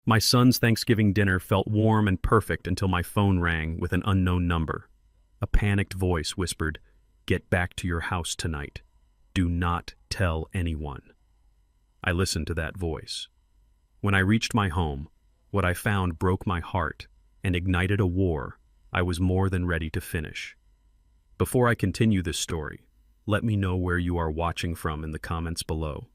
My son's Thanksgiving dinner felt warm and perfect until my phone rang with an unknown number. A panicked voice whispered, "Get back to your house tonight. Do not tell anyone." I listened to that voice. When I reached my home, what I found broke my heart and ignited a war I was more than ready to finish. Before I continue this story, let me know where you are watching from in the comments below.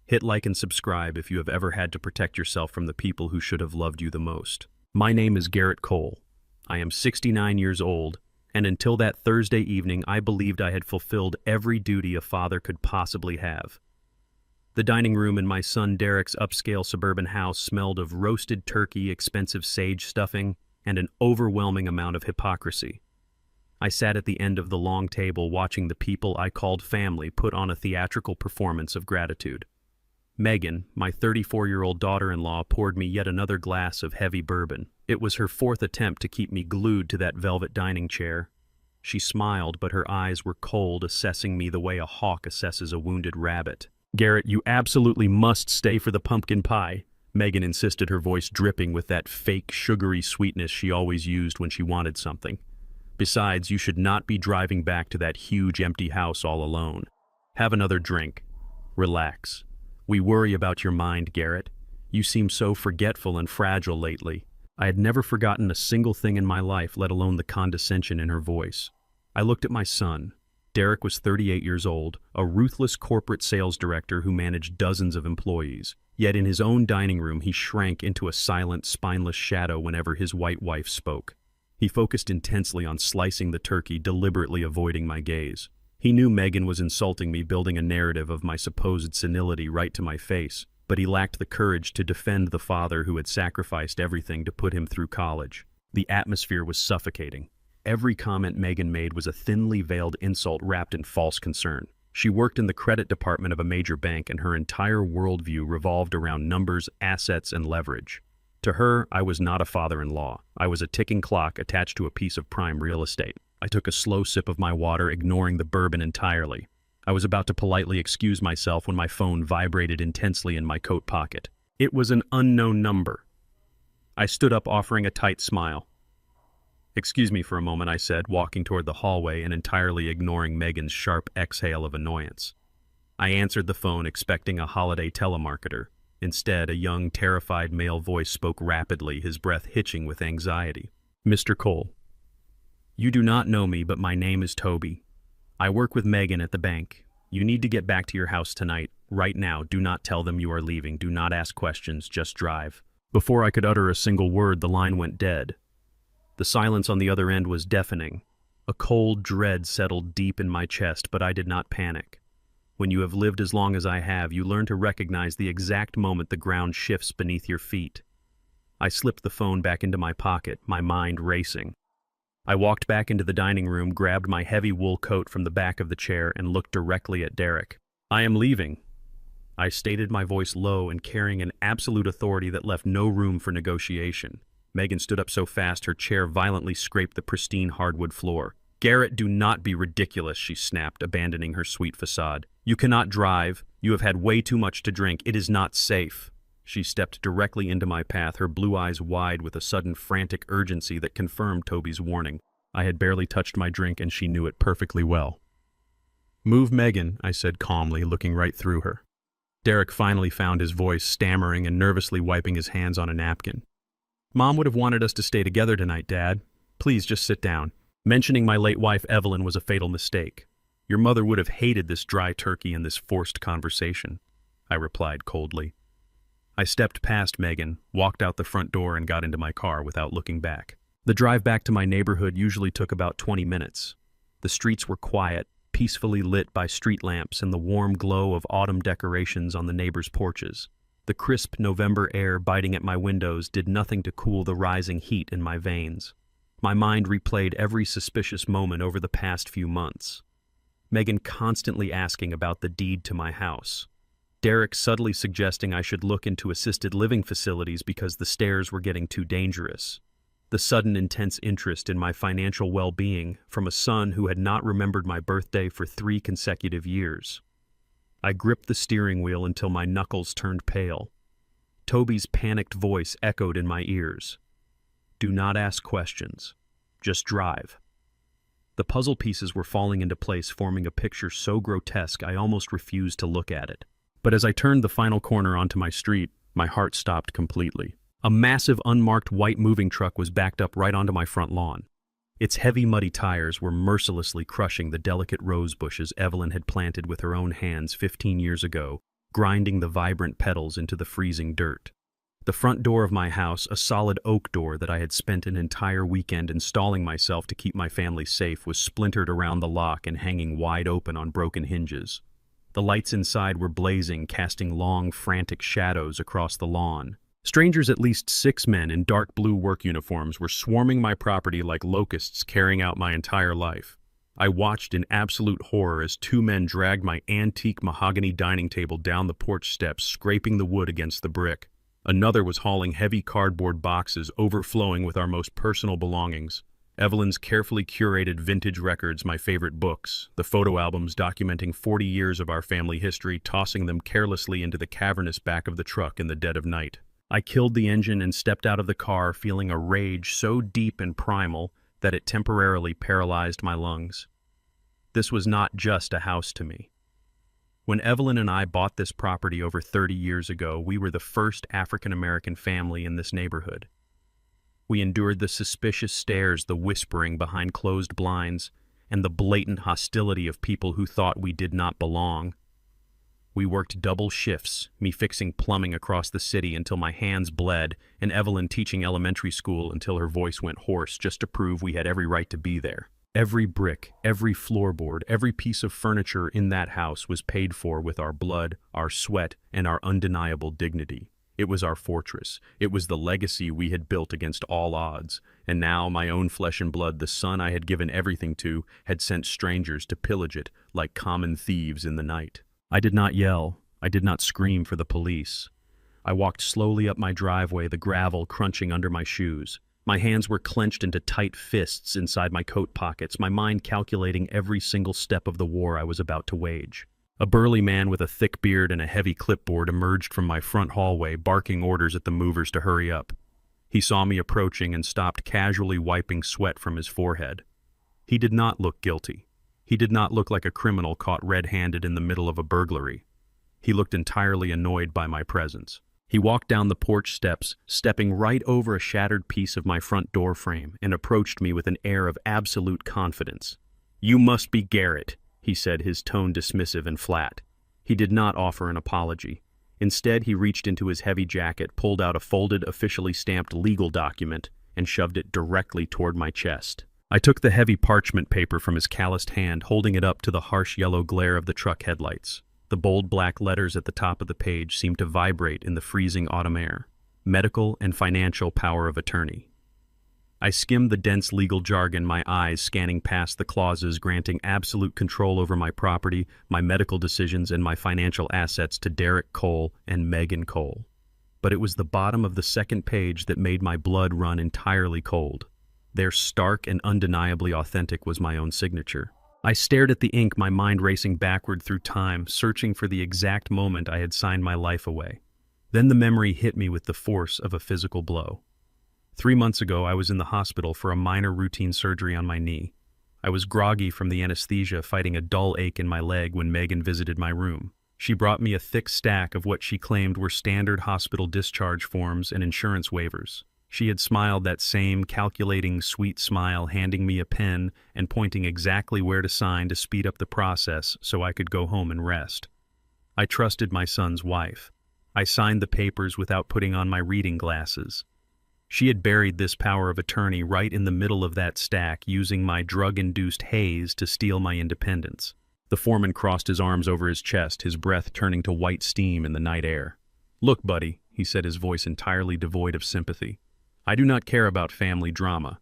Hit like and subscribe if you have ever had to protect yourself from the people who should have loved you the most. My name is Garrett Cole. I am 69 years old, and until that Thursday evening, I believed I had fulfilled every duty a father could possibly have. The dining room in my son Derek's upscale suburban house smelled of roasted turkey, expensive sage stuffing, and an overwhelming amount of hypocrisy. I sat at the end of the long table watching the people I called family put on a theatrical performance of gratitude. Megan, my 34-year-old daughter-in-law, poured me yet another glass of heavy bourbon. It was her fourth attempt to keep me glued to that velvet dining chair. She smiled, but her eyes were cold, assessing me the way a hawk assesses a wounded rabbit. "Garrett, you absolutely must stay for the pumpkin pie," Megan insisted, her voice dripping with that fake, sugary sweetness she always used when she wanted something. "Besides, you should not be driving back to that huge, empty house all alone. Have another drink. Relax. We worry about your mind, Garrett. You seem so forgetful and fragile lately." I had never forgotten a single thing in my life, let alone the condescension in her voice. I looked at my son. Derek was 38 years old, a ruthless corporate sales director who managed dozens of employees. Yet in his own dining room, he shrank into a silent, spineless shadow whenever his white wife spoke. He focused intensely on slicing the turkey, deliberately avoiding my gaze. He knew Megan was insulting me, building a narrative of my supposed senility right to my face, but he lacked the courage to defend the father who had sacrificed everything to put him through college. The atmosphere was suffocating. Every comment Megan made was a thinly veiled insult wrapped in false concern. She worked in the credit department of a major bank, and her entire worldview revolved around numbers, assets, and leverage. To her, I was not a father-in-law. I was a ticking clock attached to a piece of prime real estate. I took a slow sip of my water, ignoring the bourbon entirely. I was about to politely excuse myself when my phone vibrated intensely in my coat pocket. It was an unknown number. I stood up, offering a tight smile. "Excuse me for a moment," I said, walking toward the hallway and entirely ignoring Megan's sharp exhale of annoyance. I answered the phone, expecting a holiday telemarketer. Instead, a young, terrified male voice spoke rapidly, his breath hitching with anxiety. "Mr. Cole, you do not know me, but my name is Toby. I work with Megan at the bank. You need to get back to your house tonight, right now. Do not tell them you are leaving. Do not ask questions. Just drive." Before I could utter a single word, the line went dead. The silence on the other end was deafening. A cold dread settled deep in my chest, but I did not panic. When you have lived as long as I have, you learn to recognize the exact moment the ground shifts beneath your feet. I slipped the phone back into my pocket, my mind racing. I walked back into the dining room, grabbed my heavy wool coat from the back of the chair, and looked directly at Derek. "I am leaving," I stated, my voice low and carrying an absolute authority that left no room for negotiation. Megan stood up so fast her chair violently scraped the pristine hardwood floor. "Garrett, do not be ridiculous," she snapped, abandoning her sweet facade. "You cannot drive. You have had way too much to drink. It is not safe." She stepped directly into my path, her blue eyes wide with a sudden frantic urgency that confirmed Toby's warning. I had barely touched my drink, and she knew it perfectly well. "Move, Megan," I said calmly, looking right through her. Derek finally found his voice, stammering and nervously wiping his hands on a napkin. "Mom would have wanted us to stay together tonight, Dad. Please just sit down. Mentioning my late wife, Evelyn, was a fatal mistake. Your mother would have hated this dry turkey and this forced conversation," I replied coldly. I stepped past Megan, walked out the front door, and got into my car without looking back. The drive back to my neighborhood usually took about 20 minutes. The streets were quiet, peacefully lit by street lamps and the warm glow of autumn decorations on the neighbors' porches. The crisp November air biting at my windows did nothing to cool the rising heat in my veins. My mind replayed every suspicious moment over the past few months. Megan constantly asking about the deed to my house. Derek subtly suggesting I should look into assisted living facilities because the stairs were getting too dangerous. The sudden intense interest in my financial well-being from a son who had not remembered my birthday for 3 consecutive years. I gripped the steering wheel until my knuckles turned pale. Toby's panicked voice echoed in my ears. Do not ask questions. Just drive. The puzzle pieces were falling into place, forming a picture so grotesque I almost refused to look at it. But as I turned the final corner onto my street, my heart stopped completely. A massive unmarked white moving truck was backed up right onto my front lawn. Its heavy, muddy tires were mercilessly crushing the delicate rose bushes Evelyn had planted with her own hands 15 years ago, grinding the vibrant petals into the freezing dirt. The front door of my house, a solid oak door that I had spent an entire weekend installing myself to keep my family safe, was splintered around the lock and hanging wide open on broken hinges. The lights inside were blazing, casting long, frantic shadows across the lawn. Strangers, at least 6 men in dark blue work uniforms, were swarming my property like locusts carrying out my entire life. I watched in absolute horror as 2 men dragged my antique mahogany dining table down the porch steps, scraping the wood against the brick. Another was hauling heavy cardboard boxes overflowing with our most personal belongings. Evelyn's carefully curated vintage records, my favorite books, the photo albums documenting 40 years of our family history, tossing them carelessly into the cavernous back of the truck in the dead of night. I killed the engine and stepped out of the car, feeling a rage so deep and primal that it temporarily paralyzed my lungs. This was not just a house to me. When Evelyn and I bought this property over 30 years ago, we were the first African-American family in this neighborhood. We endured the suspicious stares, the whispering behind closed blinds, and the blatant hostility of people who thought we did not belong. We worked double shifts, me fixing plumbing across the city until my hands bled, and Evelyn teaching elementary school until her voice went hoarse just to prove we had every right to be there. Every brick, every floorboard, every piece of furniture in that house was paid for with our blood, our sweat, and our undeniable dignity. It was our fortress. It was the legacy we had built against all odds. And now my own flesh and blood, the son I had given everything to, had sent strangers to pillage it like common thieves in the night. I did not yell. I did not scream for the police. I walked slowly up my driveway, the gravel crunching under my shoes. My hands were clenched into tight fists inside my coat pockets, my mind calculating every single step of the war I was about to wage. A burly man with a thick beard and a heavy clipboard emerged from my front hallway, barking orders at the movers to hurry up. He saw me approaching and stopped, casually wiping sweat from his forehead. He did not look guilty. He did not look like a criminal caught red-handed in the middle of a burglary. He looked entirely annoyed by my presence. He walked down the porch steps, stepping right over a shattered piece of my front door frame, and approached me with an air of absolute confidence. "You must be Garrett," he said, his tone dismissive and flat. He did not offer an apology. Instead, he reached into his heavy jacket, pulled out a folded, officially stamped legal document, and shoved it directly toward my chest. I took the heavy parchment paper from his calloused hand, holding it up to the harsh yellow glare of the truck headlights. The bold black letters at the top of the page seemed to vibrate in the freezing autumn air. Medical and financial power of attorney. I skimmed the dense legal jargon, my eyes scanning past the clauses granting absolute control over my property, my medical decisions, and my financial assets to Derek Cole and Megan Cole. But it was the bottom of the second page that made my blood run entirely cold. There, stark and undeniably authentic, was my own signature. I stared at the ink, my mind racing backward through time, searching for the exact moment I had signed my life away. Then the memory hit me with the force of a physical blow. 3 months ago, I was in the hospital for a minor routine surgery on my knee. I was groggy from the anesthesia, fighting a dull ache in my leg when Megan visited my room. She brought me a thick stack of what she claimed were standard hospital discharge forms and insurance waivers. She had smiled that same calculating, sweet smile, handing me a pen and pointing exactly where to sign to speed up the process so I could go home and rest. I trusted my son's wife. I signed the papers without putting on my reading glasses. She had buried this power of attorney right in the middle of that stack, using my drug-induced haze to steal my independence. The foreman crossed his arms over his chest, his breath turning to white steam in the night air. "Look, buddy," he said, his voice entirely devoid of sympathy. "I do not care about family drama.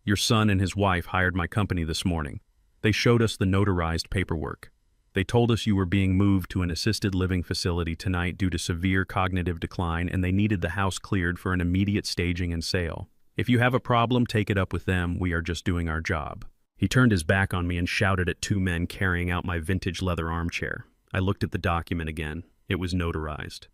Your son and his wife hired my company this morning. They showed us the notarized paperwork. They told us you were being moved to an assisted living facility tonight due to severe cognitive decline, and they needed the house cleared for an immediate staging and sale. If you have a problem, take it up with them. We are just doing our job." He turned his back on me and shouted at 2 men carrying out my vintage leather armchair. I looked at the document again. It was notarized.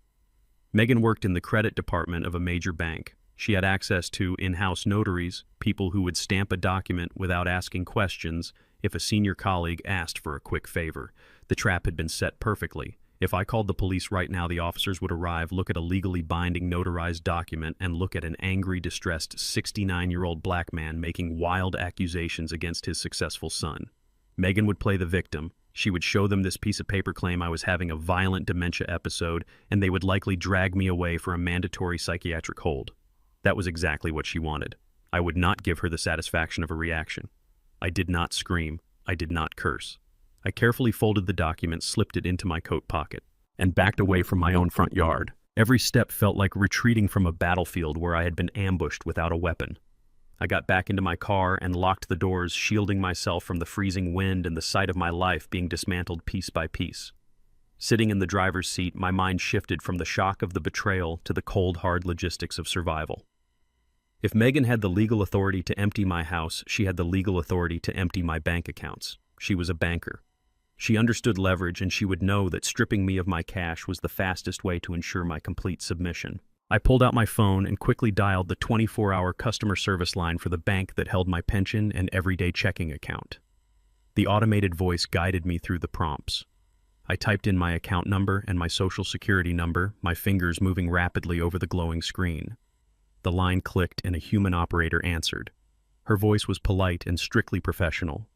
Megan worked in the credit department of a major bank. She had access to in-house notaries, people who would stamp a document without asking questions if a senior colleague asked for a quick favor. The trap had been set perfectly. If I called the police right now, the officers would arrive, look at a legally binding notarized document, and look at an angry, distressed 69-year-old black man making wild accusations against his successful son. Megan would play the victim. She would show them this piece of paper claim I was having a violent dementia episode, and they would likely drag me away for a mandatory psychiatric hold. That was exactly what she wanted. I would not give her the satisfaction of a reaction. I did not scream. I did not curse. I carefully folded the document, slipped it into my coat pocket, and backed away from my own front yard. Every step felt like retreating from a battlefield where I had been ambushed without a weapon. I got back into my car and locked the doors, shielding myself from the freezing wind and the sight of my life being dismantled piece by piece. Sitting in the driver's seat, my mind shifted from the shock of the betrayal to the cold, hard logistics of survival. If Megan had the legal authority to empty my house, she had the legal authority to empty my bank accounts. She was a banker. She understood leverage, and she would know that stripping me of my cash was the fastest way to ensure my complete submission. I pulled out my phone and quickly dialed the 24-hour customer service line for the bank that held my pension and everyday checking account. The automated voice guided me through the prompts. I typed in my account number and my social security number, my fingers moving rapidly over the glowing screen. The line clicked and a human operator answered. Her voice was polite and strictly professional.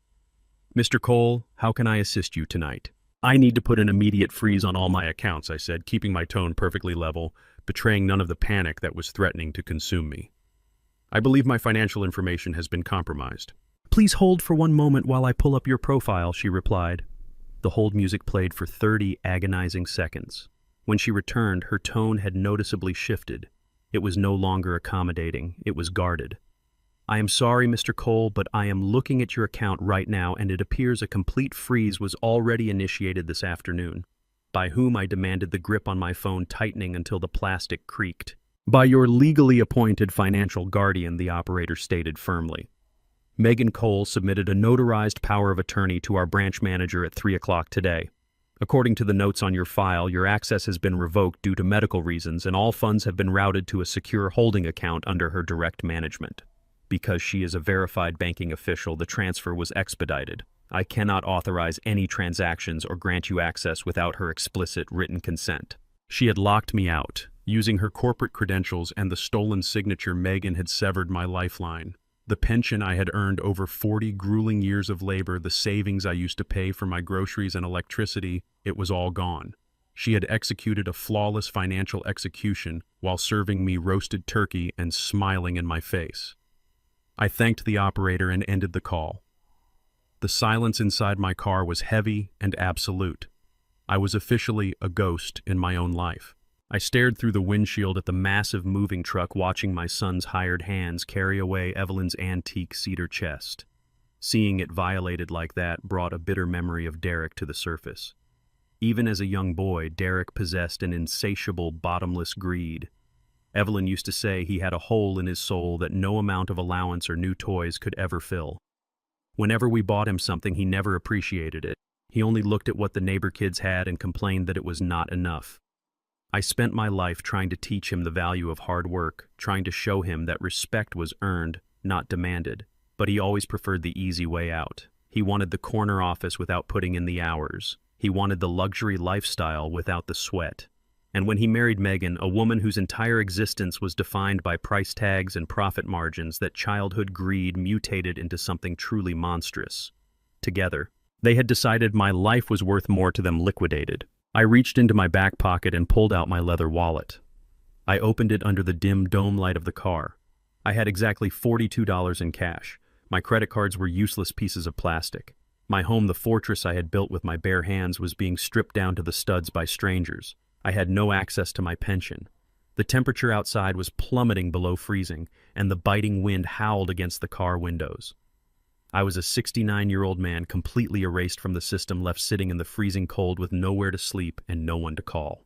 "Mr. Cole, how can I assist you tonight?" "I need to put an immediate freeze on all my accounts," I said, keeping my tone perfectly level, betraying none of the panic that was threatening to consume me. "I believe my financial information has been compromised." "Please hold for one moment while I pull up your profile," she replied. The hold music played for 30 agonizing seconds. When she returned, her tone had noticeably shifted. It was no longer accommodating, it was guarded. "I am sorry, Mr. Cole, but I am looking at your account right now, and it appears a complete freeze was already initiated this afternoon." By whom, I demanded, the grip on my phone tightening until the plastic creaked. "By your legally appointed financial guardian," the operator stated firmly. "Megan Cole submitted a notarized power of attorney to our branch manager at 3 o'clock today. According to the notes on your file, your access has been revoked due to medical reasons, and all funds have been routed to a secure holding account under her direct management. Because she is a verified banking official, the transfer was expedited. I cannot authorize any transactions or grant you access without her explicit written consent." She had locked me out. Using her corporate credentials and the stolen signature, Megan had severed my lifeline. The pension I had earned over 40 grueling years of labor, the savings I used to pay for my groceries and electricity, it was all gone. She had executed a flawless financial execution while serving me roasted turkey and smiling in my face. I thanked the operator and ended the call. The silence inside my car was heavy and absolute. I was officially a ghost in my own life. I stared through the windshield at the massive moving truck, watching my son's hired hands carry away Evelyn's antique cedar chest. Seeing it violated like that brought a bitter memory of Derek to the surface. Even as a young boy, Derek possessed an insatiable, bottomless greed. Evelyn used to say he had a hole in his soul that no amount of allowance or new toys could ever fill. Whenever we bought him something, he never appreciated it. He only looked at what the neighbor kids had and complained that it was not enough. I spent my life trying to teach him the value of hard work, trying to show him that respect was earned, not demanded. But he always preferred the easy way out. He wanted the corner office without putting in the hours. He wanted the luxury lifestyle without the sweat. And when he married Megan, a woman whose entire existence was defined by price tags and profit margins, that childhood greed mutated into something truly monstrous. Together, they had decided my life was worth more to them liquidated. I reached into my back pocket and pulled out my leather wallet. I opened it under the dim dome light of the car. I had exactly $42 in cash. My credit cards were useless pieces of plastic. My home, the fortress I had built with my bare hands, was being stripped down to the studs by strangers. I had no access to my pension. The temperature outside was plummeting below freezing, and the biting wind howled against the car windows. I was a 69-year-old man, completely erased from the system, left sitting in the freezing cold with nowhere to sleep and no one to call.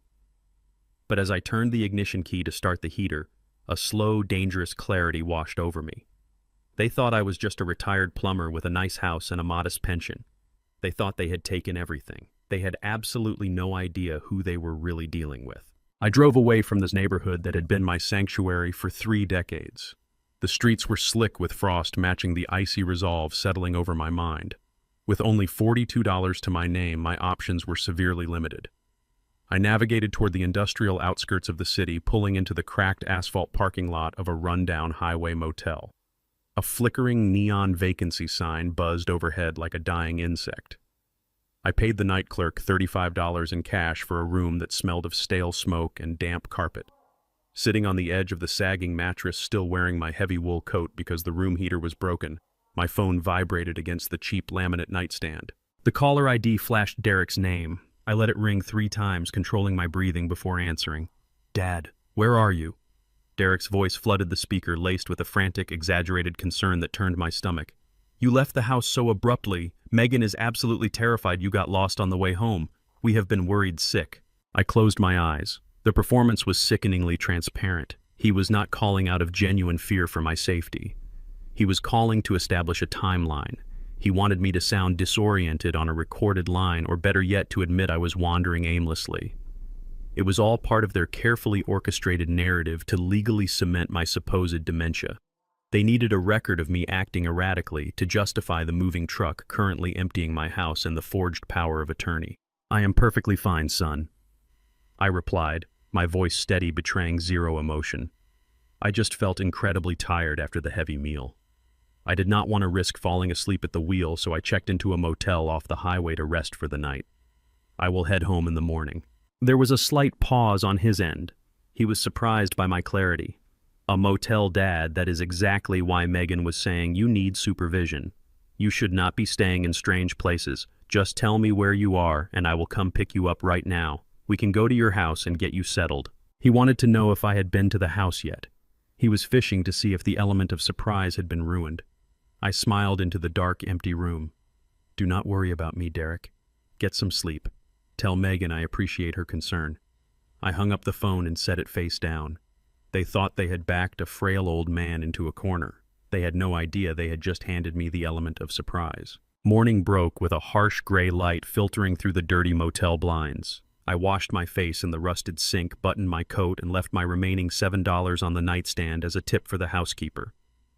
But as I turned the ignition key to start the heater, a slow, dangerous clarity washed over me. They thought I was just a retired plumber with a nice house and a modest pension. They thought they had taken everything. They had absolutely no idea who they were really dealing with. I drove away from this neighborhood that had been my sanctuary for 3 decades. The streets were slick with frost matching the icy resolve settling over my mind. With only $42 to my name, my options were severely limited. I navigated toward the industrial outskirts of the city, pulling into the cracked asphalt parking lot of a rundown highway motel. A flickering neon vacancy sign buzzed overhead like a dying insect. I paid the night clerk $35 in cash for a room that smelled of stale smoke and damp carpet. Sitting on the edge of the sagging mattress, still wearing my heavy wool coat because the room heater was broken, my phone vibrated against the cheap laminate nightstand. The caller ID flashed Derek's name. I let it ring 3 times, controlling my breathing before answering. "Dad, where are you?" Derek's voice flooded the speaker, laced with a frantic, exaggerated concern that turned my stomach. "You left the house so abruptly. Megan is absolutely terrified you got lost on the way home. We have been worried sick." I closed my eyes. The performance was sickeningly transparent. He was not calling out of genuine fear for my safety. He was calling to establish a timeline. He wanted me to sound disoriented on a recorded line, or better yet, to admit I was wandering aimlessly. It was all part of their carefully orchestrated narrative to legally cement my supposed dementia. They needed a record of me acting erratically to justify the moving truck currently emptying my house and the forged power of attorney. "I am perfectly fine, son," I replied, my voice steady, betraying zero emotion. I just felt incredibly tired after the heavy meal. I did not want to risk falling asleep at the wheel, so I checked into a motel off the highway to rest for the night. I will head home in the morning. There was a slight pause on his end. He was surprised by my clarity. A motel dad, that is exactly why Megan was saying, "You need supervision. You should not be staying in strange places. Just tell me where you are, and I will come pick you up right now. We can go to your house and get you settled." He wanted to know if I had been to the house yet. He was fishing to see if the element of surprise had been ruined. I smiled into the dark, empty room. "Do not worry about me, Derek. Get some sleep. Tell Megan I appreciate her concern." I hung up the phone and set it face down. They thought they had backed a frail old man into a corner. They had no idea they had just handed me the element of surprise. Morning broke with a harsh gray light filtering through the dirty motel blinds. I washed my face in the rusted sink, buttoned my coat, and left my remaining $7 on the nightstand as a tip for the housekeeper.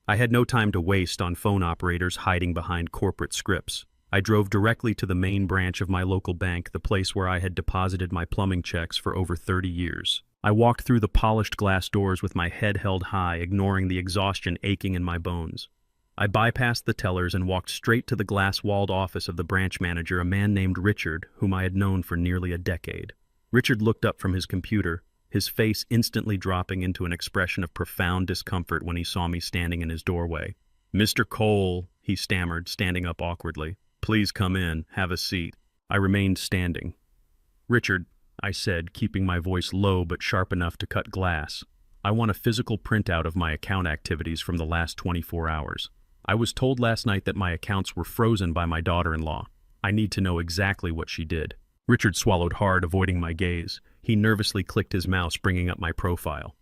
I had no time to waste on phone operators hiding behind corporate scripts. I drove directly to the main branch of my local bank, the place where I had deposited my plumbing checks for over 30 years. I walked through the polished glass doors with my head held high, ignoring the exhaustion aching in my bones. I bypassed the tellers and walked straight to the glass-walled office of the branch manager, a man named Richard, whom I had known for nearly a decade. Richard looked up from his computer, his face instantly dropping into an expression of profound discomfort when he saw me standing in his doorway. "Mr. Cole," he stammered, standing up awkwardly. "Please come in, have a seat." I remained standing. "Richard," I said, keeping my voice low but sharp enough to cut glass, "I want a physical printout of my account activities from the last 24 hours. I was told last night that my accounts were frozen by my daughter-in-law. I need to know exactly what she did." Richard swallowed hard, avoiding my gaze. He nervously clicked his mouse, bringing up my profile.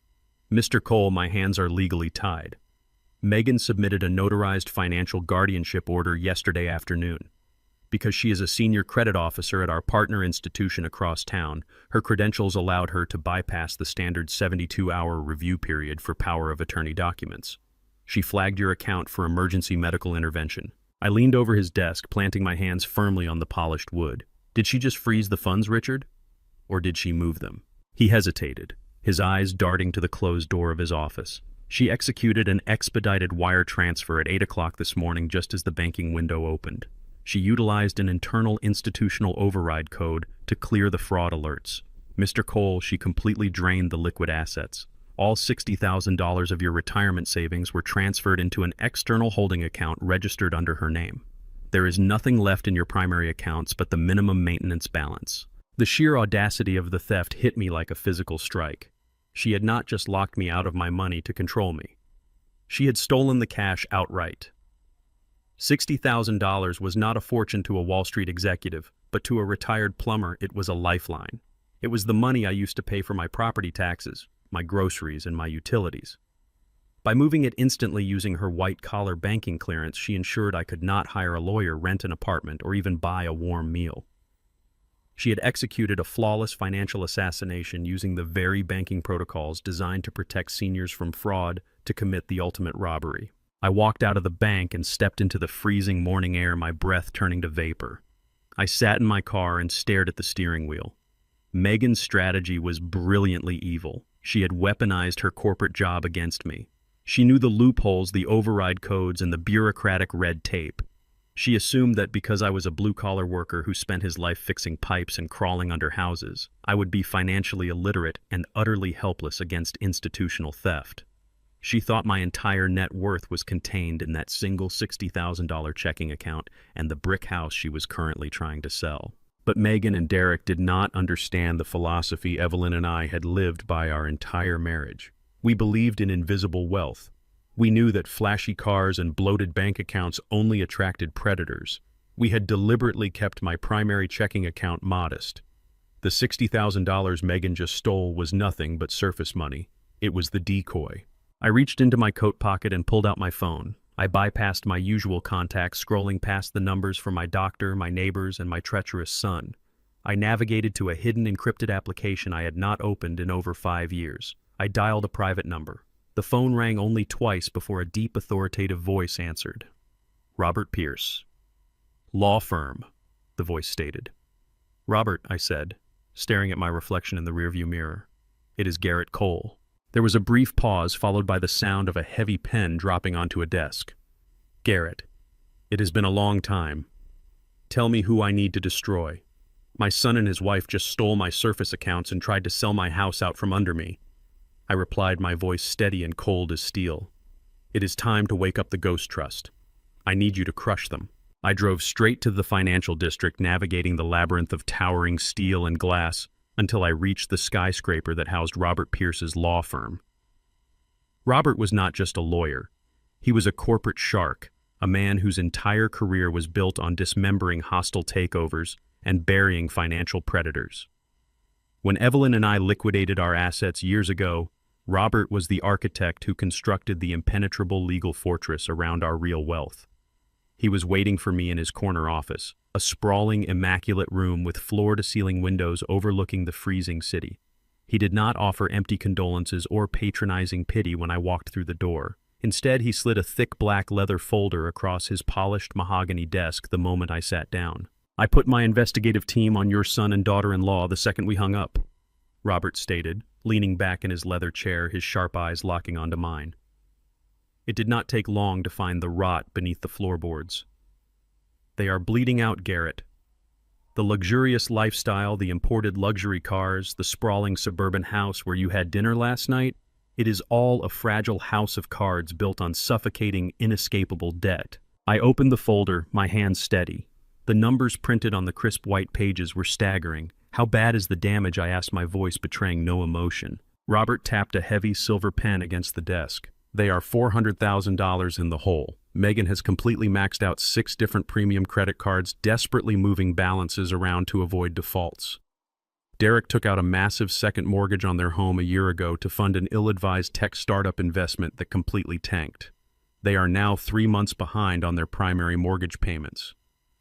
"Mr. Cole, my hands are legally tied. Megan submitted a notarized financial guardianship order yesterday afternoon. Because she is a senior credit officer at our partner institution across town, her credentials allowed her to bypass the standard 72-hour review period for power of attorney documents. She flagged your account for emergency medical intervention." I leaned over his desk, planting my hands firmly on the polished wood. "Did she just freeze the funds, Richard? Or did she move them?" He hesitated, his eyes darting to the closed door of his office. "She executed an expedited wire transfer at 8 o'clock this morning just as the banking window opened. She utilized an internal institutional override code to clear the fraud alerts. Mr. Cole, she completely drained the liquid assets. All $60,000 of your retirement savings were transferred into an external holding account registered under her name. There is nothing left in your primary accounts but the minimum maintenance balance." The sheer audacity of the theft hit me like a physical strike. She had not just locked me out of my money to control me. She had stolen the cash outright. $60,000 was not a fortune to a Wall Street executive, but to a retired plumber it was a lifeline. It was the money I used to pay for my property taxes, my groceries, and my utilities. By moving it instantly using her white-collar banking clearance, she ensured I could not hire a lawyer, rent an apartment, or even buy a warm meal. She had executed a flawless financial assassination using the very banking protocols designed to protect seniors from fraud to commit the ultimate robbery. I walked out of the bank and stepped into the freezing morning air, my breath turning to vapor. I sat in my car and stared at the steering wheel. Megan's strategy was brilliantly evil. She had weaponized her corporate job against me. She knew the loopholes, the override codes, and the bureaucratic red tape. She assumed that because I was a blue-collar worker who spent his life fixing pipes and crawling under houses, I would be financially illiterate and utterly helpless against institutional theft. She thought my entire net worth was contained in that single $60,000 checking account and the brick house she was currently trying to sell. But Megan and Derek did not understand the philosophy Evelyn and I had lived by our entire marriage. We believed in invisible wealth. We knew that flashy cars and bloated bank accounts only attracted predators. We had deliberately kept my primary checking account modest. The $60,000 Megan just stole was nothing but surface money. It was the decoy. I reached into my coat pocket and pulled out my phone. I bypassed my usual contacts, scrolling past the numbers for my doctor, my neighbors, and my treacherous son. I navigated to a hidden encrypted application I had not opened in over 5 years. I dialed a private number. The phone rang only twice before a deep, authoritative voice answered. Robert Pierce. Law firm, the voice stated. Robert, I said, staring at my reflection in the rearview mirror. It is Garrett Cole. There was a brief pause, followed by the sound of a heavy pen dropping onto a desk. Garrett, it has been a long time. Tell me who I need to destroy. My son and his wife just stole my Surface accounts and tried to sell my house out from under me. I replied, my voice steady and cold as steel. It is time to wake up the Ghost Trust. I need you to crush them. I drove straight to the financial district, navigating the labyrinth of towering steel and glass until I reached the skyscraper that housed Robert Pierce's law firm. Robert was not just a lawyer. He was a corporate shark, a man whose entire career was built on dismembering hostile takeovers and burying financial predators. When Evelyn and I liquidated our assets years ago, Robert was the architect who constructed the impenetrable legal fortress around our real wealth. He was waiting for me in his corner office, a sprawling, immaculate room with floor-to-ceiling windows overlooking the freezing city. He did not offer empty condolences or patronizing pity when I walked through the door. Instead, he slid a thick black leather folder across his polished mahogany desk the moment I sat down. I put my investigative team on your son and daughter-in-law the second we hung up, Robert stated, leaning back in his leather chair, his sharp eyes locking onto mine. It did not take long to find the rot beneath the floorboards. They are bleeding out, Garrett. The luxurious lifestyle, the imported luxury cars, the sprawling suburban house where you had dinner last night, it is all a fragile house of cards built on suffocating, inescapable debt. I opened the folder, my hands steady. The numbers printed on the crisp white pages were staggering. How bad is the damage? I asked, my voice betraying no emotion. Robert tapped a heavy silver pen against the desk. They are $400,000 in the hole. Megan has completely maxed out 6 different premium credit cards, desperately moving balances around to avoid defaults. Derek took out a massive second mortgage on their home a year ago to fund an ill-advised tech startup investment that completely tanked. They are now 3 months behind on their primary mortgage payments.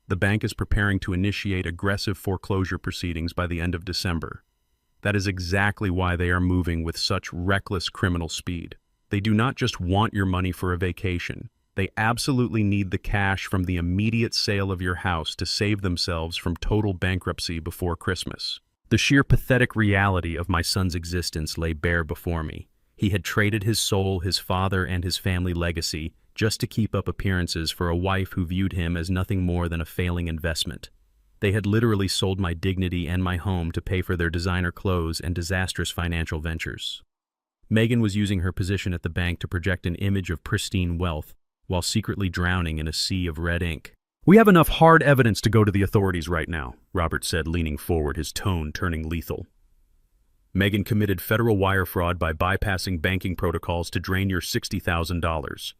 The bank is preparing to initiate aggressive foreclosure proceedings by the end of December. That is exactly why they are moving with such reckless criminal speed. They do not just want your money for a vacation. They absolutely need the cash from the immediate sale of your house to save themselves from total bankruptcy before Christmas. The sheer pathetic reality of my son's existence lay bare before me. He had traded his soul, his father, and his family legacy just to keep up appearances for a wife who viewed him as nothing more than a failing investment. They had literally sold my dignity and my home to pay for their designer clothes and disastrous financial ventures. Megan was using her position at the bank to project an image of pristine wealth while secretly drowning in a sea of red ink. We have enough hard evidence to go to the authorities right now, Robert said, leaning forward, his tone turning lethal. Megan committed federal wire fraud by bypassing banking protocols to drain your $60,000.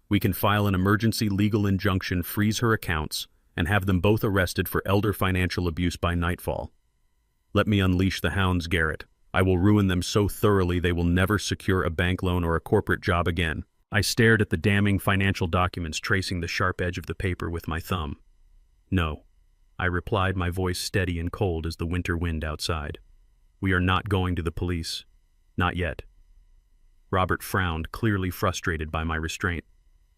We can file an emergency legal injunction, freeze her accounts, and have them both arrested for elder financial abuse by nightfall. Let me unleash the hounds, Garrett. I will ruin them so thoroughly they will never secure a bank loan or a corporate job again. I stared at the damning financial documents, tracing the sharp edge of the paper with my thumb. No, I replied, my voice steady and cold as the winter wind outside. We are not going to the police. Not yet. Robert frowned, clearly frustrated by my restraint.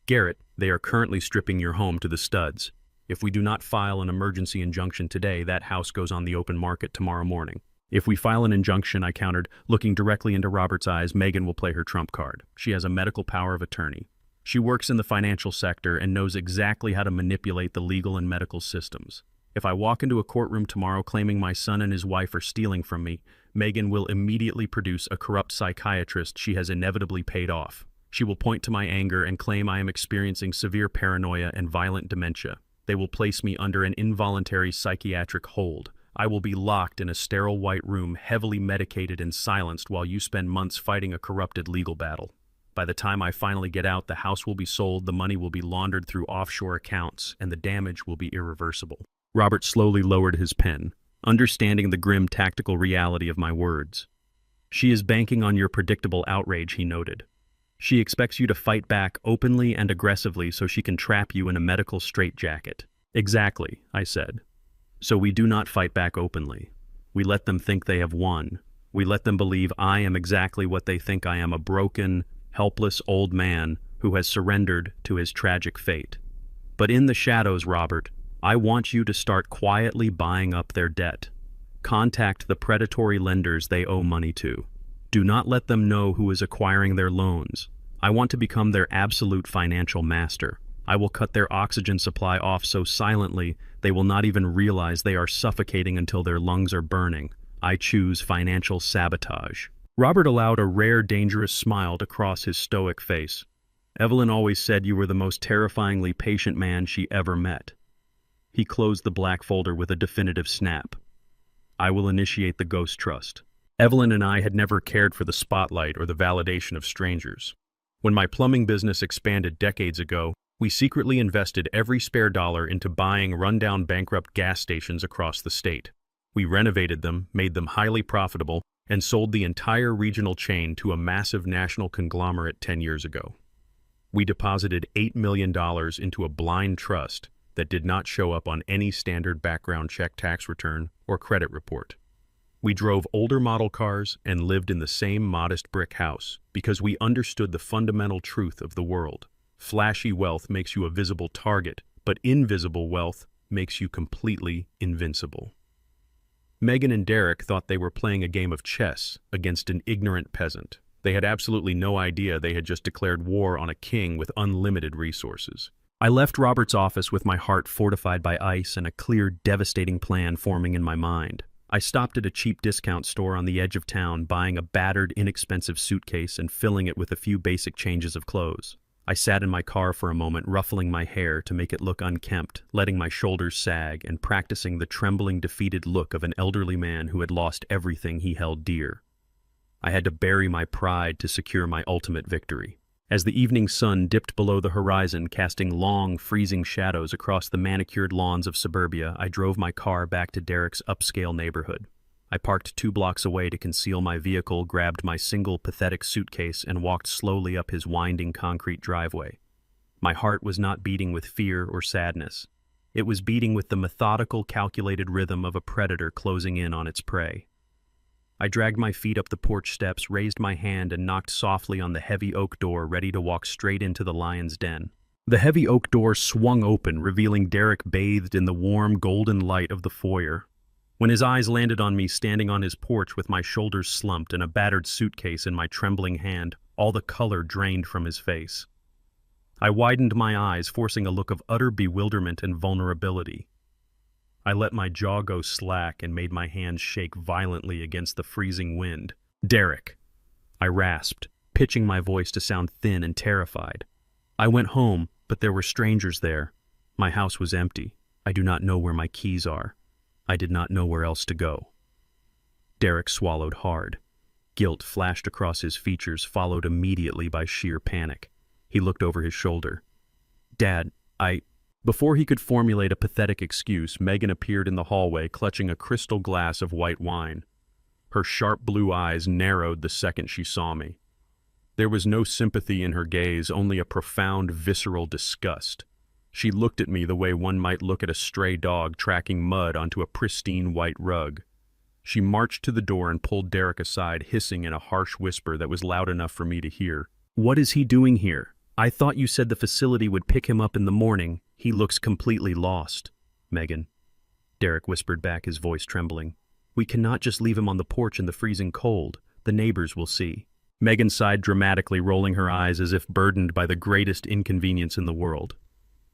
Garrett, they are currently stripping your home to the studs. If we do not file an emergency injunction today, that house goes on the open market tomorrow morning. If we file an injunction, I countered, looking directly into Robert's eyes, Megan will play her trump card. She has a medical power of attorney. She works in the financial sector and knows exactly how to manipulate the legal and medical systems. If I walk into a courtroom tomorrow claiming my son and his wife are stealing from me, Megan will immediately produce a corrupt psychiatrist she has inevitably paid off. She will point to my anger and claim I am experiencing severe paranoia and violent dementia. They will place me under an involuntary psychiatric hold. I will be locked in a sterile white room, heavily medicated and silenced while you spend months fighting a corrupted legal battle. By the time I finally get out, the house will be sold, the money will be laundered through offshore accounts, and the damage will be irreversible. Robert slowly lowered his pen, understanding the grim tactical reality of my words. She is banking on your predictable outrage, he noted. She expects you to fight back openly and aggressively so she can trap you in a medical straitjacket. Exactly, I said. So we do not fight back openly. We let them think they have won. We let them believe I am exactly what they think I am, a broken, helpless old man who has surrendered to his tragic fate. But in the shadows, Robert, I want you to start quietly buying up their debt. Contact the predatory lenders they owe money to. Do not let them know who is acquiring their loans. I want to become their absolute financial master. I will cut their oxygen supply off so silently they will not even realize they are suffocating until their lungs are burning. I choose financial sabotage. Robert allowed a rare, dangerous smile to cross his stoic face. Evelyn always said you were the most terrifyingly patient man she ever met. He closed the black folder with a definitive snap. I will initiate the Ghost Trust. Evelyn and I had never cared for the spotlight or the validation of strangers. When my plumbing business expanded decades ago, we secretly invested every spare dollar into buying rundown, bankrupt gas stations across the state. We renovated them, made them highly profitable, and sold the entire regional chain to a massive national conglomerate 10 years ago. We deposited $8 million into a blind trust that did not show up on any standard background check, tax return, or credit report. We drove older model cars and lived in the same modest brick house because we understood the fundamental truth of the world. Flashy wealth makes you a visible target, but invisible wealth makes you completely invincible. Megan and Derek thought they were playing a game of chess against an ignorant peasant. They had absolutely no idea they had just declared war on a king with unlimited resources. I left Robert's office with my heart fortified by ice and a clear, devastating plan forming in my mind. I stopped at a cheap discount store on the edge of town, buying a battered, inexpensive suitcase and filling it with a few basic changes of clothes. I sat in my car for a moment, ruffling my hair to make it look unkempt, letting my shoulders sag, and practicing the trembling, defeated look of an elderly man who had lost everything he held dear. I had to bury my pride to secure my ultimate victory. As the evening sun dipped below the horizon, casting long, freezing shadows across the manicured lawns of suburbia, I drove my car back to Derek's upscale neighborhood. I parked 2 blocks away to conceal my vehicle, grabbed my single, pathetic suitcase, and walked slowly up his winding concrete driveway. My heart was not beating with fear or sadness. It was beating with the methodical, calculated rhythm of a predator closing in on its prey. I dragged my feet up the porch steps, raised my hand, and knocked softly on the heavy oak door, ready to walk straight into the lion's den. The heavy oak door swung open, revealing Derek bathed in the warm, golden light of the foyer. When his eyes landed on me standing on his porch with my shoulders slumped and a battered suitcase in my trembling hand, all the color drained from his face. I widened my eyes, forcing a look of utter bewilderment and vulnerability. I let my jaw go slack and made my hands shake violently against the freezing wind. "Derek," I rasped, pitching my voice to sound thin and terrified. "I went home, but there were strangers there. My house was empty. I do not know where my keys are. I did not know where else to go." Derek swallowed hard. Guilt flashed across his features, followed immediately by sheer panic. He looked over his shoulder. "Dad, Before he could formulate a pathetic excuse, Megan appeared in the hallway, clutching a crystal glass of white wine. Her sharp blue eyes narrowed the second she saw me. There was no sympathy in her gaze, only a profound, visceral disgust. She looked at me the way one might look at a stray dog tracking mud onto a pristine white rug. She marched to the door and pulled Derek aside, hissing in a harsh whisper that was loud enough for me to hear. "What is he doing here? I thought you said the facility would pick him up in the morning. He looks completely lost." "Megan," Derek whispered back, his voice trembling. "We cannot just leave him on the porch in the freezing cold. The neighbors will see." Megan sighed dramatically, rolling her eyes as if burdened by the greatest inconvenience in the world.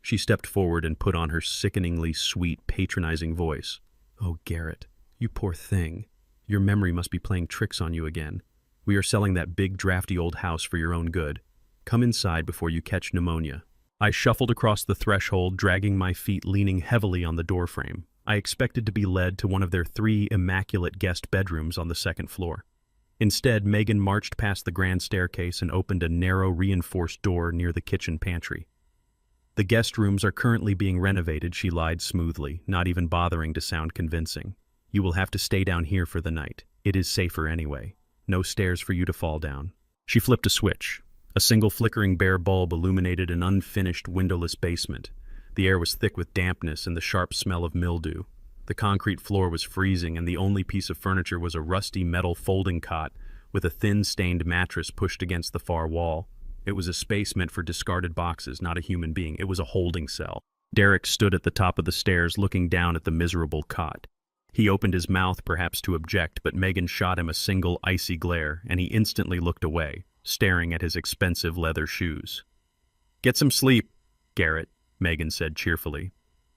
She stepped forward and put on her sickeningly sweet, patronizing voice. "Oh, Garrett, you poor thing. Your memory must be playing tricks on you again. We are selling that big, drafty old house for your own good. Come inside before you catch pneumonia." I shuffled across the threshold, dragging my feet, leaning heavily on the doorframe. I expected to be led to one of their 3 immaculate guest bedrooms on the 2nd floor. Instead, Megan marched past the grand staircase and opened a narrow, reinforced door near the kitchen pantry. "The guest rooms are currently being renovated," she lied smoothly, not even bothering to sound convincing. "You will have to stay down here for the night. It is safer anyway. No stairs for you to fall down." She flipped a switch. A single flickering bare bulb illuminated an unfinished, windowless basement. The air was thick with dampness and the sharp smell of mildew. The concrete floor was freezing, and the only piece of furniture was a rusty metal folding cot with a thin, stained mattress pushed against the far wall. It was a space meant for discarded boxes, not a human being. It was a holding cell. Derek stood at the top of the stairs, looking down at the miserable cot. He opened his mouth, perhaps to object, but Megan shot him a single icy glare, and he instantly looked away, staring at his expensive leather shoes. "Get some sleep, Garrett," Megan said cheerfully.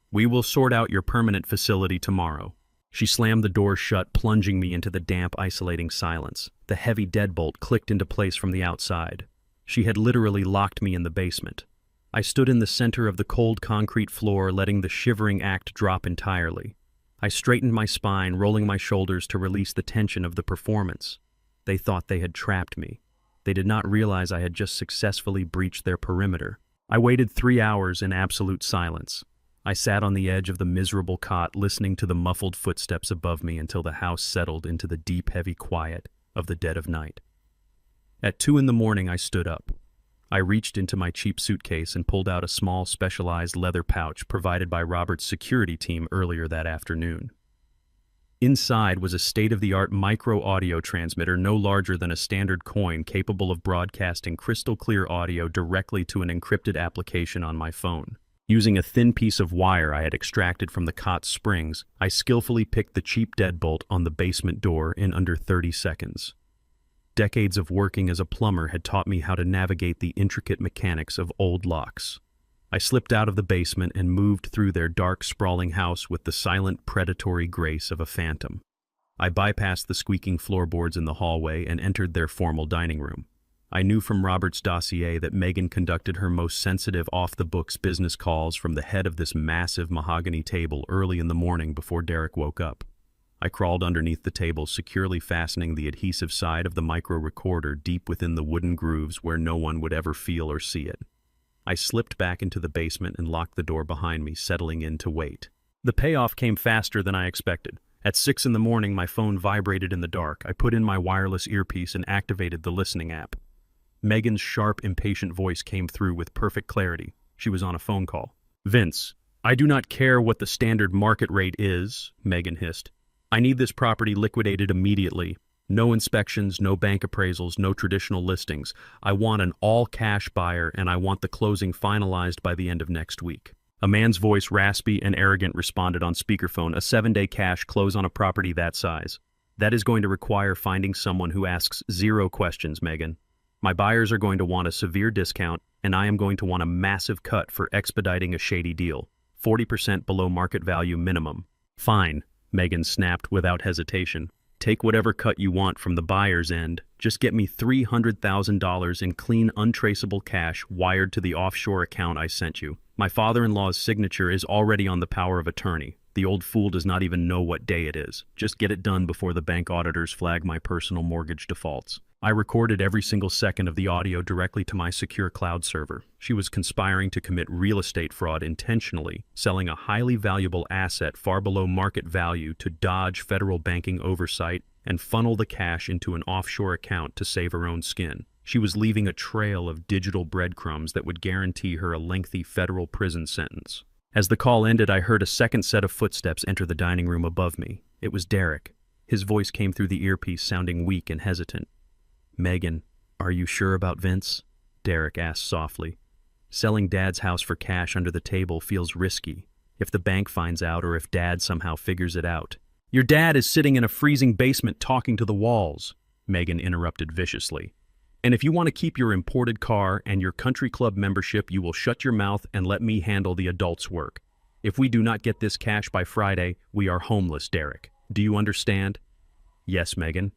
"We will sort out your permanent facility tomorrow." She slammed the door shut, plunging me into the damp, isolating silence. The heavy deadbolt clicked into place from the outside. She had literally locked me in the basement. I stood in the center of the cold concrete floor, letting the shivering act drop entirely. I straightened my spine, rolling my shoulders to release the tension of the performance. They thought they had trapped me. They did not realize I had just successfully breached their perimeter. I waited 3 hours in absolute silence. I sat on the edge of the miserable cot, listening to the muffled footsteps above me until the house settled into the deep, heavy quiet of the dead of night. At 2 a.m, I stood up. I reached into my cheap suitcase and pulled out a small, specialized leather pouch provided by Robert's security team earlier that afternoon. Inside was a state-of-the-art micro-audio transmitter no larger than a standard coin, capable of broadcasting crystal-clear audio directly to an encrypted application on my phone. Using a thin piece of wire I had extracted from the cot's springs, I skillfully picked the cheap deadbolt on the basement door in under 30 seconds. Decades of working as a plumber had taught me how to navigate the intricate mechanics of old locks. I slipped out of the basement and moved through their dark, sprawling house with the silent, predatory grace of a phantom. I bypassed the squeaking floorboards in the hallway and entered their formal dining room. I knew from Robert's dossier that Megan conducted her most sensitive, off-the-books business calls from the head of this massive mahogany table early in the morning before Derek woke up. I crawled underneath the table, securely fastening the adhesive side of the micro-recorder deep within the wooden grooves where no one would ever feel or see it. I slipped back into the basement and locked the door behind me, settling in to wait. The payoff came faster than I expected. At 6 a.m, my phone vibrated in the dark. I put in my wireless earpiece and activated the listening app. Megan's sharp, impatient voice came through with perfect clarity. She was on a phone call. "Vince, I do not care what the standard market rate is," Megan hissed. "I need this property liquidated immediately. No inspections, no bank appraisals, no traditional listings. I want an all-cash buyer, and I want the closing finalized by the end of next week." A man's voice, raspy and arrogant, responded on speakerphone. "A 7-day cash close on a property that size. That is going to require finding someone who asks 0 questions, Megan. My buyers are going to want a severe discount, and I am going to want a massive cut for expediting a shady deal. 40% below market value minimum." "Fine," Megan snapped without hesitation. "Take whatever cut you want from the buyer's end. Just get me $300,000 in clean, untraceable cash wired to the offshore account I sent you. My father-in-law's signature is already on the power of attorney. The old fool does not even know what day it is. Just get it done before the bank auditors flag my personal mortgage defaults." I recorded every single second of the audio directly to my secure cloud server. She was conspiring to commit real estate fraud intentionally, selling a highly valuable asset far below market value to dodge federal banking oversight and funnel the cash into an offshore account to save her own skin. She was leaving a trail of digital breadcrumbs that would guarantee her a lengthy federal prison sentence. As the call ended, I heard a second set of footsteps enter the dining room above me. It was Derek. His voice came through the earpiece, sounding weak and hesitant. "Megan, are you sure about Vince?" Derek asked softly. "Selling Dad's house for cash under the table feels risky. If the bank finds out or if Dad somehow figures it out." "Your dad is sitting in a freezing basement talking to the walls," Megan interrupted viciously. "And if you want to keep your imported car and your country club membership, you will shut your mouth and let me handle the adults' work. If we do not get this cash by Friday, we are homeless, Derek. Do you understand?" "Yes, Megan.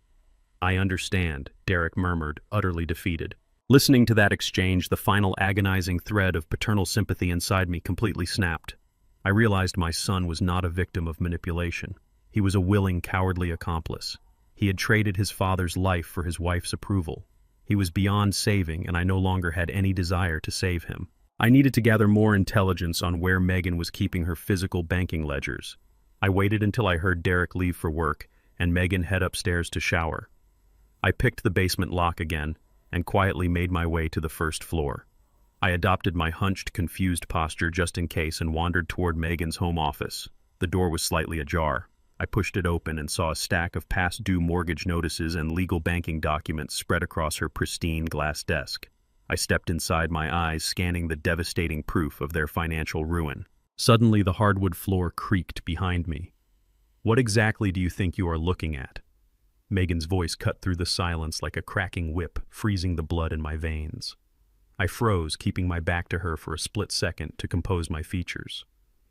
I understand," Derek murmured, utterly defeated. Listening to that exchange, the final agonizing thread of paternal sympathy inside me completely snapped. I realized my son was not a victim of manipulation. He was a willing, cowardly accomplice. He had traded his father's life for his wife's approval. He was beyond saving, and I no longer had any desire to save him. I needed to gather more intelligence on where Megan was keeping her physical banking ledgers. I waited until I heard Derek leave for work and Megan head upstairs to shower. I picked the basement lock again and quietly made my way to the first floor. I adopted my hunched, confused posture just in case and wandered toward Megan's home office. The door was slightly ajar. I pushed it open and saw a stack of past-due mortgage notices and legal banking documents spread across her pristine glass desk. I stepped inside, my eyes scanning the devastating proof of their financial ruin. Suddenly, the hardwood floor creaked behind me. "What exactly do you think you are looking at?" Megan's voice cut through the silence like a cracking whip, freezing the blood in my veins. I froze, keeping my back to her for a split second to compose my features.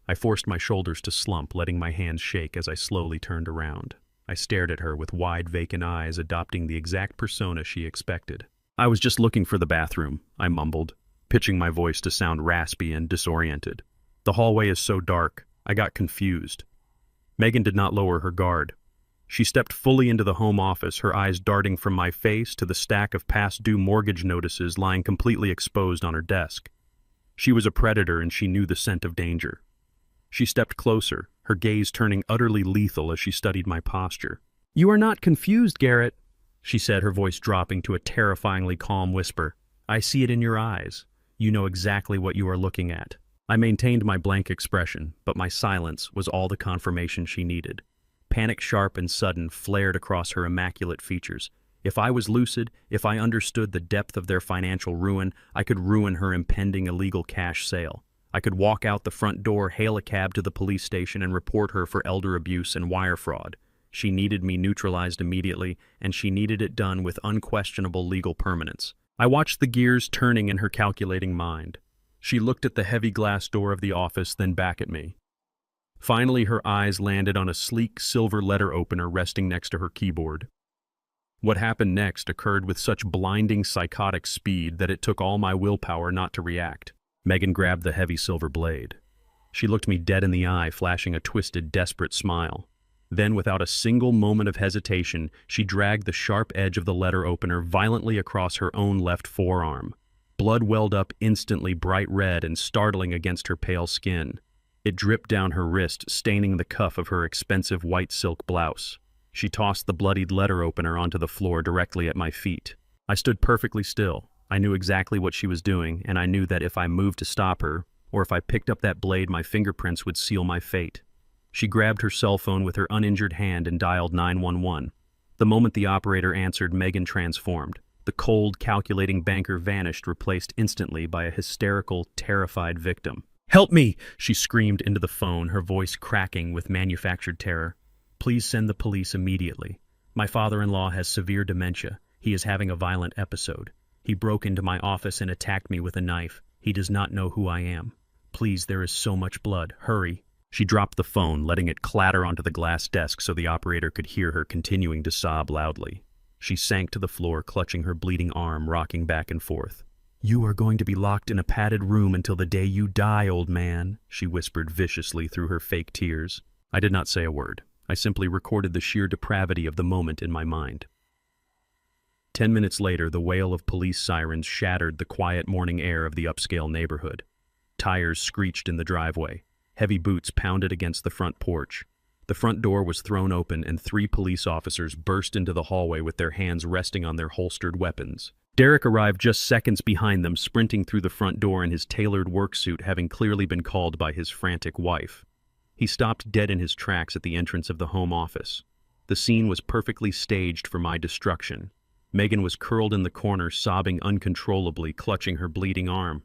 I forced my shoulders to slump, letting my hands shake as I slowly turned around. I stared at her with wide, vacant eyes, adopting the exact persona she expected. "I was just looking for the bathroom," I mumbled, pitching my voice to sound raspy and disoriented. "The hallway is so dark, I got confused." Megan did not lower her guard. She stepped fully into the home office, her eyes darting from my face to the stack of past-due mortgage notices lying completely exposed on her desk. She was a predator, and she knew the scent of danger. She stepped closer, her gaze turning utterly lethal as she studied my posture. "You are not confused, Garrett," she said, her voice dropping to a terrifyingly calm whisper. "I see it in your eyes. You know exactly what you are looking at." I maintained my blank expression, but my silence was all the confirmation she needed. Panic, sharp and sudden, flared across her immaculate features. If I was lucid, if I understood the depth of their financial ruin, I could ruin her impending illegal cash sale. I could walk out the front door, hail a cab to the police station, and report her for elder abuse and wire fraud. She needed me neutralized immediately, and she needed it done with unquestionable legal permanence. I watched the gears turning in her calculating mind. She looked at the heavy glass door of the office, then back at me. Finally, her eyes landed on a sleek silver letter opener resting next to her keyboard. What happened next occurred with such blinding, psychotic speed that it took all my willpower not to react. Megan grabbed the heavy silver blade. She looked me dead in the eye, flashing a twisted, desperate smile. Then, without a single moment of hesitation, she dragged the sharp edge of the letter opener violently across her own left forearm. Blood welled up instantly, bright red and startling against her pale skin. It dripped down her wrist, staining the cuff of her expensive white silk blouse. She tossed the bloodied letter opener onto the floor directly at my feet. I stood perfectly still. I knew exactly what she was doing, and I knew that if I moved to stop her, or if I picked up that blade, my fingerprints would seal my fate. She grabbed her cell phone with her uninjured hand and dialed 911. The moment the operator answered, Megan transformed. The cold, calculating banker vanished, replaced instantly by a hysterical, terrified victim. "Help me!" she screamed into the phone, her voice cracking with manufactured terror. "Please send the police immediately. My father-in-law has severe dementia. He is having a violent episode. He broke into my office and attacked me with a knife. He does not know who I am. Please, there is so much blood. Hurry." She dropped the phone, letting it clatter onto the glass desk so the operator could hear her continuing to sob loudly. She sank to the floor, clutching her bleeding arm, rocking back and forth. "You are going to be locked in a padded room until the day you die, old man," she whispered viciously through her fake tears. I did not say a word. I simply recorded the sheer depravity of the moment in my mind. 10 minutes later, the wail of police sirens shattered the quiet morning air of the upscale neighborhood. Tires screeched in the driveway. Heavy boots pounded against the front porch. The front door was thrown open and 3 police officers burst into the hallway with their hands resting on their holstered weapons. Derek arrived just seconds behind them, sprinting through the front door in his tailored work suit, having clearly been called by his frantic wife. He stopped dead in his tracks at the entrance of the home office. The scene was perfectly staged for my destruction. Megan was curled in the corner, sobbing uncontrollably, clutching her bleeding arm.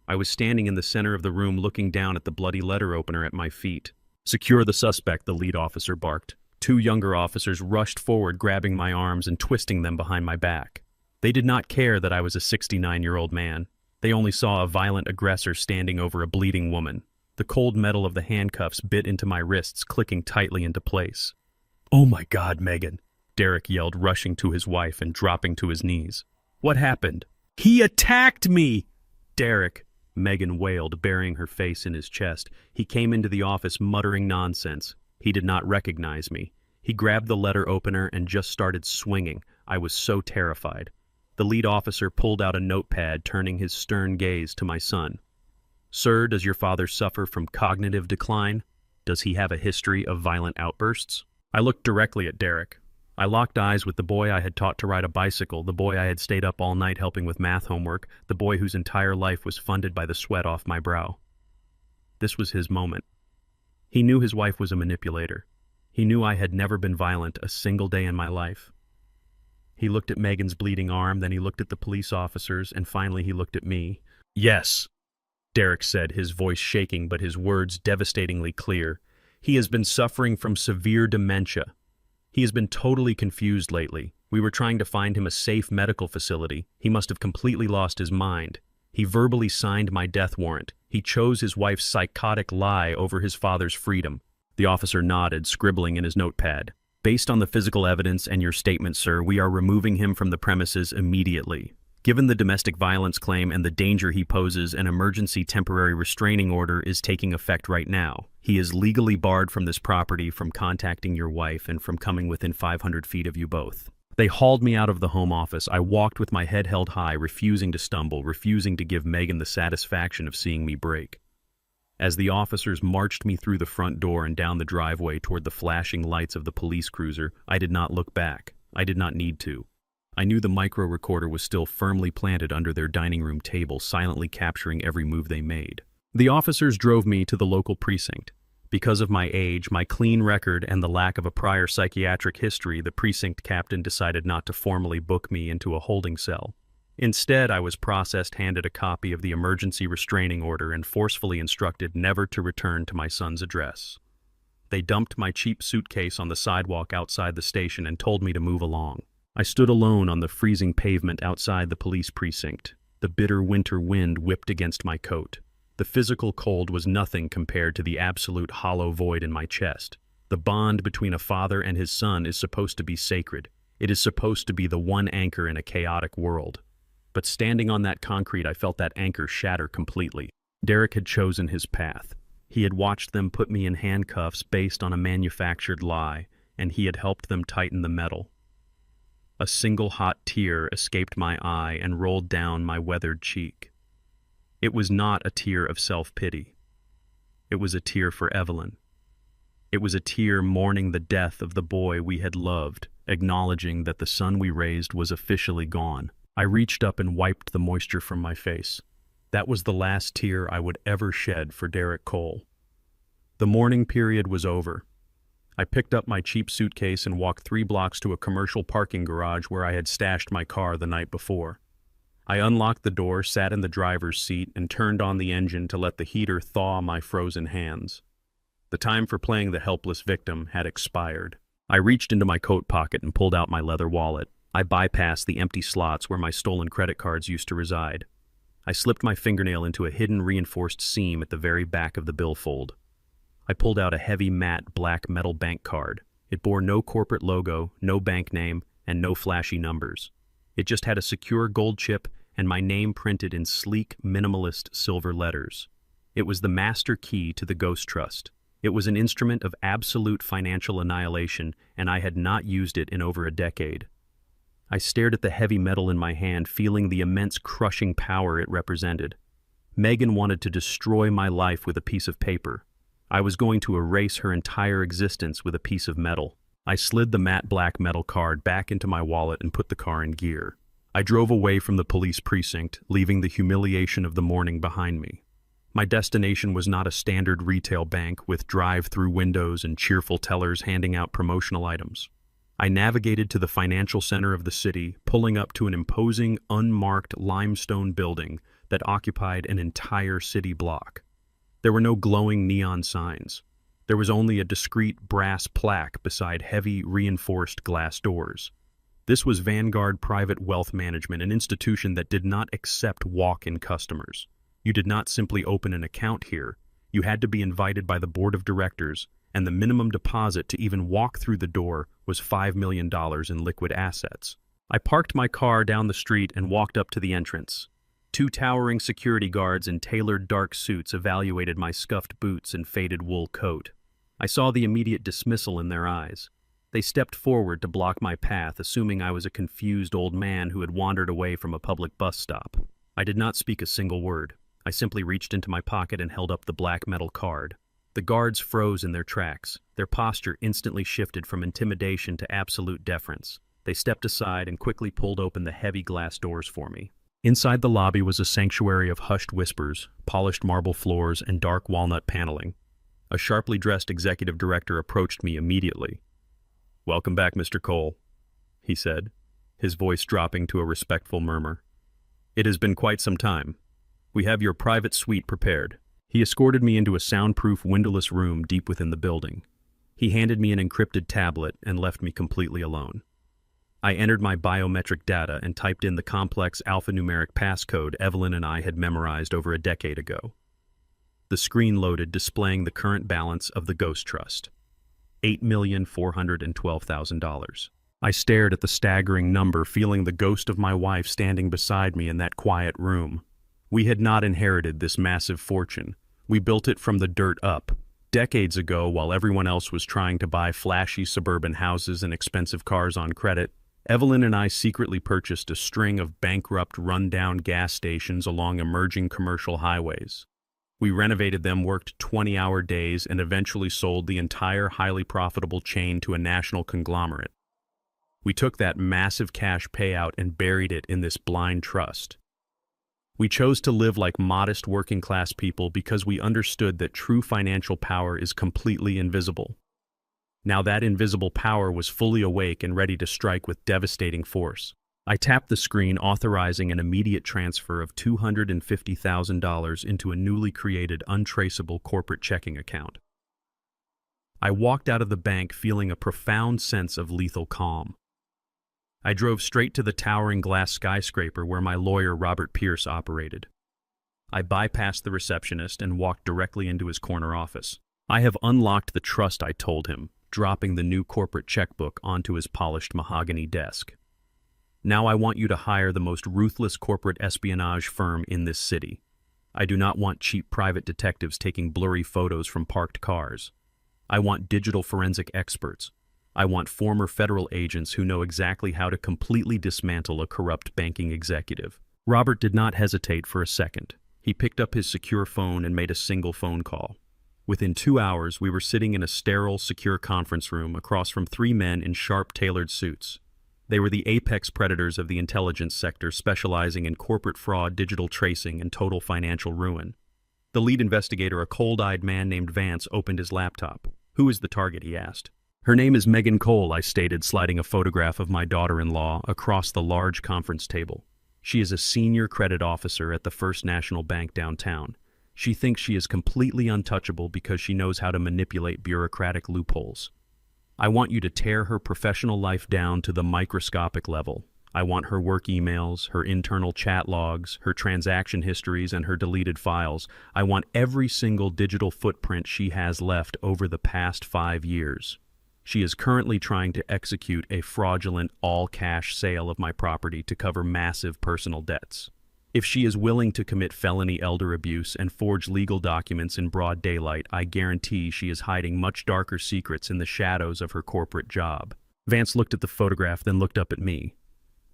I was standing in the center of the room, looking down at the bloody letter opener at my feet. "Secure the suspect," the lead officer barked. Two younger officers rushed forward, grabbing my arms and twisting them behind my back. They did not care that I was a 69-year-old man. They only saw a violent aggressor standing over a bleeding woman. The cold metal of the handcuffs bit into my wrists, clicking tightly into place. "Oh my God, Megan," Derek yelled, rushing to his wife and dropping to his knees. "What happened?" "He attacked me!" "Derek," Megan wailed, burying her face in his chest. "He came into the office muttering nonsense. He did not recognize me. He grabbed the letter opener and just started swinging. I was so terrified." The lead officer pulled out a notepad, turning his stern gaze to my son. "Sir, does your father suffer from cognitive decline? Does he have a history of violent outbursts?" I looked directly at Derek. I locked eyes with the boy I had taught to ride a bicycle, the boy I had stayed up all night helping with math homework, the boy whose entire life was funded by the sweat off my brow. This was his moment. He knew his wife was a manipulator. He knew I had never been violent a single day in my life. He looked at Megan's bleeding arm, then he looked at the police officers, and finally he looked at me. "Yes," Derek said, his voice shaking but his words devastatingly clear. "He has been suffering from severe dementia. He has been totally confused lately. We were trying to find him a safe medical facility. He must have completely lost his mind. He verbally signed my death warrant. He chose his wife's psychotic lie over his father's freedom." The officer nodded, scribbling in his notepad. "Based on the physical evidence and your statement, sir, we are removing him from the premises immediately. Given the domestic violence claim and the danger he poses, an emergency temporary restraining order is taking effect right now. He is legally barred from this property, from contacting your wife, and from coming within 500 feet of you both." They hauled me out of the home office. I walked with my head held high, refusing to stumble, refusing to give Megan the satisfaction of seeing me break. As the officers marched me through the front door and down the driveway toward the flashing lights of the police cruiser, I did not look back. I did not need to. I knew the micro recorder was still firmly planted under their dining room table, silently capturing every move they made. The officers drove me to the local precinct. Because of my age, my clean record, and the lack of a prior psychiatric history, the precinct captain decided not to formally book me into a holding cell. Instead, I was processed, handed a copy of the emergency restraining order, and forcefully instructed never to return to my son's address. They dumped my cheap suitcase on the sidewalk outside the station and told me to move along. I stood alone on the freezing pavement outside the police precinct. The bitter winter wind whipped against my coat. The physical cold was nothing compared to the absolute hollow void in my chest. The bond between a father and his son is supposed to be sacred. It is supposed to be the one anchor in a chaotic world. But standing on that concrete, I felt that anchor shatter completely. Derek had chosen his path. He had watched them put me in handcuffs based on a manufactured lie, and he had helped them tighten the metal. A single hot tear escaped my eye and rolled down my weathered cheek. It was not a tear of self-pity. It was a tear for Evelyn. It was a tear mourning the death of the boy we had loved, acknowledging that the son we raised was officially gone. I reached up and wiped the moisture from my face. That was the last tear I would ever shed for Derek Cole. The mourning period was over. I picked up my cheap suitcase and walked 3 blocks to a commercial parking garage where I had stashed my car the night before. I unlocked the door, sat in the driver's seat, and turned on the engine to let the heater thaw my frozen hands. The time for playing the helpless victim had expired. I reached into my coat pocket and pulled out my leather wallet. I bypassed the empty slots where my stolen credit cards used to reside. I slipped my fingernail into a hidden reinforced seam at the very back of the billfold. I pulled out a heavy matte black metal bank card. It bore no corporate logo, no bank name, and no flashy numbers. It just had a secure gold chip and my name printed in sleek, minimalist silver letters. It was the master key to the Ghost Trust. It was an instrument of absolute financial annihilation, and I had not used it in over a decade. I stared at the heavy metal in my hand, feeling the immense crushing power it represented. Megan wanted to destroy my life with a piece of paper. I was going to erase her entire existence with a piece of metal. I slid the matte black metal card back into my wallet and put the car in gear. I drove away from the police precinct, leaving the humiliation of the morning behind me. My destination was not a standard retail bank with drive-through windows and cheerful tellers handing out promotional items. I navigated to the financial center of the city, pulling up to an imposing, unmarked limestone building that occupied an entire city block. There were no glowing neon signs. There was only a discreet brass plaque beside heavy, reinforced glass doors. This was Vanguard Private Wealth Management, an institution that did not accept walk-in customers. You did not simply open an account here. You had to be invited by the board of directors, and the minimum deposit to even walk through the door was $5 million in liquid assets. I parked my car down the street and walked up to the entrance. Two towering security guards in tailored dark suits evaluated my scuffed boots and faded wool coat. I saw the immediate dismissal in their eyes. They stepped forward to block my path, assuming I was a confused old man who had wandered away from a public bus stop. I did not speak a single word. I simply reached into my pocket and held up the black metal card. The guards froze in their tracks. Their posture instantly shifted from intimidation to absolute deference. They stepped aside and quickly pulled open the heavy glass doors for me. Inside the lobby was a sanctuary of hushed whispers, polished marble floors, and dark walnut paneling. A sharply dressed executive director approached me immediately. "Welcome back, Mr. Cole," he said, his voice dropping to a respectful murmur. "It has been quite some time. We have your private suite prepared." He escorted me into a soundproof, windowless room deep within the building. He handed me an encrypted tablet and left me completely alone. I entered my biometric data and typed in the complex alphanumeric passcode Evelyn and I had memorized over a decade ago. The screen loaded, displaying the current balance of the Ghost Trust. $8,412,000. I stared at the staggering number, feeling the ghost of my wife standing beside me in that quiet room. We had not inherited this massive fortune. We built it from the dirt up, decades ago, while everyone else was trying to buy flashy suburban houses and expensive cars on credit. Evelyn and I secretly purchased a string of bankrupt, run-down gas stations along emerging commercial highways. We renovated them, worked 20-hour days, and eventually sold the entire highly profitable chain to a national conglomerate. We took that massive cash payout and buried it in this blind trust. We chose to live like modest working-class people because we understood that true financial power is completely invisible. Now that invisible power was fully awake and ready to strike with devastating force. I tapped the screen, authorizing an immediate transfer of $250,000 into a newly created, untraceable corporate checking account. I walked out of the bank feeling a profound sense of lethal calm. I drove straight to the towering glass skyscraper where my lawyer Robert Pierce operated. I bypassed the receptionist and walked directly into his corner office. "I have unlocked the trust," I told him, dropping the new corporate checkbook onto his polished mahogany desk. "Now I want you to hire the most ruthless corporate espionage firm in this city. I do not want cheap private detectives taking blurry photos from parked cars. I want digital forensic experts. I want former federal agents who know exactly how to completely dismantle a corrupt banking executive." Robert did not hesitate for a second. He picked up his secure phone and made a single phone call. Within 2 hours, we were sitting in a sterile, secure conference room across from 3 men in sharp, tailored suits. They were the apex predators of the intelligence sector, specializing in corporate fraud, digital tracing, and total financial ruin. The lead investigator, a cold-eyed man named Vance, opened his laptop. "Who is the target?" he asked. "Her name is Megan Cole," I stated, sliding a photograph of my daughter-in-law across the large conference table. "She is a senior credit officer at the First National Bank downtown. She thinks she is completely untouchable because she knows how to manipulate bureaucratic loopholes. I want you to tear her professional life down to the microscopic level. I want her work emails, her internal chat logs, her transaction histories, and her deleted files. I want every single digital footprint she has left over the past 5 years. She is currently trying to execute a fraudulent all-cash sale of my property to cover massive personal debts. If she is willing to commit felony elder abuse and forge legal documents in broad daylight, I guarantee she is hiding much darker secrets in the shadows of her corporate job." Vance looked at the photograph, then looked up at me.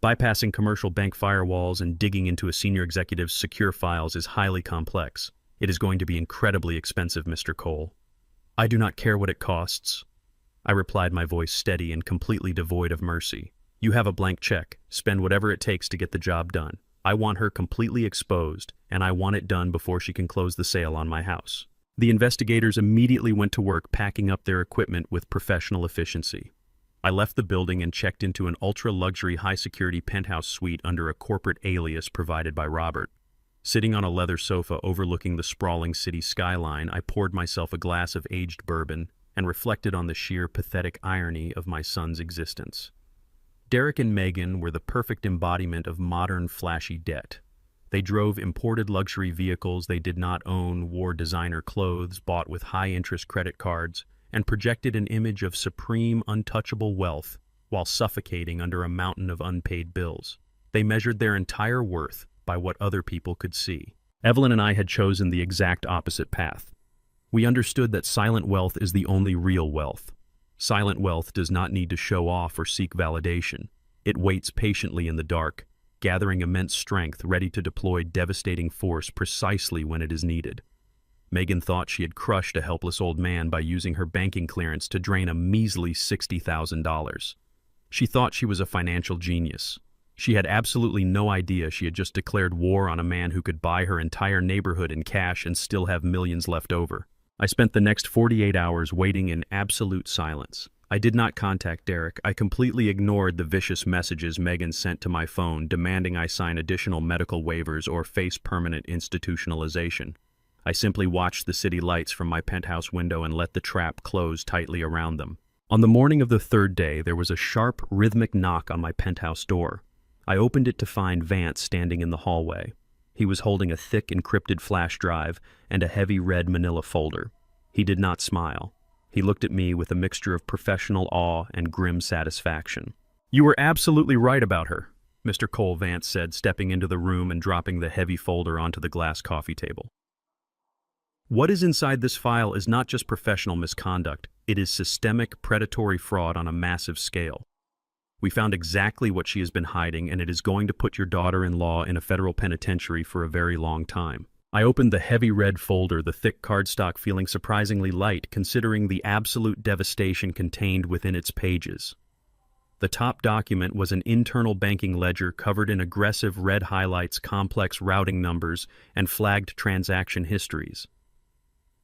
"Bypassing commercial bank firewalls and digging into a senior executive's secure files is highly complex. It is going to be incredibly expensive, Mr. Cole." "I do not care what it costs," I replied, my voice steady and completely devoid of mercy. You have a blank check. Spend whatever it takes to get the job done. I want her completely exposed, and I want it done before she can close the sale on my house." The investigators immediately went to work packing up their equipment with professional efficiency. I left the building and checked into an ultra-luxury high-security penthouse suite under a corporate alias provided by Robert. Sitting on a leather sofa overlooking the sprawling city skyline, I poured myself a glass of aged bourbon and reflected on the sheer pathetic irony of my son's existence. Derek and Megan were the perfect embodiment of modern flashy debt. They drove imported luxury vehicles they did not own, wore designer clothes bought with high-interest credit cards, and projected an image of supreme, untouchable wealth while suffocating under a mountain of unpaid bills. They measured their entire worth by what other people could see. Evelyn and I had chosen the exact opposite path. We understood that silent wealth is the only real wealth. Silent wealth does not need to show off or seek validation. It waits patiently in the dark, gathering immense strength, ready to deploy devastating force precisely when it is needed. Megan thought she had crushed a helpless old man by using her banking clearance to drain a measly $60,000. She thought she was a financial genius. She had absolutely no idea she had just declared war on a man who could buy her entire neighborhood in cash and still have millions left over. I spent the next 48 hours waiting in absolute silence. I did not contact Derek. I completely ignored the vicious messages Megan sent to my phone demanding I sign additional medical waivers or face permanent institutionalization. I simply watched the city lights from my penthouse window and let the trap close tightly around them. On the morning of the third day, there was a sharp, rhythmic knock on my penthouse door. I opened it to find Vance standing in the hallway. He was holding a thick, encrypted flash drive and a heavy red manila folder. He did not smile. He looked at me with a mixture of professional awe and grim satisfaction. "You were absolutely right about her," Mr. Cole Vance said, stepping into the room and dropping the heavy folder onto the glass coffee table. "What is inside this file is not just professional misconduct, it is systemic, predatory fraud on a massive scale. We found exactly what she has been hiding, and it is going to put your daughter-in-law in a federal penitentiary for a very long time." I opened the heavy red folder, the thick cardstock feeling surprisingly light considering the absolute devastation contained within its pages. The top document was an internal banking ledger covered in aggressive red highlights, complex routing numbers, and flagged transaction histories.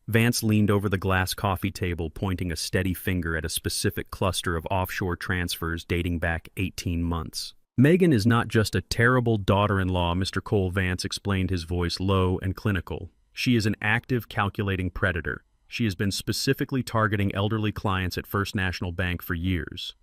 Vance leaned over the glass coffee table, pointing a steady finger at a specific cluster of offshore transfers dating back 18 months. "Megan is not just a terrible daughter-in-law," Mr. Cole Vance explained, his voice low and clinical. "She is an active, calculating predator. She has been specifically targeting elderly clients at First National Bank for years.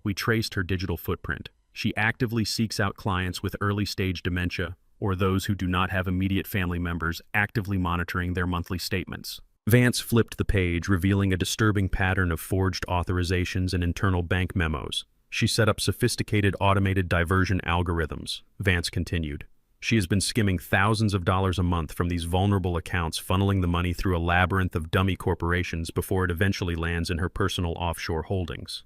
We traced her digital footprint. She actively seeks out clients with early-stage dementia or those who do not have immediate family members, actively monitoring their monthly statements." Vance flipped the page, revealing a disturbing pattern of forged authorizations and internal bank memos. "She set up sophisticated automated diversion algorithms," Vance continued. "She has been skimming thousands of dollars a month from these vulnerable accounts, funneling the money through a labyrinth of dummy corporations before it eventually lands in her personal offshore holdings.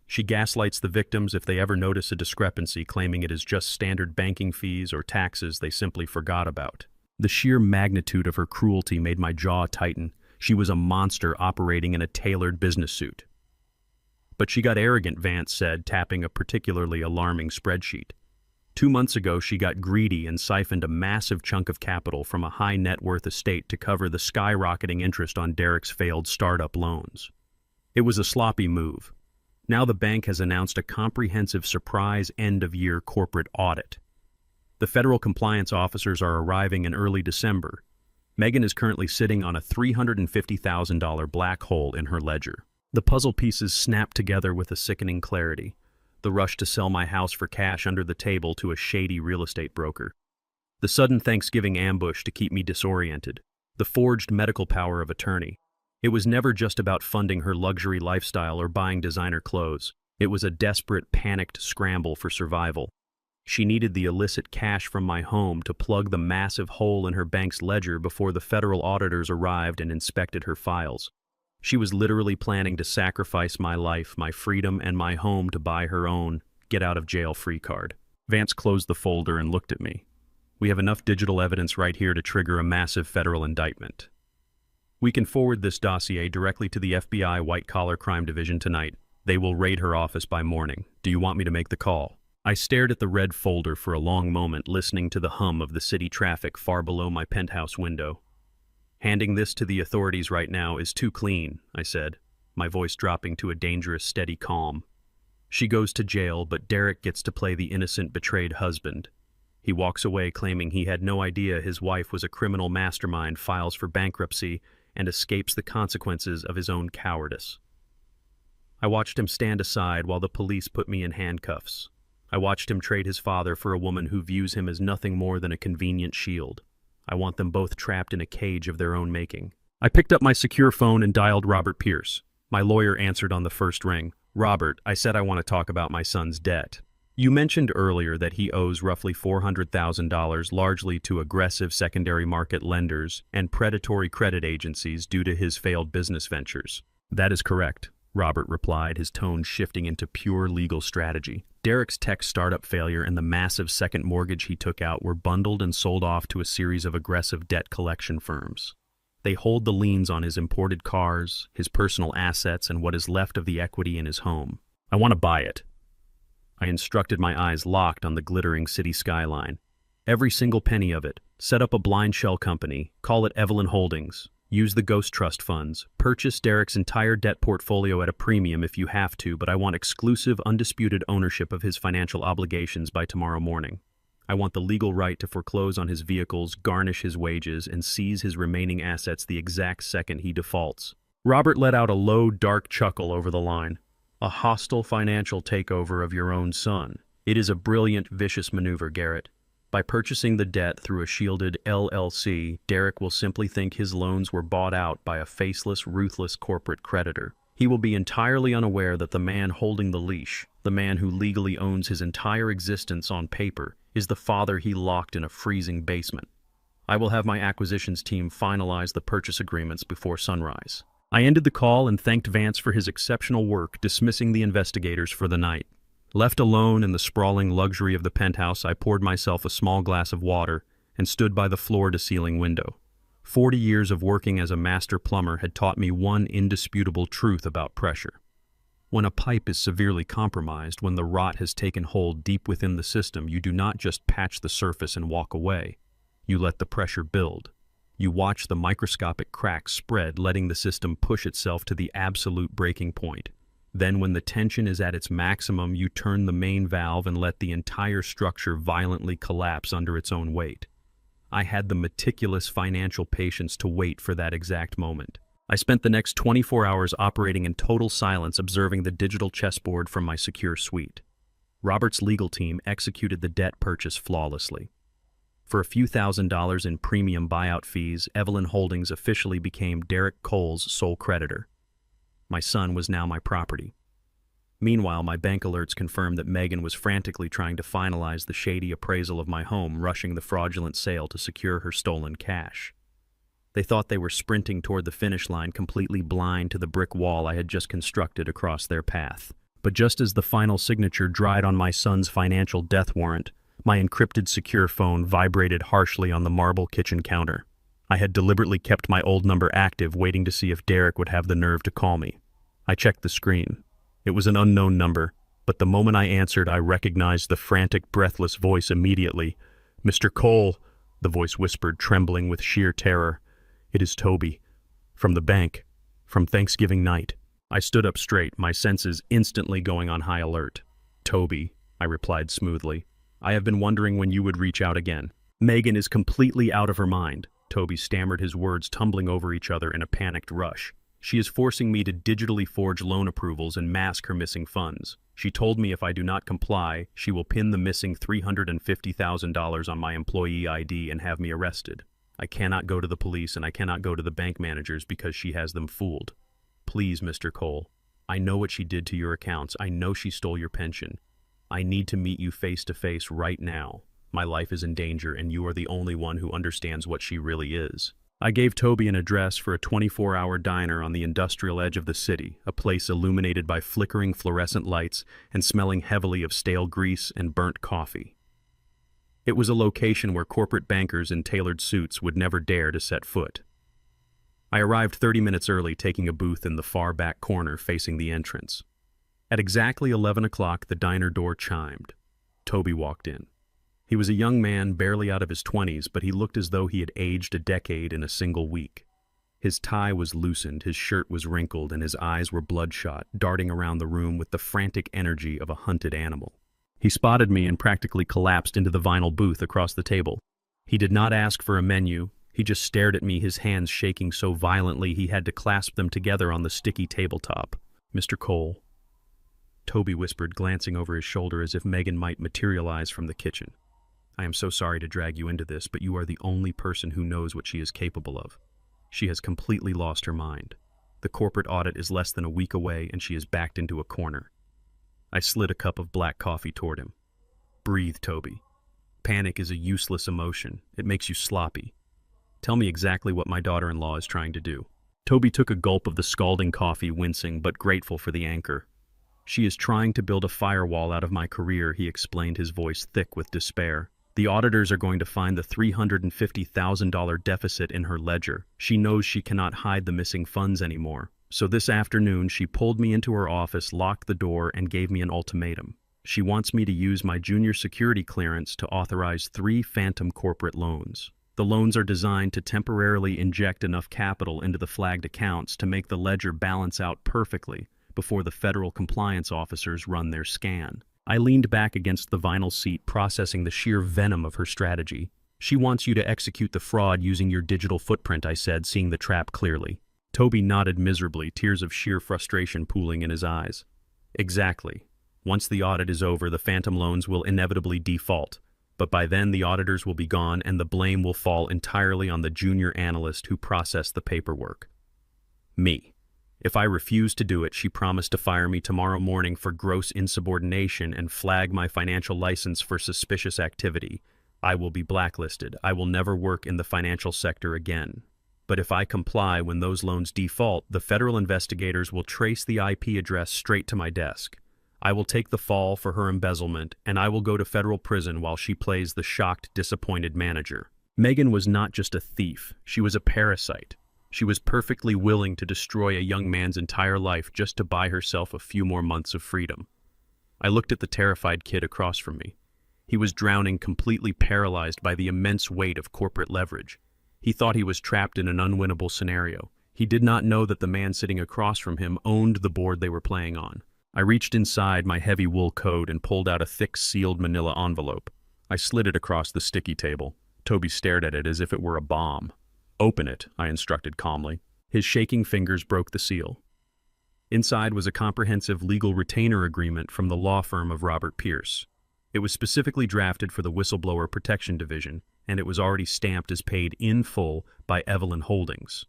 She gaslights the victims if they ever notice a discrepancy, claiming it is just standard banking fees or taxes they simply forgot about." The sheer magnitude of her cruelty made my jaw tighten. She was a monster operating in a tailored business suit. "But she got arrogant," Vance said, tapping a particularly alarming spreadsheet. 2 months ago, she got greedy and siphoned a massive chunk of capital from a high net worth estate to cover the skyrocketing interest on Derek's failed startup loans. It was a sloppy move. Now the bank has announced a comprehensive surprise end-of-year corporate audit. The federal compliance officers are arriving in early December. Megan is currently sitting on a $350,000 black hole in her ledger. The puzzle pieces snap together with a sickening clarity. The rush to sell my house for cash under the table to a shady real estate broker. The sudden Thanksgiving ambush to keep me disoriented. The forged medical power of attorney. It was never just about funding her luxury lifestyle or buying designer clothes. It was a desperate, panicked scramble for survival. She needed the illicit cash from my home to plug the massive hole in her bank's ledger before the federal auditors arrived and inspected her files. She was literally planning to sacrifice my life, my freedom, and my home to buy her own get-out-of-jail-free card. Vance closed the folder and looked at me. "We have enough digital evidence right here to trigger a massive federal indictment. We can forward this dossier directly to the FBI White-Collar Crime Division tonight. They will raid her office by morning. Do you want me to make the call? I stared at the red folder for a long moment, listening to the hum of the city traffic far below my penthouse window. Handing this to the authorities right now is too clean, I said, my voice dropping to a dangerous, steady calm. She goes to jail, but Derek gets to play the innocent, betrayed husband. He walks away claiming he had no idea his wife was a criminal mastermind, files for bankruptcy, and escapes the consequences of his own cowardice. I watched him stand aside while the police put me in handcuffs. I watched him trade his father for a woman who views him as nothing more than a convenient shield. I want them both trapped in a cage of their own making. I picked up my secure phone and dialed Robert Pierce. My lawyer answered on the first ring. Robert, I said I want to talk about my son's debt. You mentioned earlier that he owes roughly $400,000 largely to aggressive secondary market lenders and predatory credit agencies due to his failed business ventures. That is correct, Robert replied, his tone shifting into pure legal strategy. Derek's tech startup failure and the massive second mortgage he took out were bundled and sold off to a series of aggressive debt collection firms. They hold the liens on his imported cars, his personal assets, and what is left of the equity in his home. I want to buy it. I instructed, my eyes locked on the glittering city skyline. Every single penny of it. Set up a blind shell company. Call it Evelyn Holdings. Use the Ghost Trust funds. Purchase Derek's entire debt portfolio at a premium if you have to, but I want exclusive, undisputed ownership of his financial obligations by tomorrow morning. I want the legal right to foreclose on his vehicles, garnish his wages, and seize his remaining assets the exact second he defaults. Robert let out a low, dark chuckle over the line. A hostile financial takeover of your own son. It is a brilliant, vicious maneuver, Garrett. By purchasing the debt through a shielded LLC, Derek will simply think his loans were bought out by a faceless, ruthless corporate creditor. He will be entirely unaware that the man holding the leash, the man who legally owns his entire existence on paper, is the father he locked in a freezing basement. I will have my acquisitions team finalize the purchase agreements before sunrise. I ended the call and thanked Vance for his exceptional work, dismissing the investigators for the night. Left alone in the sprawling luxury of the penthouse, I poured myself a small glass of water and stood by the floor-to-ceiling window. 40 years of working as a master plumber had taught me one indisputable truth about pressure. When a pipe is severely compromised, when the rot has taken hold deep within the system, you do not just patch the surface and walk away. You let the pressure build. You watch the microscopic cracks spread, letting the system push itself to the absolute breaking point. Then, when the tension is at its maximum, you turn the main valve and let the entire structure violently collapse under its own weight. I had the meticulous financial patience to wait for that exact moment. I spent the next 24 hours operating in total silence, observing the digital chessboard from my secure suite. Robert's legal team executed the debt purchase flawlessly. For a few $1,000s in premium buyout fees, Evelyn Holdings officially became Derek Cole's sole creditor. My son was now my property. Meanwhile, my bank alerts confirmed that Megan was frantically trying to finalize the shady appraisal of my home, rushing the fraudulent sale to secure her stolen cash. They thought they were sprinting toward the finish line, completely blind to the brick wall I had just constructed across their path. But just as the final signature dried on my son's financial death warrant, my encrypted secure phone vibrated harshly on the marble kitchen counter. I had deliberately kept my old number active, waiting to see if Derek would have the nerve to call me. I checked the screen. It was an unknown number, but the moment I answered, I recognized the frantic, breathless voice immediately. "Mr. Cole," the voice whispered, trembling with sheer terror. "It is Toby. From the bank. From Thanksgiving night." I stood up straight, my senses instantly going on high alert. "Toby," I replied smoothly. "I have been wondering when you would reach out again." "Megan is completely out of her mind," Toby stammered, his words tumbling over each other in a panicked rush. "She is forcing me to digitally forge loan approvals and mask her missing funds. She told me if I do not comply, she will pin the missing $350,000 on my employee ID and have me arrested. I cannot go to the police and I cannot go to the bank managers because she has them fooled. Please, Mr. Cole, I know what she did to your accounts. I know she stole your pension. I need to meet you face to face right now. My life is in danger and you are the only one who understands what she really is." I gave Toby an address for a 24-hour diner on the industrial edge of the city, a place illuminated by flickering fluorescent lights and smelling heavily of stale grease and burnt coffee. It was a location where corporate bankers in tailored suits would never dare to set foot. I arrived 30 minutes early, taking a booth in the far back corner facing the entrance. At exactly 11 o'clock, the diner door chimed. Toby walked in. He was a young man barely out of his 20s, but he looked as though he had aged a decade in a single week. His tie was loosened, his shirt was wrinkled, and his eyes were bloodshot, darting around the room with the frantic energy of a hunted animal. He spotted me and practically collapsed into the vinyl booth across the table. He did not ask for a menu. He just stared at me, his hands shaking so violently he had to clasp them together on the sticky tabletop. "Mr. Cole," Toby whispered, glancing over his shoulder as if Megan might materialize from the kitchen. "I am so sorry to drag you into this, but you are the only person who knows what she is capable of. She has completely lost her mind. The corporate audit is less than a week away, and she is backed into a corner." I slid a cup of black coffee toward him. "Breathe, Toby. Panic is a useless emotion. It makes you sloppy. Tell me exactly what my daughter-in-law is trying to do." Toby took a gulp of the scalding coffee, wincing but grateful for the anchor. "She is trying to build a firewall out of my career," he explained, his voice thick with despair. "The auditors are going to find the $350,000 deficit in her ledger. She knows she cannot hide the missing funds anymore. So this afternoon she pulled me into her office, locked the door, and gave me an ultimatum. She wants me to use my junior security clearance to authorize 3 phantom corporate loans. The loans are designed to temporarily inject enough capital into the flagged accounts to make the ledger balance out perfectly before the federal compliance officers run their scan." I leaned back against the vinyl seat, processing the sheer venom of her strategy. "She wants you to execute the fraud using your digital footprint," I said, seeing the trap clearly. Toby nodded miserably, tears of sheer frustration pooling in his eyes. "Exactly. Once the audit is over, the phantom loans will inevitably default. But by then the auditors will be gone and the blame will fall entirely on the junior analyst who processed the paperwork. Me. If I refuse to do it, she promised to fire me tomorrow morning for gross insubordination and flag my financial license for suspicious activity. I will be blacklisted. I will never work in the financial sector again. But if I comply when those loans default, the federal investigators will trace the IP address straight to my desk. I will take the fall for her embezzlement, and I will go to federal prison while she plays the shocked, disappointed manager." Megan was not just a thief. She was a parasite. She was perfectly willing to destroy a young man's entire life just to buy herself a few more months of freedom. I looked at the terrified kid across from me. He was drowning, completely paralyzed by the immense weight of corporate leverage. He thought he was trapped in an unwinnable scenario. He did not know that the man sitting across from him owned the board they were playing on. I reached inside my heavy wool coat and pulled out a thick sealed manila envelope. I slid it across the sticky table. Toby stared at it as if it were a bomb. "Open it," I instructed calmly. His shaking fingers broke the seal. Inside was a comprehensive legal retainer agreement from the law firm of Robert Pierce. It was specifically drafted for the Whistleblower Protection Division, and it was already stamped as paid in full by Evelyn Holdings.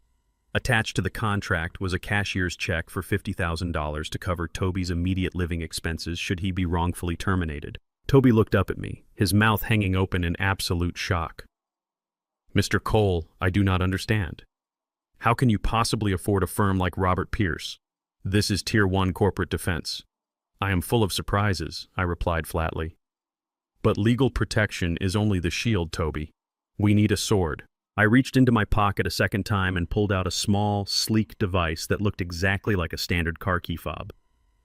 Attached to the contract was a cashier's check for $50,000 to cover Toby's immediate living expenses should he be wrongfully terminated. Toby looked up at me, his mouth hanging open in absolute shock. "Mr. Cole, I do not understand. How can you possibly afford a firm like Robert Pierce? This is Tier 1 corporate defense." "I am full of surprises," I replied flatly. "But legal protection is only the shield, Toby. We need a sword." I reached into my pocket a second time and pulled out a small, sleek device that looked exactly like a standard car key fob.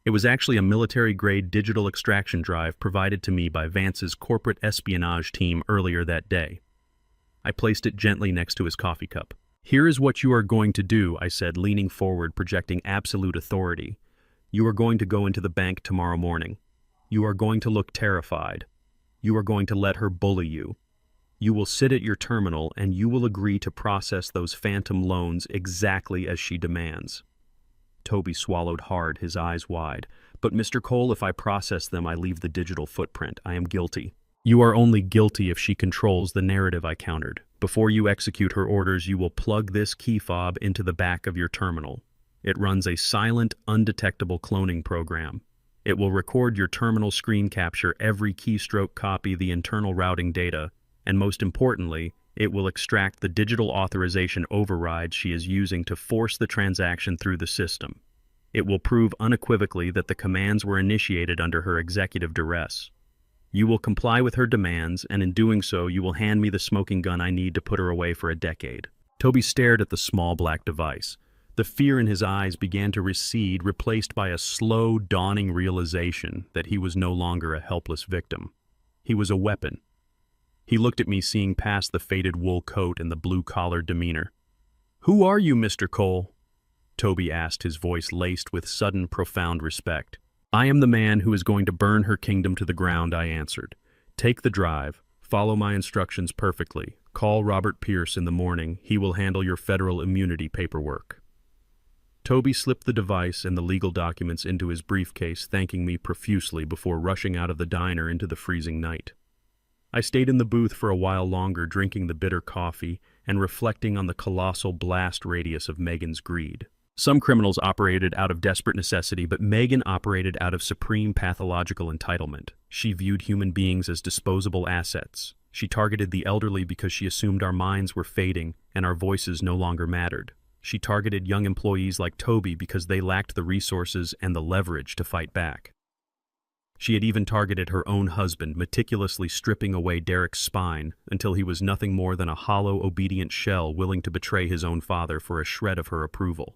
It was actually a military-grade digital extraction drive provided to me by Vance's corporate espionage team earlier that day. I placed it gently next to his coffee cup. "Here is what you are going to do," I said, leaning forward, projecting absolute authority. "You are going to go into the bank tomorrow morning. You are going to look terrified. You are going to let her bully you. You will sit at your terminal and you will agree to process those phantom loans exactly as she demands." Toby swallowed hard, his eyes wide. "But Mr. Cole, if I process them, I leave the digital footprint. I am guilty." "You are only guilty if she controls the narrative," I countered. "Before you execute her orders, you will plug this key fob into the back of your terminal. It runs a silent, undetectable cloning program. It will record your terminal screen capture, every keystroke, copy the internal routing data, and most importantly, it will extract the digital authorization override she is using to force the transaction through the system. It will prove unequivocally that the commands were initiated under her executive duress. You will comply with her demands, and in doing so, you will hand me the smoking gun I need to put her away for a decade." Toby stared at the small black device. The fear in his eyes began to recede, replaced by a slow, dawning realization that he was no longer a helpless victim. He was a weapon. He looked at me, seeing past the faded wool coat and the blue-collar demeanor. "Who are you, Mr. Cole?" Toby asked, his voice laced with sudden, profound respect. "I am the man who is going to burn her kingdom to the ground," I answered. "Take the drive. Follow my instructions perfectly. Call Robert Pierce in the morning. He will handle your federal immunity paperwork." Toby slipped the device and the legal documents into his briefcase, thanking me profusely before rushing out of the diner into the freezing night. I stayed in the booth for a while longer, drinking the bitter coffee and reflecting on the colossal blast radius of Megan's greed. Some criminals operated out of desperate necessity, but Megan operated out of supreme pathological entitlement. She viewed human beings as disposable assets. She targeted the elderly because she assumed our minds were fading and our voices no longer mattered. She targeted young employees like Toby because they lacked the resources and the leverage to fight back. She had even targeted her own husband, meticulously stripping away Derek's spine until he was nothing more than a hollow, obedient shell willing to betray his own father for a shred of her approval.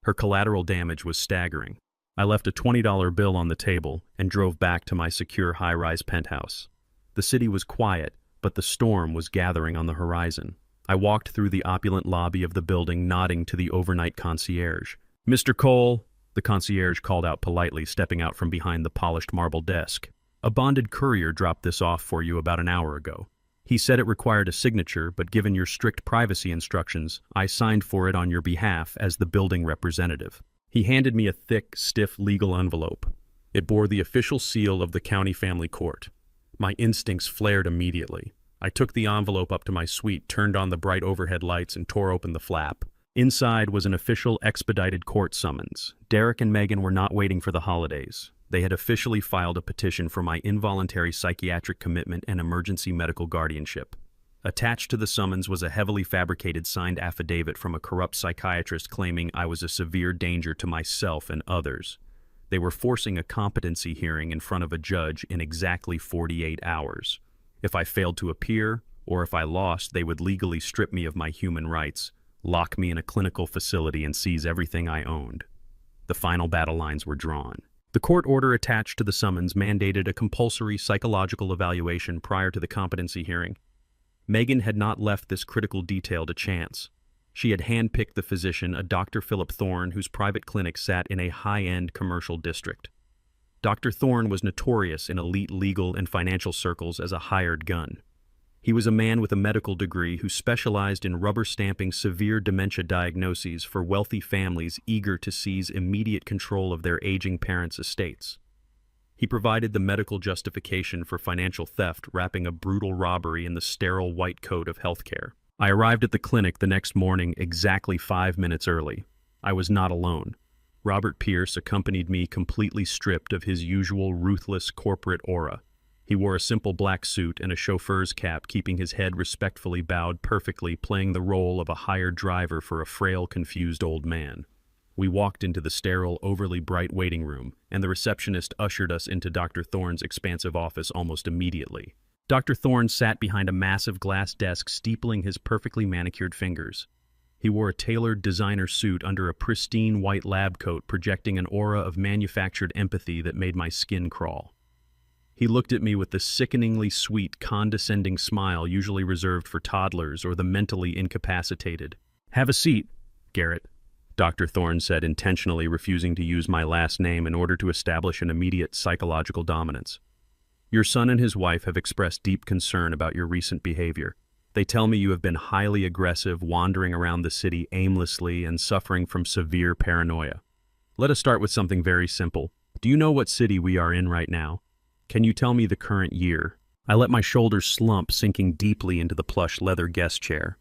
Her collateral damage was staggering. I left a $20 bill on the table and drove back to my secure high-rise penthouse. The city was quiet, but the storm was gathering on the horizon. I walked through the opulent lobby of the building, nodding to the overnight concierge. "Mr. Cole," the concierge called out politely, stepping out from behind the polished marble desk. "A bonded courier dropped this off for you about an hour ago. He said it required a signature, but given your strict privacy instructions, I signed for it on your behalf as the building representative." He handed me a thick, stiff legal envelope. It bore the official seal of the county family court. My instincts flared immediately. I took the envelope up to my suite, turned on the bright overhead lights, and tore open the flap. Inside was an official expedited court summons. Derek and Megan were not waiting for the holidays. They had officially filed a petition for my involuntary psychiatric commitment and emergency medical guardianship. Attached to the summons was a heavily fabricated signed affidavit from a corrupt psychiatrist claiming I was a severe danger to myself and others. They were forcing a competency hearing in front of a judge in exactly 48 hours. If I failed to appear, or if I lost, they would legally strip me of my human rights, lock me in a clinical facility, and seize everything I owned. The final battle lines were drawn. The court order attached to the summons mandated a compulsory psychological evaluation prior to the competency hearing. Megan had not left this critical detail to chance. She had handpicked the physician, a Dr. Philip Thorne, whose private clinic sat in a high-end commercial district. Dr. Thorne was notorious in elite legal and financial circles as a hired gun. He was a man with a medical degree who specialized in rubber-stamping severe dementia diagnoses for wealthy families eager to seize immediate control of their aging parents' estates. He provided the medical justification for financial theft, wrapping a brutal robbery in the sterile white coat of healthcare. I arrived at the clinic the next morning exactly 5 minutes early. I was not alone. Robert Pierce accompanied me, completely stripped of his usual ruthless corporate aura. He wore a simple black suit and a chauffeur's cap, keeping his head respectfully bowed, perfectly playing the role of a hired driver for a frail, confused old man. We walked into the sterile, overly bright waiting room, and the receptionist ushered us into Dr. Thorne's expansive office almost immediately. Dr. Thorne sat behind a massive glass desk, steepling his perfectly manicured fingers. He wore a tailored designer suit under a pristine white lab coat, projecting an aura of manufactured empathy that made my skin crawl. He looked at me with the sickeningly sweet, condescending smile usually reserved for toddlers or the mentally incapacitated. "Have a seat, Garrett," Dr. Thorne said, intentionally refusing to use my last name in order to establish an immediate psychological dominance. "Your son and his wife have expressed deep concern about your recent behavior. They tell me you have been highly aggressive, wandering around the city aimlessly and suffering from severe paranoia. Let us start with something very simple. Do you know what city we are in right now? Can you tell me the current year?" I let my shoulders slump, sinking deeply into the plush leather guest chair.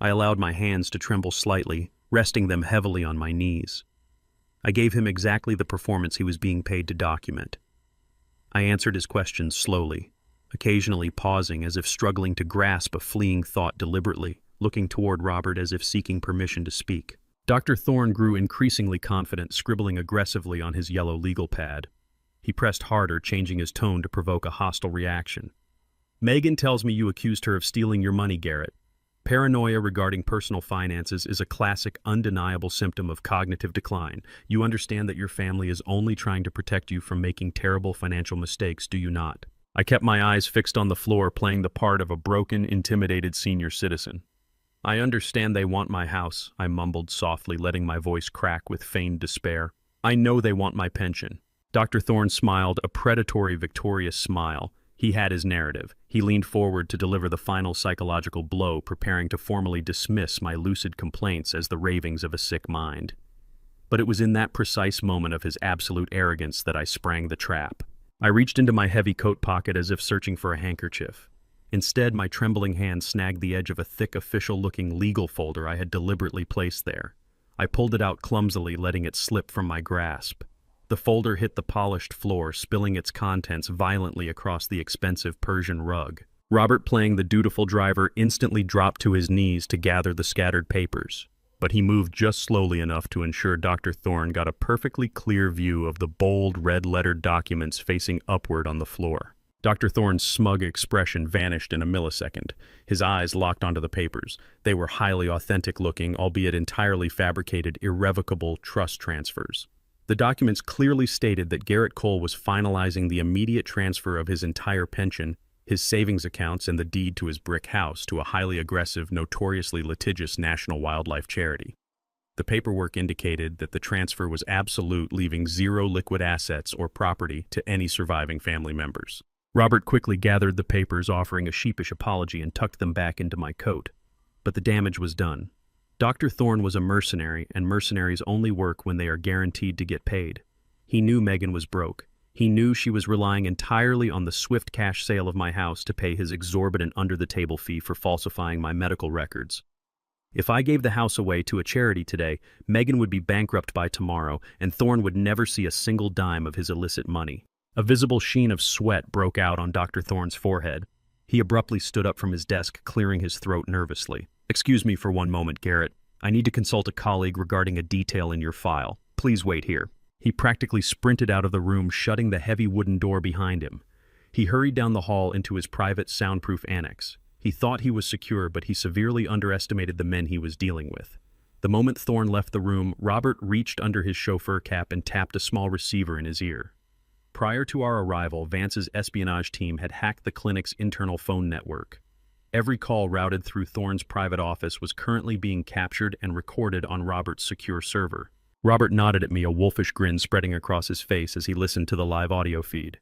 I allowed my hands to tremble slightly, resting them heavily on my knees. I gave him exactly the performance he was being paid to document. I answered his questions slowly, occasionally pausing as if struggling to grasp a fleeing thought deliberately, looking toward Robert as if seeking permission to speak. Dr. Thorne grew increasingly confident, scribbling aggressively on his yellow legal pad. He pressed harder, changing his tone to provoke a hostile reaction. "Megan tells me you accused her of stealing your money, Garrett. Paranoia regarding personal finances is a classic, undeniable symptom of cognitive decline. You understand that your family is only trying to protect you from making terrible financial mistakes, do you not? I kept my eyes fixed on the floor, playing the part of a broken, intimidated senior citizen. I understand they want my house, I mumbled softly, letting my voice crack with feigned despair. I know they want my pension. Dr. Thorne smiled, a predatory, victorious smile. He had his narrative. He leaned forward to deliver the final psychological blow, preparing to formally dismiss my lucid complaints as the ravings of a sick mind. But it was in that precise moment of his absolute arrogance that I sprang the trap. I reached into my heavy coat pocket as if searching for a handkerchief. Instead, my trembling hand snagged the edge of a thick, official-looking legal folder I had deliberately placed there. I pulled it out clumsily, letting it slip from my grasp. The folder hit the polished floor, spilling its contents violently across the expensive Persian rug. Robert, playing the dutiful driver, instantly dropped to his knees to gather the scattered papers. But he moved just slowly enough to ensure Dr. Thorne got a perfectly clear view of the bold, red-lettered documents facing upward on the floor. Dr. Thorne's smug expression vanished in a millisecond. His eyes locked onto the papers. They were highly authentic-looking, albeit entirely fabricated, irrevocable trust transfers. The documents clearly stated that Garrett Cole was finalizing the immediate transfer of his entire pension, his savings accounts, and the deed to his brick house to a highly aggressive, notoriously litigious national wildlife charity. The paperwork indicated that the transfer was absolute, leaving zero liquid assets or property to any surviving family members. Robert quickly gathered the papers, offering a sheepish apology, and tucked them back into my coat. But the damage was done. Dr. Thorne was a mercenary, and mercenaries only work when they are guaranteed to get paid. He knew Megan was broke. He knew she was relying entirely on the swift cash sale of my house to pay his exorbitant under-the-table fee for falsifying my medical records. If I gave the house away to a charity today, Megan would be bankrupt by tomorrow, and Thorne would never see a single dime of his illicit money. A visible sheen of sweat broke out on Dr. Thorne's forehead. He abruptly stood up from his desk, clearing his throat nervously. "Excuse me for one moment, Garrett. I need to consult a colleague regarding a detail in your file. Please wait here." He practically sprinted out of the room, shutting the heavy wooden door behind him. He hurried down the hall into his private, soundproof annex. He thought he was secure, but he severely underestimated the men he was dealing with. The moment Thorne left the room, Robert reached under his chauffeur cap and tapped a small receiver in his ear. Prior to our arrival, Vance's espionage team had hacked the clinic's internal phone network. Every call routed through Thorne's private office was currently being captured and recorded on Robert's secure server. Robert nodded at me, a wolfish grin spreading across his face as he listened to the live audio feed.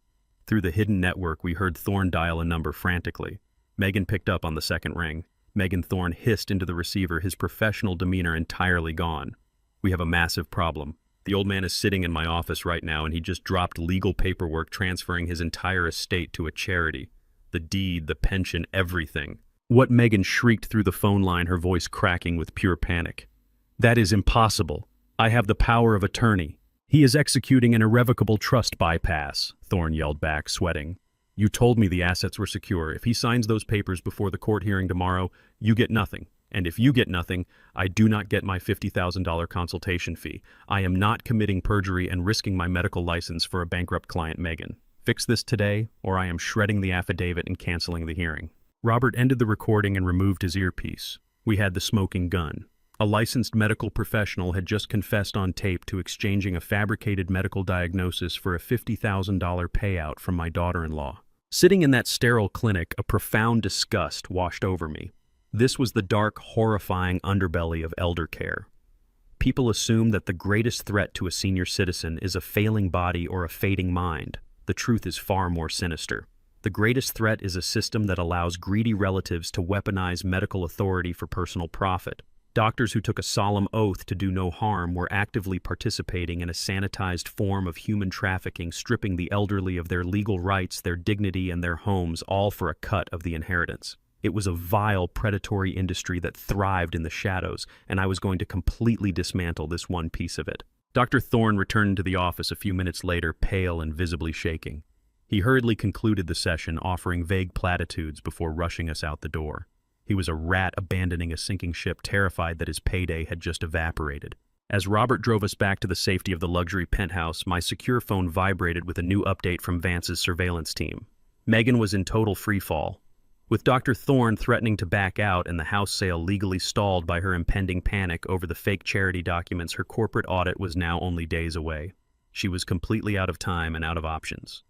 Through the hidden network, we heard Thorne dial a number frantically. Megan picked up on the second ring. Megan Thorne hissed into the receiver, his professional demeanor entirely gone. "We have a massive problem. The old man is sitting in my office right now, and he just dropped legal paperwork transferring his entire estate to a charity. The deed, the pension, everything." What? Megan shrieked through the phone line, her voice cracking with pure panic. "That is impossible. I have the power of attorney." "He is executing an irrevocable trust bypass," Thorne yelled back, sweating. "You told me the assets were secure. If he signs those papers before the court hearing tomorrow, you get nothing. And if you get nothing, I do not get my $50,000 consultation fee. I am not committing perjury and risking my medical license for a bankrupt client, Megan. Fix this today, or I am shredding the affidavit and canceling the hearing." Robert ended the recording and removed his earpiece. We had the smoking gun. A licensed medical professional had just confessed on tape to exchanging a fabricated medical diagnosis for a $50,000 payout from my daughter-in-law. Sitting in that sterile clinic, a profound disgust washed over me. This was the dark, horrifying underbelly of elder care. People assume that the greatest threat to a senior citizen is a failing body or a fading mind. The truth is far more sinister. The greatest threat is a system that allows greedy relatives to weaponize medical authority for personal profit. Doctors who took a solemn oath to do no harm were actively participating in a sanitized form of human trafficking, stripping the elderly of their legal rights, their dignity, and their homes, all for a cut of the inheritance. It was a vile, predatory industry that thrived in the shadows, and I was going to completely dismantle this one piece of it. Dr. Thorne returned to the office a few minutes later, pale and visibly shaking. He hurriedly concluded the session, offering vague platitudes before rushing us out the door. He was a rat abandoning a sinking ship, terrified that his payday had just evaporated. As Robert drove us back to the safety of the luxury penthouse, my secure phone vibrated with a new update from Vance's surveillance team. Megan was in total freefall. With Dr. Thorne threatening to back out and the house sale legally stalled by her impending panic over the fake charity documents, her corporate audit was now only days away. She was completely out of time and out of options.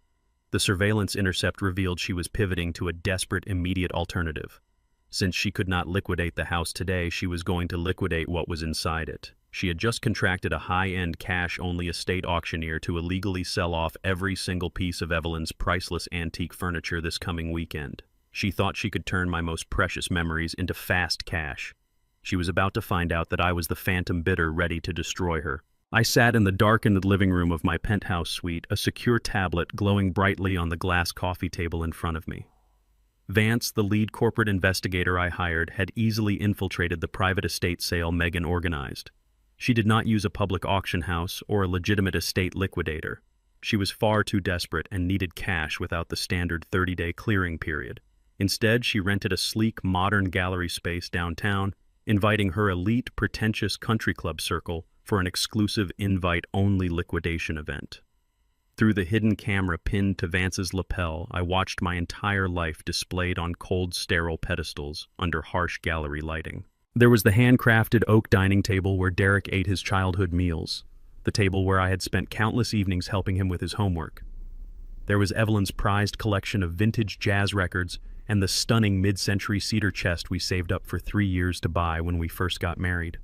The surveillance intercept revealed she was pivoting to a desperate, immediate alternative. Since she could not liquidate the house today, she was going to liquidate what was inside it. She had just contracted a high-end cash-only estate auctioneer to illegally sell off every single piece of Evelyn's priceless antique furniture this coming weekend. She thought she could turn my most precious memories into fast cash. She was about to find out that I was the phantom bidder ready to destroy her. I sat in the darkened living room of my penthouse suite, a secure tablet glowing brightly on the glass coffee table in front of me. Vance, the lead corporate investigator I hired, had easily infiltrated the private estate sale Megan organized. She did not use a public auction house or a legitimate estate liquidator. She was far too desperate and needed cash without the standard 30-day clearing period. Instead, she rented a sleek, modern gallery space downtown, inviting her elite, pretentious country club circle for an exclusive invite-only liquidation event. Through the hidden camera pinned to Vance's lapel, I watched my entire life displayed on cold, sterile pedestals under harsh gallery lighting. There was the handcrafted oak dining table where Derek ate his childhood meals, the table where I had spent countless evenings helping him with his homework. There was Evelyn's prized collection of vintage jazz records and the stunning mid-century cedar chest we saved up for 3 years to buy when we first got married.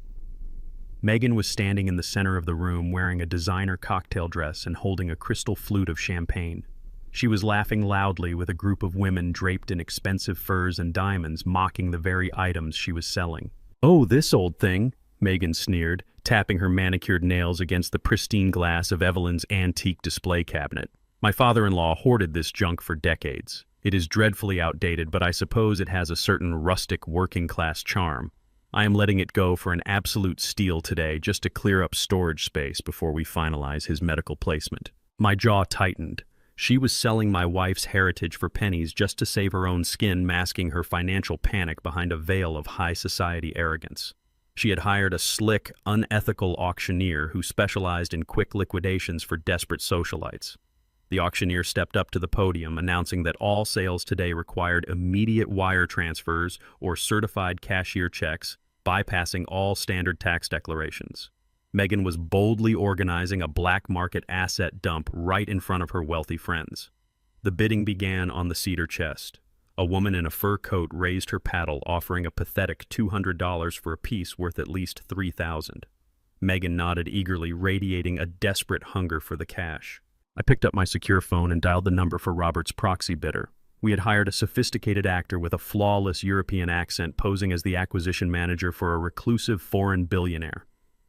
Megan was standing in the center of the room wearing a designer cocktail dress and holding a crystal flute of champagne. She was laughing loudly with a group of women draped in expensive furs and diamonds mocking the very items she was selling. "Oh, this old thing," Megan sneered, tapping her manicured nails against the pristine glass of Evelyn's antique display cabinet. "My father-in-law hoarded this junk for decades. It is dreadfully outdated, but I suppose it has a certain rustic working-class charm. I am letting it go for an absolute steal today just to clear up storage space before we finalize his medical placement." My jaw tightened. She was selling my wife's heritage for pennies just to save her own skin, masking her financial panic behind a veil of high society arrogance. She had hired a slick, unethical auctioneer who specialized in quick liquidations for desperate socialites. The auctioneer stepped up to the podium, announcing that all sales today required immediate wire transfers or certified cashier checks, bypassing all standard tax declarations. Megan was boldly organizing a black market asset dump right in front of her wealthy friends. The bidding began on the cedar chest. A woman in a fur coat raised her paddle, offering a pathetic $200 for a piece worth at least $3,000. Megan nodded eagerly, radiating a desperate hunger for the cash. I picked up my secure phone and dialed the number for Robert's proxy bidder. We had hired a sophisticated actor with a flawless European accent posing as the acquisition manager for a reclusive foreign billionaire.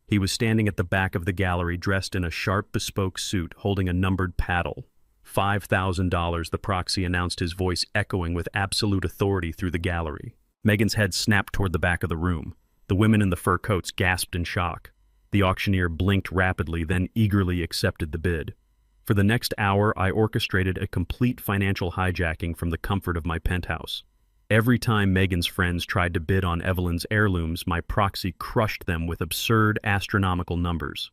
He was standing at the back of the gallery dressed in a sharp bespoke suit holding a numbered paddle. $5,000, the proxy announced, his voice echoing with absolute authority through the gallery. Megan's head snapped toward the back of the room. The women in the fur coats gasped in shock. The auctioneer blinked rapidly, then eagerly accepted the bid. For the next hour, I orchestrated a complete financial hijacking from the comfort of my penthouse. Every time Megan's friends tried to bid on Evelyn's heirlooms, my proxy crushed them with absurd astronomical numbers.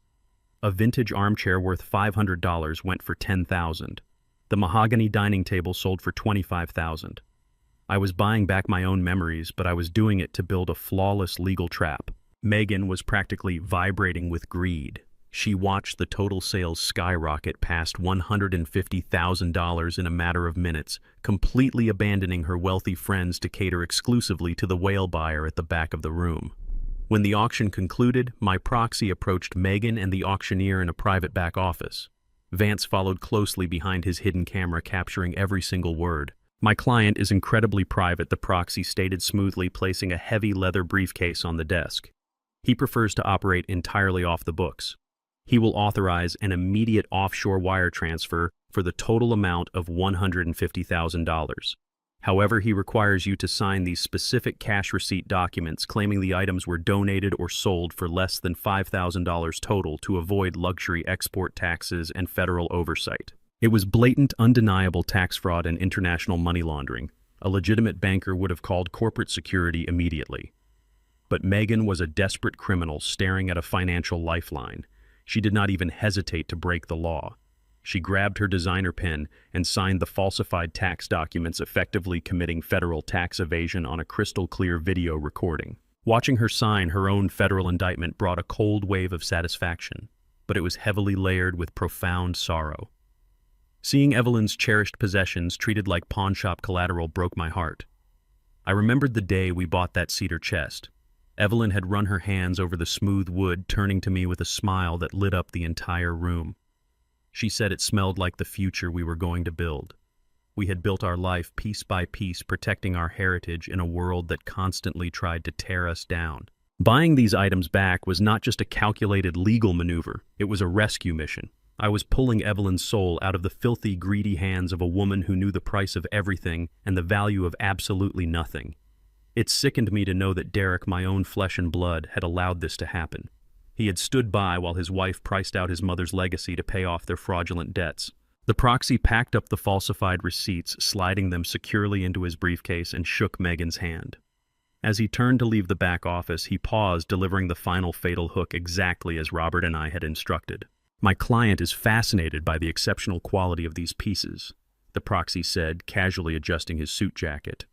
A vintage armchair worth $500 went for $10,000. The mahogany dining table sold for $25,000. I was buying back my own memories, but I was doing it to build a flawless legal trap. Megan was practically vibrating with greed. She watched the total sales skyrocket past $150,000 in a matter of minutes, completely abandoning her wealthy friends to cater exclusively to the whale buyer at the back of the room. When the auction concluded, my proxy approached Megan and the auctioneer in a private back office. Vance followed closely behind his hidden camera, capturing every single word. "My client is incredibly private," the proxy stated smoothly, placing a heavy leather briefcase on the desk. "He prefers to operate entirely off the books. He will authorize an immediate offshore wire transfer for the total amount of $150,000. However, he requires you to sign these specific cash receipt documents claiming the items were donated or sold for less than $5,000 total to avoid luxury export taxes and federal oversight." It was blatant, undeniable tax fraud and international money laundering. A legitimate banker would have called corporate security immediately. But Megan was a desperate criminal staring at a financial lifeline. She did not even hesitate to break the law. She grabbed her designer pen and signed the falsified tax documents, effectively committing federal tax evasion on a crystal-clear video recording. Watching her sign her own federal indictment brought a cold wave of satisfaction, but it was heavily layered with profound sorrow. Seeing Evelyn's cherished possessions treated like pawnshop collateral broke my heart. I remembered the day we bought that cedar chest. Evelyn had run her hands over the smooth wood, turning to me with a smile that lit up the entire room. She said it smelled like the future we were going to build. We had built our life piece by piece, protecting our heritage in a world that constantly tried to tear us down. Buying these items back was not just a calculated legal maneuver, it was a rescue mission. I was pulling Evelyn's soul out of the filthy, greedy hands of a woman who knew the price of everything and the value of absolutely nothing. It sickened me to know that Derek, my own flesh and blood, had allowed this to happen. He had stood by while his wife priced out his mother's legacy to pay off their fraudulent debts. The proxy packed up the falsified receipts, sliding them securely into his briefcase, and shook Megan's hand. As he turned to leave the back office, he paused, delivering the final fatal hook exactly as Robert and I had instructed. "My client is fascinated by the exceptional quality of these pieces," the proxy said, casually adjusting his suit jacket.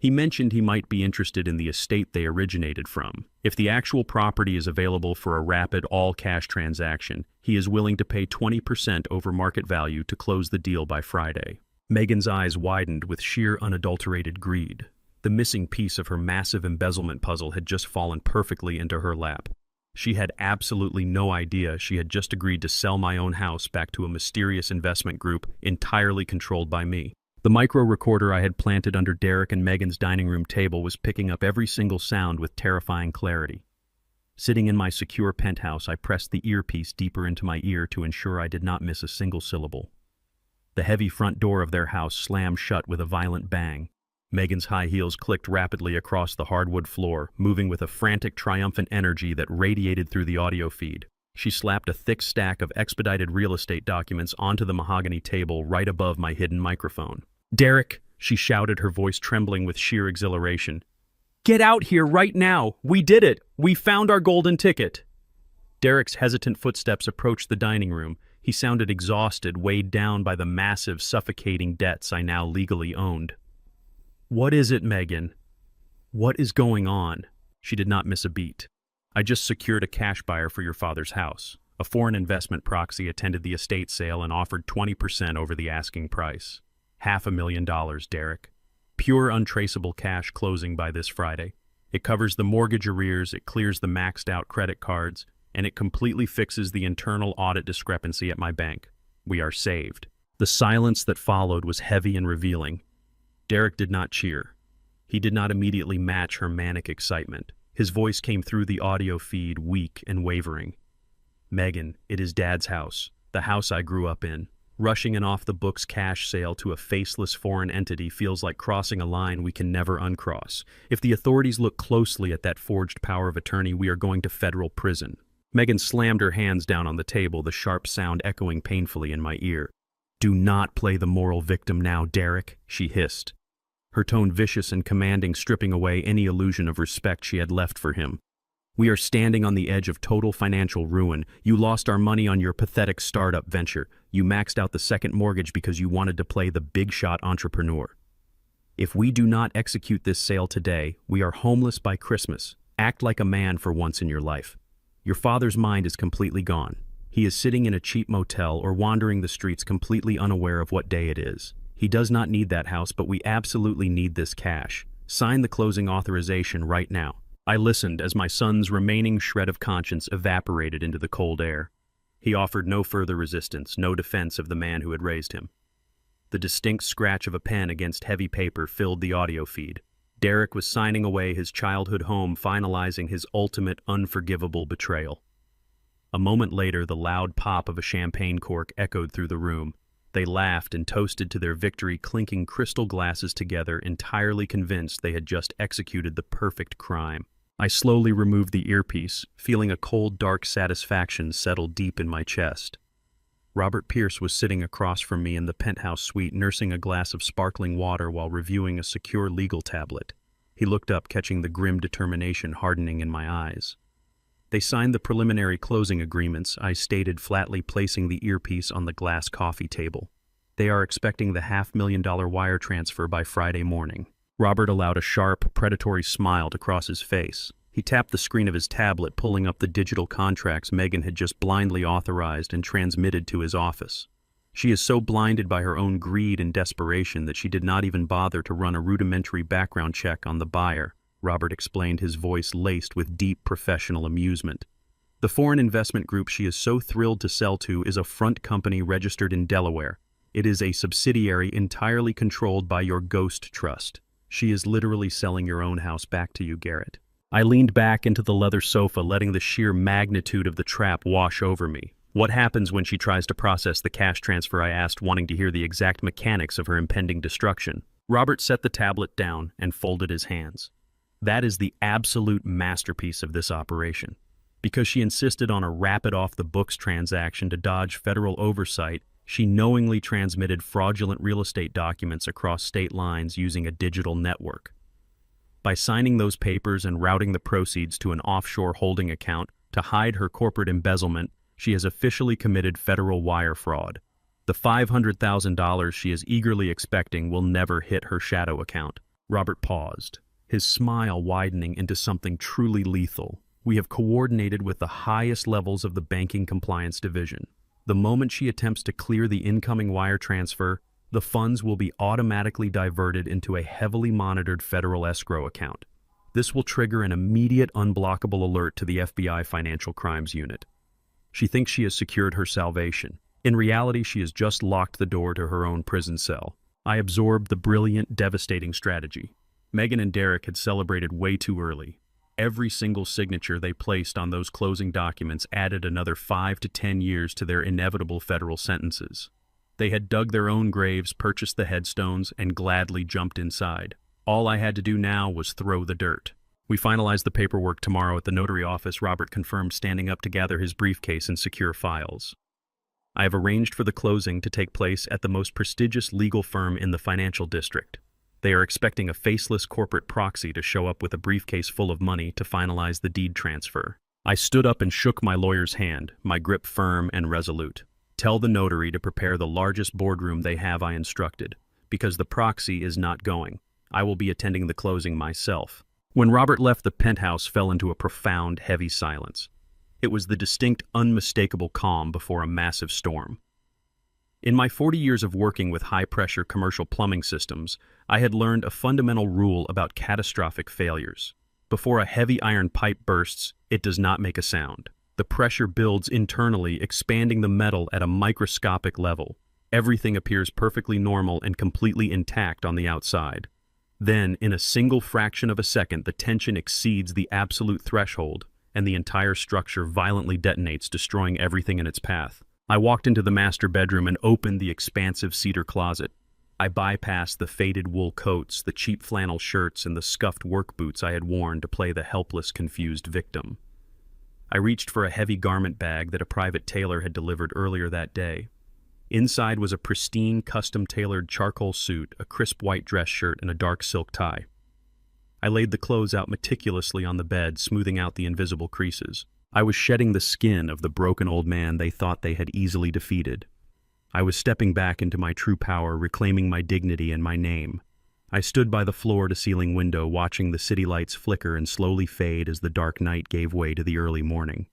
He mentioned he might be interested in the estate they originated from. If the actual property is available for a rapid, all-cash transaction, he is willing to pay 20% over market value to close the deal by Friday. Megan's eyes widened with sheer unadulterated greed. The missing piece of her massive embezzlement puzzle had just fallen perfectly into her lap. She had absolutely no idea she had just agreed to sell my own house back to a mysterious investment group entirely controlled by me. The micro recorder I had planted under Derek and Megan's dining room table was picking up every single sound with terrifying clarity. Sitting in my secure penthouse, I pressed the earpiece deeper into my ear to ensure I did not miss a single syllable. The heavy front door of their house slammed shut with a violent bang. Megan's high heels clicked rapidly across the hardwood floor, moving with a frantic, triumphant energy that radiated through the audio feed. She slapped a thick stack of expedited real estate documents onto the mahogany table right above my hidden microphone. "Derek," she shouted, her voice trembling with sheer exhilaration. "Get out here right now! We did it! We found our golden ticket!" Derek's hesitant footsteps approached the dining room. He sounded exhausted, weighed down by the massive, suffocating debts I now legally owned. "What is it, Megan? What is going on?" She did not miss a beat. "I just secured a cash buyer for your father's house. A foreign investment proxy attended the estate sale and offered 20% over the asking price. $500,000, Derek. Pure untraceable cash closing by this Friday. It covers the mortgage arrears, it clears the maxed out credit cards, and it completely fixes the internal audit discrepancy at my bank. We are saved." The silence that followed was heavy and revealing. Derek did not cheer. He did not immediately match her manic excitement. His voice came through the audio feed, weak and wavering. "Megan, it is Dad's house, the house I grew up in. Rushing an off-the-books cash sale to a faceless foreign entity feels like crossing a line we can never uncross. If the authorities look closely at that forged power of attorney, we are going to federal prison." Megan slammed her hands down on the table, the sharp sound echoing painfully in my ear. "Do not play the moral victim now, Derek," she hissed, her tone vicious and commanding, stripping away any illusion of respect she had left for him. "We are standing on the edge of total financial ruin. You lost our money on your pathetic startup venture. You maxed out the second mortgage because you wanted to play the big-shot entrepreneur. If we do not execute this sale today, we are homeless by Christmas. Act like a man for once in your life. Your father's mind is completely gone. He is sitting in a cheap motel or wandering the streets completely unaware of what day it is. He does not need that house, but we absolutely need this cash. Sign the closing authorization right now." I listened as my son's remaining shred of conscience evaporated into the cold air. He offered no further resistance, no defense of the man who had raised him. The distinct scratch of a pen against heavy paper filled the audio feed. Derek was signing away his childhood home, finalizing his ultimate, unforgivable betrayal. A moment later, the loud pop of a champagne cork echoed through the room. They laughed and toasted to their victory, clinking crystal glasses together, entirely convinced they had just executed the perfect crime. I slowly removed the earpiece, feeling a cold, dark satisfaction settle deep in my chest. Robert Pierce was sitting across from me in the penthouse suite, nursing a glass of sparkling water while reviewing a secure legal tablet. He looked up, catching the grim determination hardening in my eyes. They signed the preliminary closing agreements, I stated flatly, placing the earpiece on the glass coffee table. They are expecting the $500,000 wire transfer by Friday morning. Robert allowed a sharp, predatory smile to cross his face. He tapped the screen of his tablet, pulling up the digital contracts Megan had just blindly authorized and transmitted to his office. She is so blinded by her own greed and desperation that she did not even bother to run a rudimentary background check on the buyer, Robert explained, his voice laced with deep professional amusement. The foreign investment group she is so thrilled to sell to is a front company registered in Delaware. It is a subsidiary entirely controlled by your ghost trust. She is literally selling your own house back to you, Garrett. I leaned back into the leather sofa, letting the sheer magnitude of the trap wash over me. What happens when she tries to process the cash transfer? I asked, wanting to hear the exact mechanics of her impending destruction. Robert set the tablet down and folded his hands. That is the absolute masterpiece of this operation. Because she insisted on a rapid off-the-books transaction to dodge federal oversight, she knowingly transmitted fraudulent real estate documents across state lines using a digital network. By signing those papers and routing the proceeds to an offshore holding account to hide her corporate embezzlement, she has officially committed federal wire fraud. The $500,000 she is eagerly expecting will never hit her shadow account. Robert paused, his smile widening into something truly lethal. We have coordinated with the highest levels of the banking compliance division. The moment she attempts to clear the incoming wire transfer, the funds will be automatically diverted into a heavily monitored federal escrow account. This will trigger an immediate unblockable alert to the FBI Financial Crimes Unit. She thinks she has secured her salvation. In reality, she has just locked the door to her own prison cell. I absorbed the brilliant, devastating strategy. Megan and Derek had celebrated way too early. Every single signature they placed on those closing documents added another 5 to 10 years to their inevitable federal sentences. They had dug their own graves, purchased the headstones, and gladly jumped inside. All I had to do now was throw the dirt. We finalized the paperwork tomorrow at the notary office, Robert confirmed, standing up to gather his briefcase and secure files. I have arranged for the closing to take place at the most prestigious legal firm in the financial district. They are expecting a faceless corporate proxy to show up with a briefcase full of money to finalize the deed transfer. I stood up and shook my lawyer's hand, my grip firm and resolute. Tell the notary to prepare the largest boardroom they have, I instructed, because the proxy is not going. I will be attending the closing myself. When Robert left, the penthouse fell into a profound, heavy silence. It was the distinct, unmistakable calm before a massive storm. In my 40 years of working with high-pressure commercial plumbing systems, I had learned a fundamental rule about catastrophic failures. Before a heavy iron pipe bursts, it does not make a sound. The pressure builds internally, expanding the metal at a microscopic level. Everything appears perfectly normal and completely intact on the outside. Then, in a single fraction of a second, the tension exceeds the absolute threshold, and the entire structure violently detonates, destroying everything in its path. I walked into the master bedroom and opened the expansive cedar closet. I bypassed the faded wool coats, the cheap flannel shirts, and the scuffed work boots I had worn to play the helpless, confused victim. I reached for a heavy garment bag that a private tailor had delivered earlier that day. Inside was a pristine, custom-tailored charcoal suit, a crisp white dress shirt, and a dark silk tie. I laid the clothes out meticulously on the bed, smoothing out the invisible creases. I was shedding the skin of the broken old man they thought they had easily defeated. I was stepping back into my true power, reclaiming my dignity and my name. I stood by the floor-to-ceiling window, watching the city lights flicker and slowly fade as the dark night gave way to the early morning.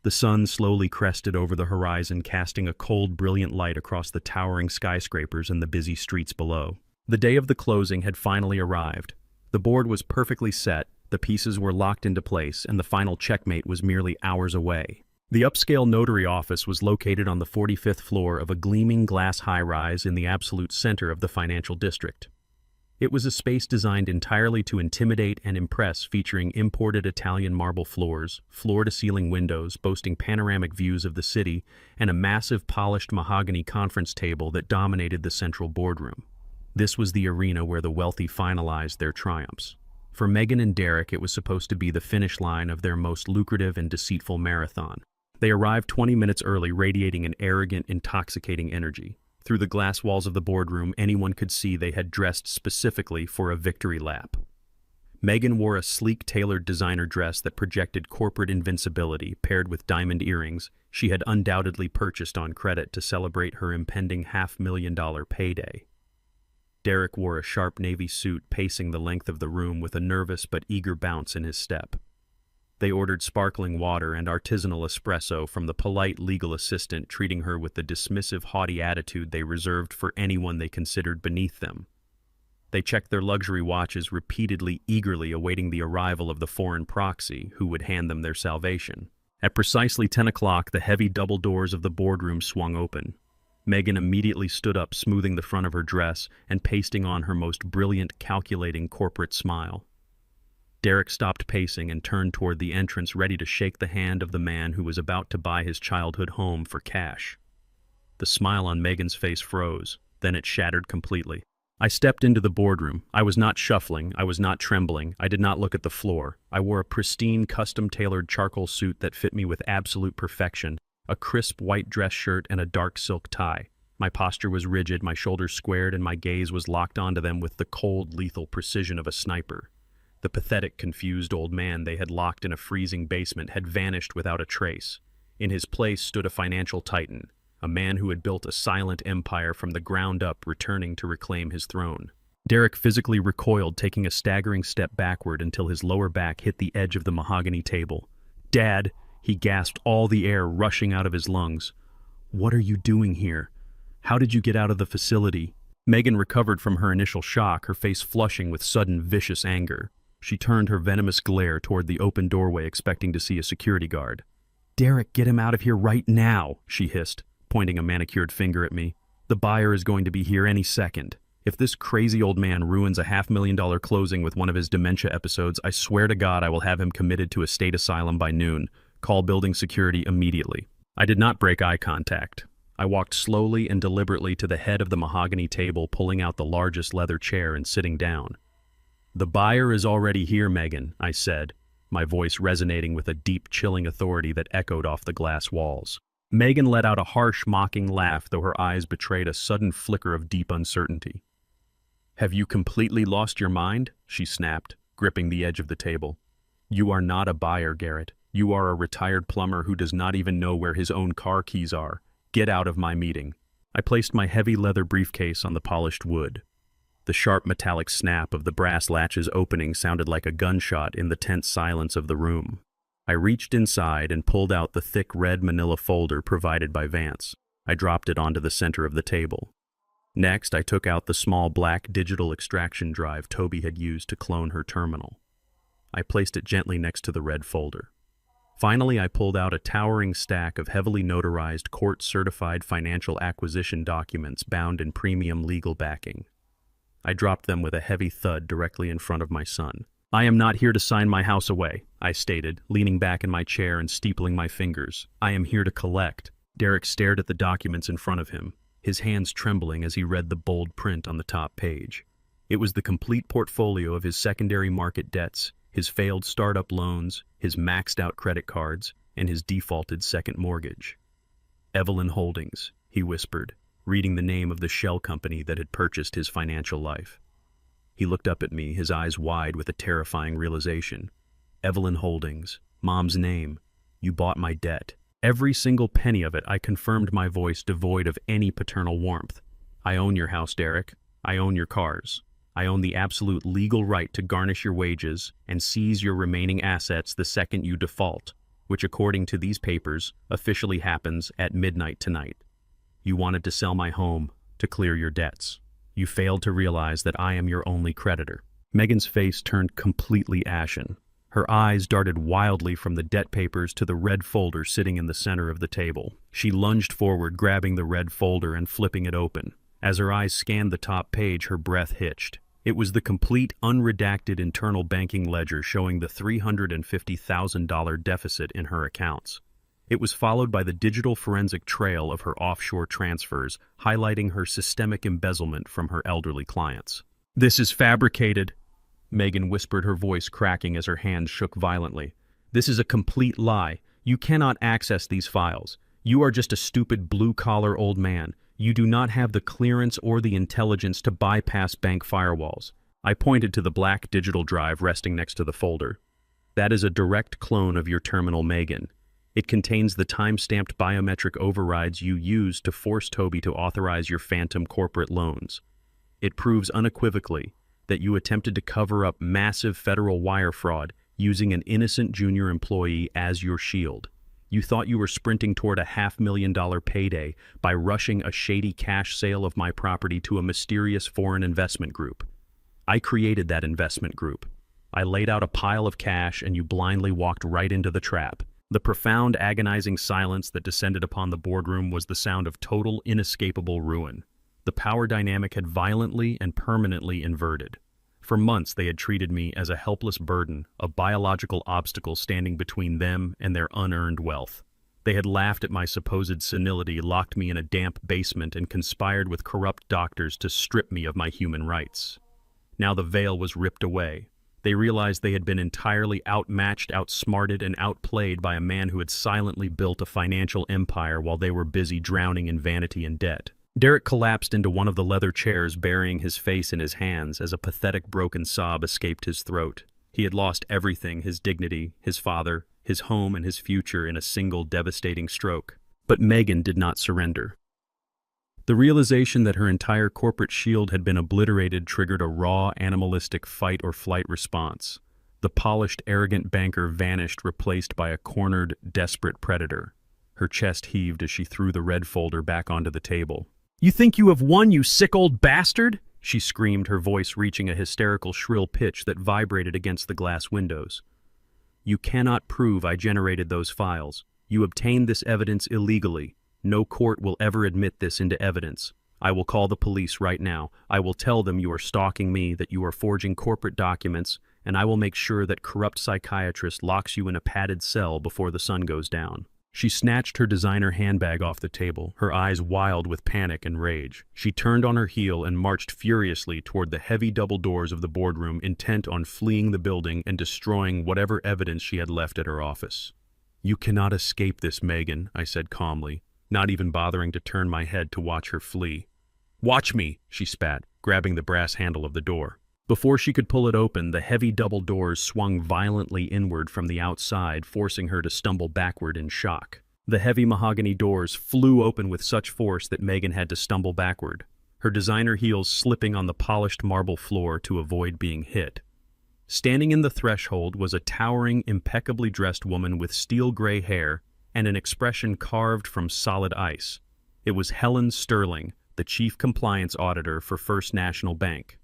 The sun slowly crested over the horizon, casting a cold, brilliant light across the towering skyscrapers and the busy streets below. The day of the closing had finally arrived. The board was perfectly set, the pieces were locked into place, and the final checkmate was merely hours away. The upscale notary office was located on the 45th floor of a gleaming glass high-rise in the absolute center of the financial district. It was a space designed entirely to intimidate and impress, featuring imported Italian marble floors, floor-to-ceiling windows boasting panoramic views of the city, and a massive polished mahogany conference table that dominated the central boardroom. This was the arena where the wealthy finalized their triumphs. For Megan and Derek, it was supposed to be the finish line of their most lucrative and deceitful marathon. They arrived 20 minutes early, radiating an arrogant, intoxicating energy. Through the glass walls of the boardroom, anyone could see they had dressed specifically for a victory lap. Megan wore a sleek tailored designer dress that projected corporate invincibility paired with diamond earrings she had undoubtedly purchased on credit to celebrate her impending $500,000 payday. Derek wore a sharp navy suit, pacing the length of the room with a nervous but eager bounce in his step. They ordered sparkling water and artisanal espresso from the polite legal assistant, treating her with the dismissive, haughty attitude they reserved for anyone they considered beneath them. They checked their luxury watches repeatedly, eagerly awaiting the arrival of the foreign proxy who would hand them their salvation. At precisely 10 o'clock, the heavy double doors of the boardroom swung open. Megan immediately stood up, smoothing the front of her dress and pasting on her most brilliant, calculating corporate smile. Derek stopped pacing and turned toward the entrance, ready to shake the hand of the man who was about to buy his childhood home for cash. The smile on Megan's face froze, then it shattered completely. I stepped into the boardroom. I was not shuffling, I was not trembling, I did not look at the floor. I wore a pristine, custom-tailored charcoal suit that fit me with absolute perfection, a crisp white dress shirt and a dark silk tie. My posture was rigid, my shoulders squared, and my gaze was locked onto them with the cold, lethal precision of a sniper. The pathetic, confused old man they had locked in a freezing basement had vanished without a trace. In his place stood a financial titan, a man who had built a silent empire from the ground up, returning to reclaim his throne. Derek physically recoiled, taking a staggering step backward until his lower back hit the edge of the mahogany table. "Dad," he gasped, all the air rushing out of his lungs. "What are you doing here? How did you get out of the facility?" Megan recovered from her initial shock, her face flushing with sudden, vicious anger. She turned her venomous glare toward the open doorway, expecting to see a security guard. "Derek, get him out of here right now," she hissed, pointing a manicured finger at me. "The buyer is going to be here any second. If this crazy old man ruins a $500,000 closing with one of his dementia episodes, I swear to God I will have him committed to a state asylum by noon. Call building security immediately." I did not break eye contact. I walked slowly and deliberately to the head of the mahogany table, pulling out the largest leather chair and sitting down. "The buyer is already here, Megan," I said, my voice resonating with a deep, chilling authority that echoed off the glass walls. Megan let out a harsh, mocking laugh, though her eyes betrayed a sudden flicker of deep uncertainty. "Have you completely lost your mind?" she snapped, gripping the edge of the table. "You are not a buyer, Garrett. You are a retired plumber who does not even know where his own car keys are. Get out of my meeting." I placed my heavy leather briefcase on the polished wood. The sharp metallic snap of the brass latches opening sounded like a gunshot in the tense silence of the room. I reached inside and pulled out the thick red manila folder provided by Vance. I dropped it onto the center of the table. Next, I took out the small black digital extraction drive Toby had used to clone her terminal. I placed it gently next to the red folder. Finally, I pulled out a towering stack of heavily notarized, court-certified financial acquisition documents bound in premium legal backing. I dropped them with a heavy thud directly in front of my son. "I am not here to sign my house away," I stated, leaning back in my chair and steepling my fingers. "I am here to collect." Derek stared at the documents in front of him, his hands trembling as he read the bold print on the top page. It was the complete portfolio of his secondary market debts, his failed startup loans, his maxed-out credit cards, and his defaulted second mortgage. "Evelyn Holdings," he whispered, reading the name of the shell company that had purchased his financial life. He looked up at me, his eyes wide with a terrifying realization. "Evelyn Holdings, Mom's name. You bought my debt." Every single penny of it, I confirmed, my voice devoid of any paternal warmth. "I own your house, Derek. I own your cars. I own the absolute legal right to garnish your wages and seize your remaining assets the second you default, which, according to these papers, officially happens at midnight tonight. You wanted to sell my home to clear your debts. You failed to realize that I am your only creditor." Megan's face turned completely ashen. Her eyes darted wildly from the debt papers to the red folder sitting in the center of the table. She lunged forward, grabbing the red folder and flipping it open. As her eyes scanned the top page, her breath hitched. It was the complete, unredacted internal banking ledger showing the $350,000 deficit in her accounts. It was followed by the digital forensic trail of her offshore transfers, highlighting her systemic embezzlement from her elderly clients. "This is fabricated," Megan whispered, her voice cracking as her hands shook violently. "This is a complete lie. You cannot access these files. You are just a stupid blue-collar old man. You do not have the clearance or the intelligence to bypass bank firewalls. I pointed to the black digital drive resting next to the folder. That is a direct clone of your terminal, Megan. It contains the time-stamped biometric overrides you used to force Toby to authorize your phantom corporate loans. It proves unequivocally that you attempted to cover up massive federal wire fraud using an innocent junior employee as your shield. You thought you were sprinting toward a $500,000 payday by rushing a shady cash sale of my property to a mysterious foreign investment group. I created that investment group. I laid out a pile of cash and you blindly walked right into the trap. The profound, agonizing silence that descended upon the boardroom was the sound of total, inescapable ruin. The power dynamic had violently and permanently inverted. For months they had treated me as a helpless burden, a biological obstacle standing between them and their unearned wealth. They had laughed at my supposed senility, locked me in a damp basement, and conspired with corrupt doctors to strip me of my human rights. Now the veil was ripped away. They realized they had been entirely outmatched, outsmarted, and outplayed by a man who had silently built a financial empire while they were busy drowning in vanity and debt. Derek collapsed into one of the leather chairs, burying his face in his hands as a pathetic broken sob escaped his throat. He had lost everything, his dignity, his father, his home, and his future in a single devastating stroke. But Megan did not surrender. The realization that her entire corporate shield had been obliterated triggered a raw, animalistic fight-or-flight response. The polished, arrogant banker vanished, replaced by a cornered, desperate predator. Her chest heaved as she threw the red folder back onto the table. "You think you have won, you sick old bastard?" she screamed, her voice reaching a hysterical shrill pitch that vibrated against the glass windows. "You cannot prove I generated those files. You obtained this evidence illegally. No court will ever admit this into evidence. I will call the police right now. I will tell them you are stalking me, that you are forging corporate documents, and I will make sure that corrupt psychiatrist locks you in a padded cell before the sun goes down." She snatched her designer handbag off the table, her eyes wild with panic and rage. She turned on her heel and marched furiously toward the heavy double doors of the boardroom, intent on fleeing the building and destroying whatever evidence she had left at her office. "You cannot escape this, Megan," I said calmly, not even bothering to turn my head to watch her flee. "Watch me," she spat, grabbing the brass handle of the door. Before she could pull it open, the heavy double doors swung violently inward from the outside, forcing her to stumble backward in shock. The heavy mahogany doors flew open with such force that Megan had to stumble backward, her designer heels slipping on the polished marble floor to avoid being hit. Standing in the threshold was a towering, impeccably dressed woman with steel-gray hair and an expression carved from solid ice. It was Helen Sterling, the chief compliance auditor for First National Bank.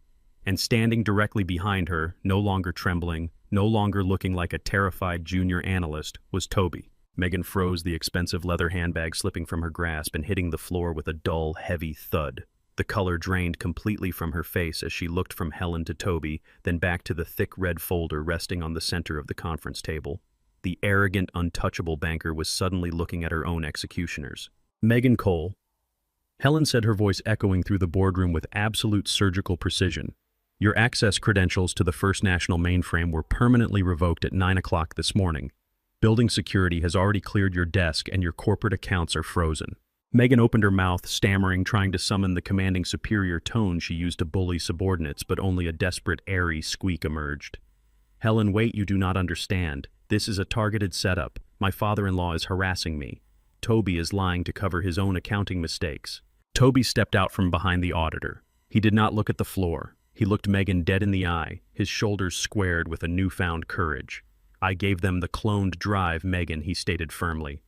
And standing directly behind her, no longer trembling, no longer looking like a terrified junior analyst, was Toby. Megan froze, the expensive leather handbag slipping from her grasp and hitting the floor with a dull, heavy thud. The color drained completely from her face as she looked from Helen to Toby, then back to the thick red folder resting on the center of the conference table. The arrogant, untouchable banker was suddenly looking at her own executioners. "Megan Cole." Helen said, her voice echoing through the boardroom with absolute surgical precision. "Your access credentials to the First National mainframe were permanently revoked at 9 o'clock this morning. Building security has already cleared your desk and your corporate accounts are frozen." Megan opened her mouth, stammering, trying to summon the commanding superior tone she used to bully subordinates, but only a desperate, airy squeak emerged. "Helen, wait, you do not understand. This is a targeted setup. My father-in-law is harassing me. Toby is lying to cover his own accounting mistakes." Toby stepped out from behind the auditor. He did not look at the floor. He looked Megan dead in the eye, his shoulders squared with a newfound courage. "I gave them the cloned drive, Megan," he stated firmly.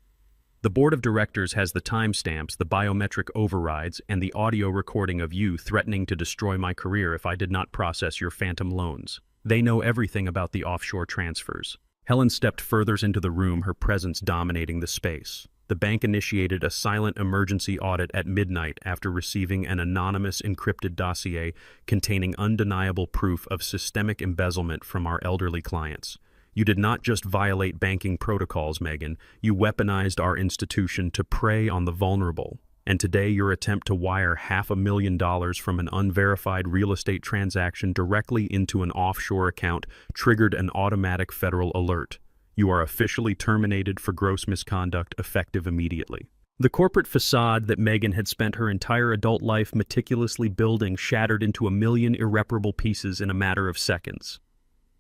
"The board of directors has the timestamps, the biometric overrides, and the audio recording of you threatening to destroy my career if I did not process your phantom loans. They know everything about the offshore transfers." Helen stepped further into the room, her presence dominating the space. The bank initiated a silent emergency audit at midnight after receiving an anonymous encrypted dossier containing undeniable proof of systemic embezzlement from our elderly clients. You did not just violate banking protocols, Megan. You weaponized our institution to prey on the vulnerable. And today your attempt to wire $500,000 from an unverified real estate transaction directly into an offshore account triggered an automatic federal alert. You are officially terminated for gross misconduct, effective immediately. The corporate facade that Megan had spent her entire adult life meticulously building shattered into a million irreparable pieces in a matter of seconds.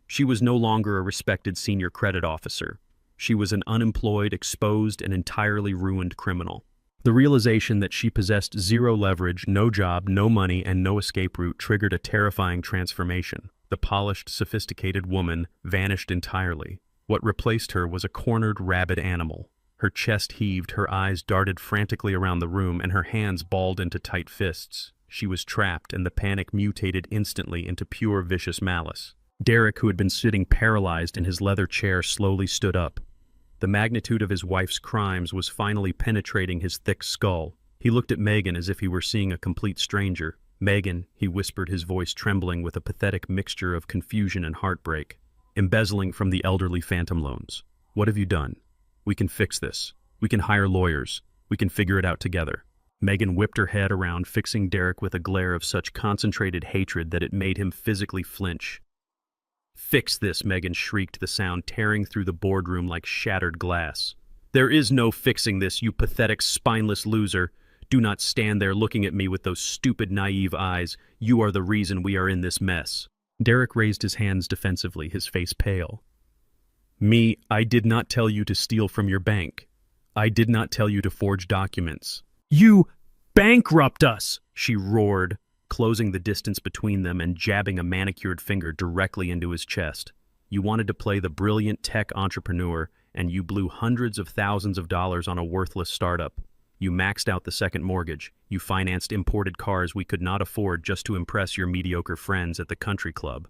She was no longer a respected senior credit officer. She was an unemployed, exposed, and entirely ruined criminal. The realization that she possessed zero leverage, no job, no money, and no escape route triggered a terrifying transformation. The polished, sophisticated woman vanished entirely. What replaced her was a cornered, rabid animal. Her chest heaved, her eyes darted frantically around the room, and her hands balled into tight fists. She was trapped, and the panic mutated instantly into pure vicious malice. Derek, who had been sitting paralyzed in his leather chair, slowly stood up. The magnitude of his wife's crimes was finally penetrating his thick skull. He looked at Megan as if he were seeing a complete stranger. "Megan," he whispered, his voice trembling with a pathetic mixture of confusion and heartbreak. "Embezzling from the elderly phantom loans. What have you done? We can fix this. We can hire lawyers. We can figure it out together." Megan whipped her head around, fixing Derek with a glare of such concentrated hatred that it made him physically flinch. "Fix this," Megan shrieked, the sound tearing through the boardroom like shattered glass. "There is no fixing this, you pathetic, spineless loser. Do not stand there looking at me with those stupid, naive eyes. You are the reason we are in this mess." Derek raised his hands defensively, his face pale. "Me, I did not tell you to steal from your bank. I did not tell you to forge documents." "You bankrupt us!" she roared, closing the distance between them and jabbing a manicured finger directly into his chest. "You wanted to play the brilliant tech entrepreneur, and you blew hundreds of thousands of dollars on a worthless startup. You maxed out the second mortgage. You financed imported cars we could not afford just to impress your mediocre friends at the country club.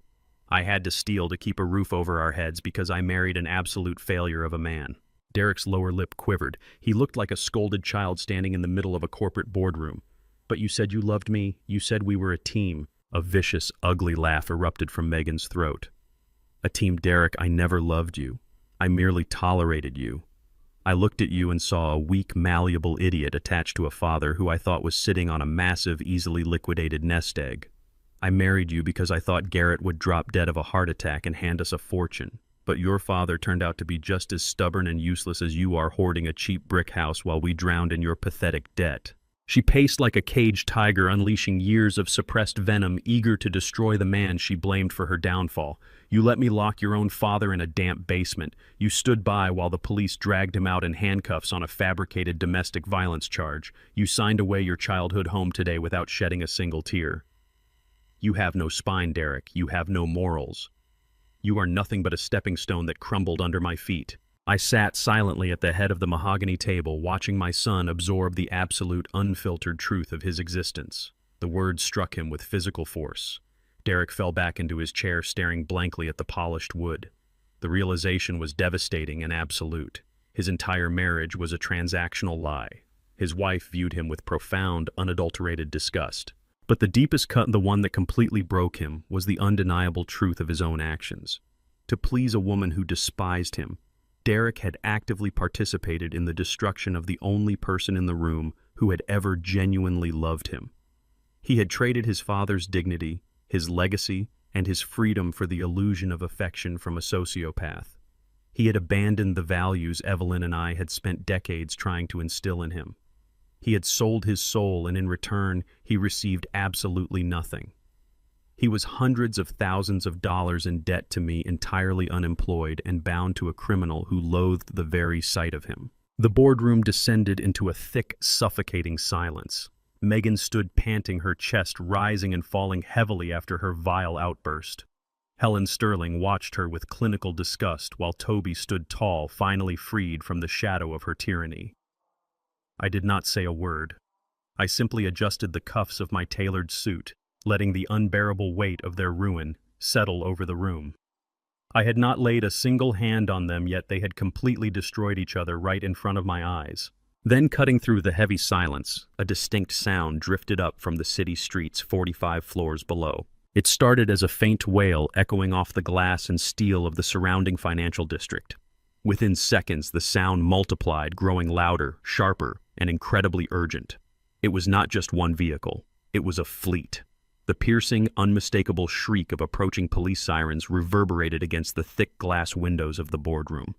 I had to steal to keep a roof over our heads because I married an absolute failure of a man." Derek's lower lip quivered. He looked like a scolded child standing in the middle of a corporate boardroom. "But you said you loved me. You said we were a team." A vicious, ugly laugh erupted from Megan's throat. "A team, Derek. I never loved you. I merely tolerated you. I looked at you and saw a weak, malleable idiot attached to a father who I thought was sitting on a massive, easily liquidated nest egg. I married you because I thought Garrett would drop dead of a heart attack and hand us a fortune. But your father turned out to be just as stubborn and useless as you are, hoarding a cheap brick house while we drowned in your pathetic debt." She paced like a caged tiger, unleashing years of suppressed venom, eager to destroy the man she blamed for her downfall. "You let me lock your own father in a damp basement. You stood by while the police dragged him out in handcuffs on a fabricated domestic violence charge. You signed away your childhood home today without shedding a single tear. You have no spine, Derek. You have no morals. You are nothing but a stepping stone that crumbled under my feet." I sat silently at the head of the mahogany table, watching my son absorb the absolute, unfiltered truth of his existence. The words struck him with physical force. Derek fell back into his chair, staring blankly at the polished wood. The realization was devastating and absolute. His entire marriage was a transactional lie. His wife viewed him with profound, unadulterated disgust. But the deepest cut, the one that completely broke him, was the undeniable truth of his own actions. To please a woman who despised him, Derek had actively participated in the destruction of the only person in the room who had ever genuinely loved him. He had traded his father's dignity, his legacy, and his freedom for the illusion of affection from a sociopath. He had abandoned the values Evelyn and I had spent decades trying to instill in him. He had sold his soul, and in return, he received absolutely nothing. He was hundreds of thousands of dollars in debt to me, entirely unemployed and bound to a criminal who loathed the very sight of him. The boardroom descended into a thick, suffocating silence. Megan stood panting, her chest rising and falling heavily after her vile outburst. Helen Sterling watched her with clinical disgust while Toby stood tall, finally freed from the shadow of her tyranny. I did not say a word. I simply adjusted the cuffs of my tailored suit, letting the unbearable weight of their ruin settle over the room. I had not laid a single hand on them, yet they had completely destroyed each other right in front of my eyes. Then, cutting through the heavy silence, a distinct sound drifted up from the city streets 45 floors below. It started as a faint wail echoing off the glass and steel of the surrounding financial district. Within seconds, the sound multiplied, growing louder, sharper, and incredibly urgent. It was not just one vehicle. It was a fleet. The piercing, unmistakable shriek of approaching police sirens reverberated against the thick glass windows of the boardroom.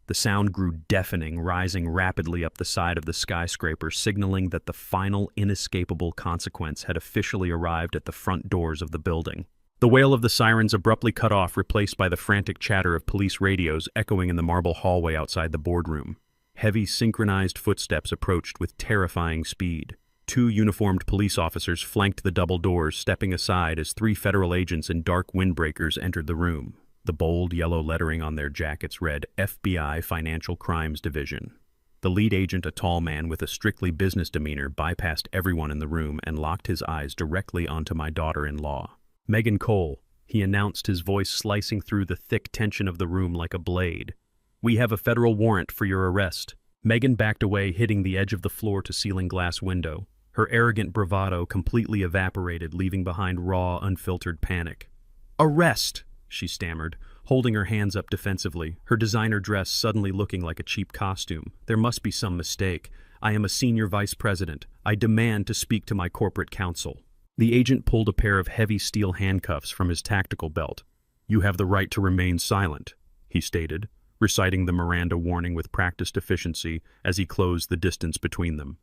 The sound grew deafening, rising rapidly up the side of the skyscraper, signaling that the final inescapable consequence had officially arrived at the front doors of the building. The wail of the sirens abruptly cut off, replaced by the frantic chatter of police radios echoing in the marble hallway outside the boardroom. Heavy, synchronized footsteps approached with terrifying speed. 2 uniformed police officers flanked the double doors, stepping aside as 3 federal agents in dark windbreakers entered the room. The bold yellow lettering on their jackets read FBI Financial Crimes Division. The lead agent, a tall man with a strictly business demeanor, bypassed everyone in the room and locked his eyes directly onto my daughter-in-law. Megan Cole, he announced, his voice slicing through the thick tension of the room like a blade. We have a federal warrant for your arrest. Megan backed away, hitting the edge of the floor-to-ceiling glass window. Her arrogant bravado completely evaporated, leaving behind raw, unfiltered panic. Arrest! She stammered, holding her hands up defensively, her designer dress suddenly looking like a cheap costume. There must be some mistake. I am a senior vice president. I demand to speak to my corporate counsel. The agent pulled a pair of heavy steel handcuffs from his tactical belt. You have the right to remain silent, he stated, reciting the Miranda warning with practiced efficiency as he closed the distance between them.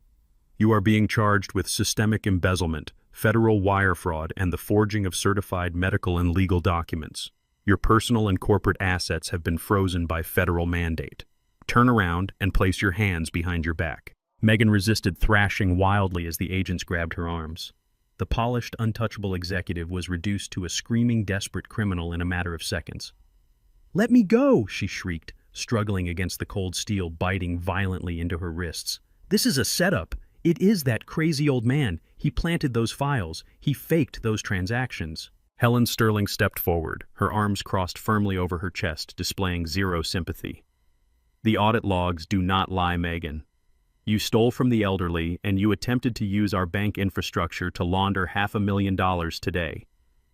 You are being charged with systemic embezzlement, federal wire fraud, and the forging of certified medical and legal documents. Your personal and corporate assets have been frozen by federal mandate. Turn around and place your hands behind your back. Megan resisted, thrashing wildly as the agents grabbed her arms. The polished, untouchable executive was reduced to a screaming, desperate criminal in a matter of seconds. Let me go, she shrieked, struggling against the cold steel biting violently into her wrists. This is a setup. It is that crazy old man. He planted those files. He faked those transactions. Helen Sterling stepped forward, her arms crossed firmly over her chest, displaying zero sympathy. The audit logs do not lie, Megan. You stole from the elderly, and you attempted to use our bank infrastructure to launder $500,000 today.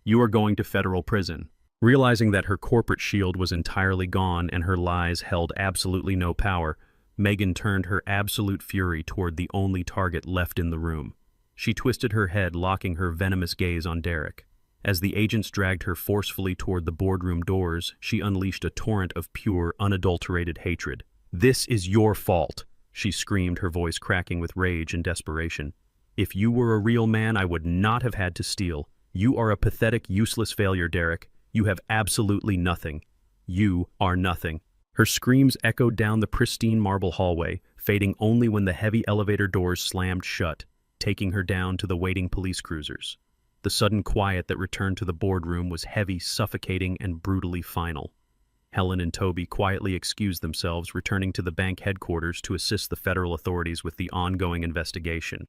You are going to federal prison. Realizing that her corporate shield was entirely gone and her lies held absolutely no power, Megan turned her absolute fury toward the only target left in the room. She twisted her head, locking her venomous gaze on Derek. As the agents dragged her forcefully toward the boardroom doors, she unleashed a torrent of pure, unadulterated hatred. This is your fault, she screamed, her voice cracking with rage and desperation. If you were a real man, I would not have had to steal. You are a pathetic, useless failure, Derek. You have absolutely nothing. You are nothing. Her screams echoed down the pristine marble hallway, fading only when the heavy elevator doors slammed shut, taking her down to the waiting police cruisers. The sudden quiet that returned to the boardroom was heavy, suffocating, and brutally final. Helen and Toby quietly excused themselves, returning to the bank headquarters to assist the federal authorities with the ongoing investigation.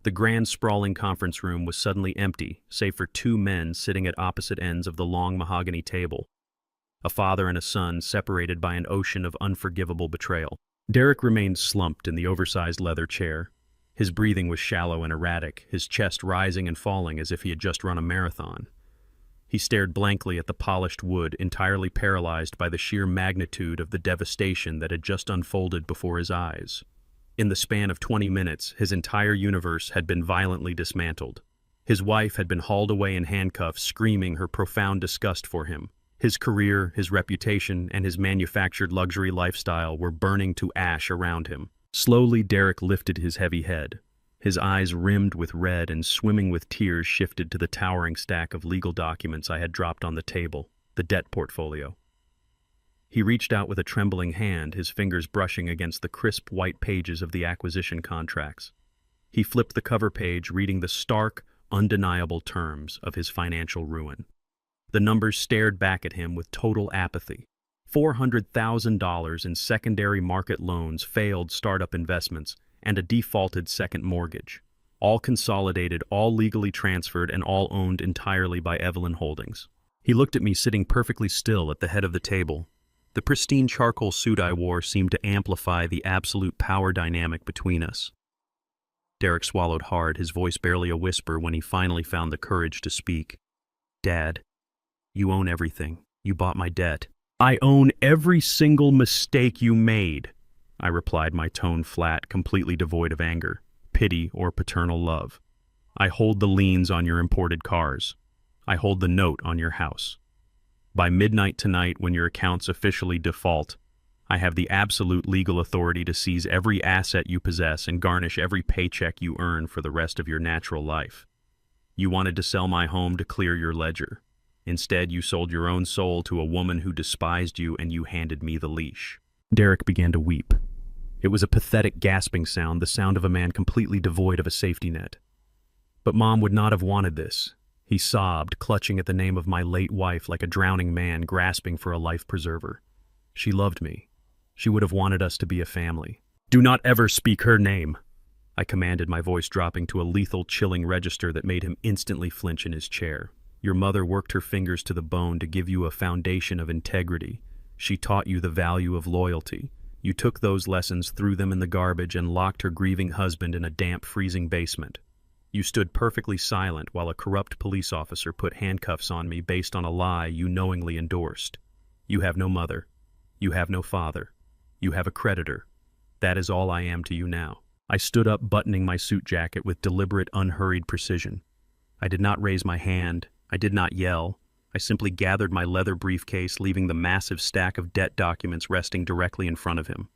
The grand, sprawling conference room was suddenly empty, save for 2 men sitting at opposite ends of the long mahogany table. A father and a son separated by an ocean of unforgivable betrayal. Derek remained slumped in the oversized leather chair. His breathing was shallow and erratic, his chest rising and falling as if he had just run a marathon. He stared blankly at the polished wood, entirely paralyzed by the sheer magnitude of the devastation that had just unfolded before his eyes. In the span of 20 minutes, his entire universe had been violently dismantled. His wife had been hauled away in handcuffs, screaming her profound disgust for him. His career, his reputation, and his manufactured luxury lifestyle were burning to ash around him. Slowly, Derek lifted his heavy head. His eyes, rimmed with red and swimming with tears, shifted to the towering stack of legal documents I had dropped on the table, the debt portfolio. He reached out with a trembling hand, his fingers brushing against the crisp white pages of the acquisition contracts. He flipped the cover page, reading the stark, undeniable terms of his financial ruin. The numbers stared back at him with total apathy. $400,000 in secondary market loans, failed startup investments, and a defaulted second mortgage. All consolidated, all legally transferred, and all owned entirely by Evelyn Holdings. He looked at me, sitting perfectly still at the head of the table. The pristine charcoal suit I wore seemed to amplify the absolute power dynamic between us. Derek swallowed hard, his voice barely a whisper when he finally found the courage to speak. Dad, you own everything. You bought my debt. I own every single mistake you made, I replied, my tone flat, completely devoid of anger, pity, or paternal love. I hold the liens on your imported cars. I hold the note on your house. By midnight tonight, when your accounts officially default, I have the absolute legal authority to seize every asset you possess and garnish every paycheck you earn for the rest of your natural life. You wanted to sell my home to clear your ledger. Instead, you sold your own soul to a woman who despised you, and you handed me the leash." Derek began to weep. It was a pathetic gasping sound, the sound of a man completely devoid of a safety net. But Mom would not have wanted this. He sobbed, clutching at the name of my late wife like a drowning man grasping for a life preserver. She loved me. She would have wanted us to be a family. "Do not ever speak her name," I commanded, my voice dropping to a lethal, chilling register that made him instantly flinch in his chair. "Your mother worked her fingers to the bone to give you a foundation of integrity. She taught you the value of loyalty. You took those lessons, threw them in the garbage, and locked her grieving husband in a damp, freezing basement. You stood perfectly silent while a corrupt police officer put handcuffs on me based on a lie you knowingly endorsed. You have no mother. You have no father. You have a creditor. That is all I am to you now." I stood up, buttoning my suit jacket with deliberate, unhurried precision. I did not raise my hand. I did not yell. I simply gathered my leather briefcase, leaving the massive stack of debt documents resting directly in front of him.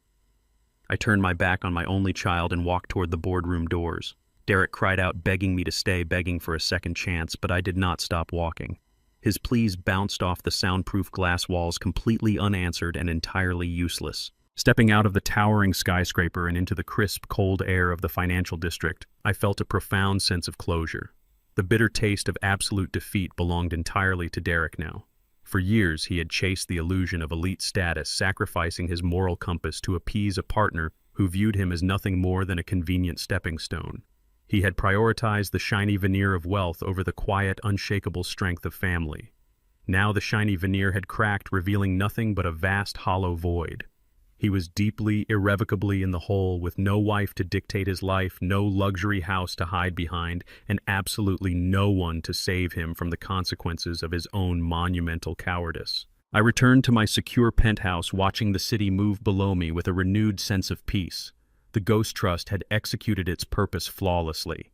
I turned my back on my only child and walked toward the boardroom doors. Derek cried out, begging me to stay, begging for a second chance, but I did not stop walking. His pleas bounced off the soundproof glass walls, completely unanswered and entirely useless. Stepping out of the towering skyscraper and into the crisp, cold air of the financial district, I felt a profound sense of closure. The bitter taste of absolute defeat belonged entirely to Derek now. For years, he had chased the illusion of elite status, sacrificing his moral compass to appease a partner who viewed him as nothing more than a convenient stepping stone. He had prioritized the shiny veneer of wealth over the quiet, unshakable strength of family. Now the shiny veneer had cracked, revealing nothing but a vast, hollow void. He was deeply, irrevocably in the hole, with no wife to dictate his life, no luxury house to hide behind, and absolutely no one to save him from the consequences of his own monumental cowardice. I returned to my secure penthouse, watching the city move below me with a renewed sense of peace. The Ghost Trust had executed its purpose flawlessly.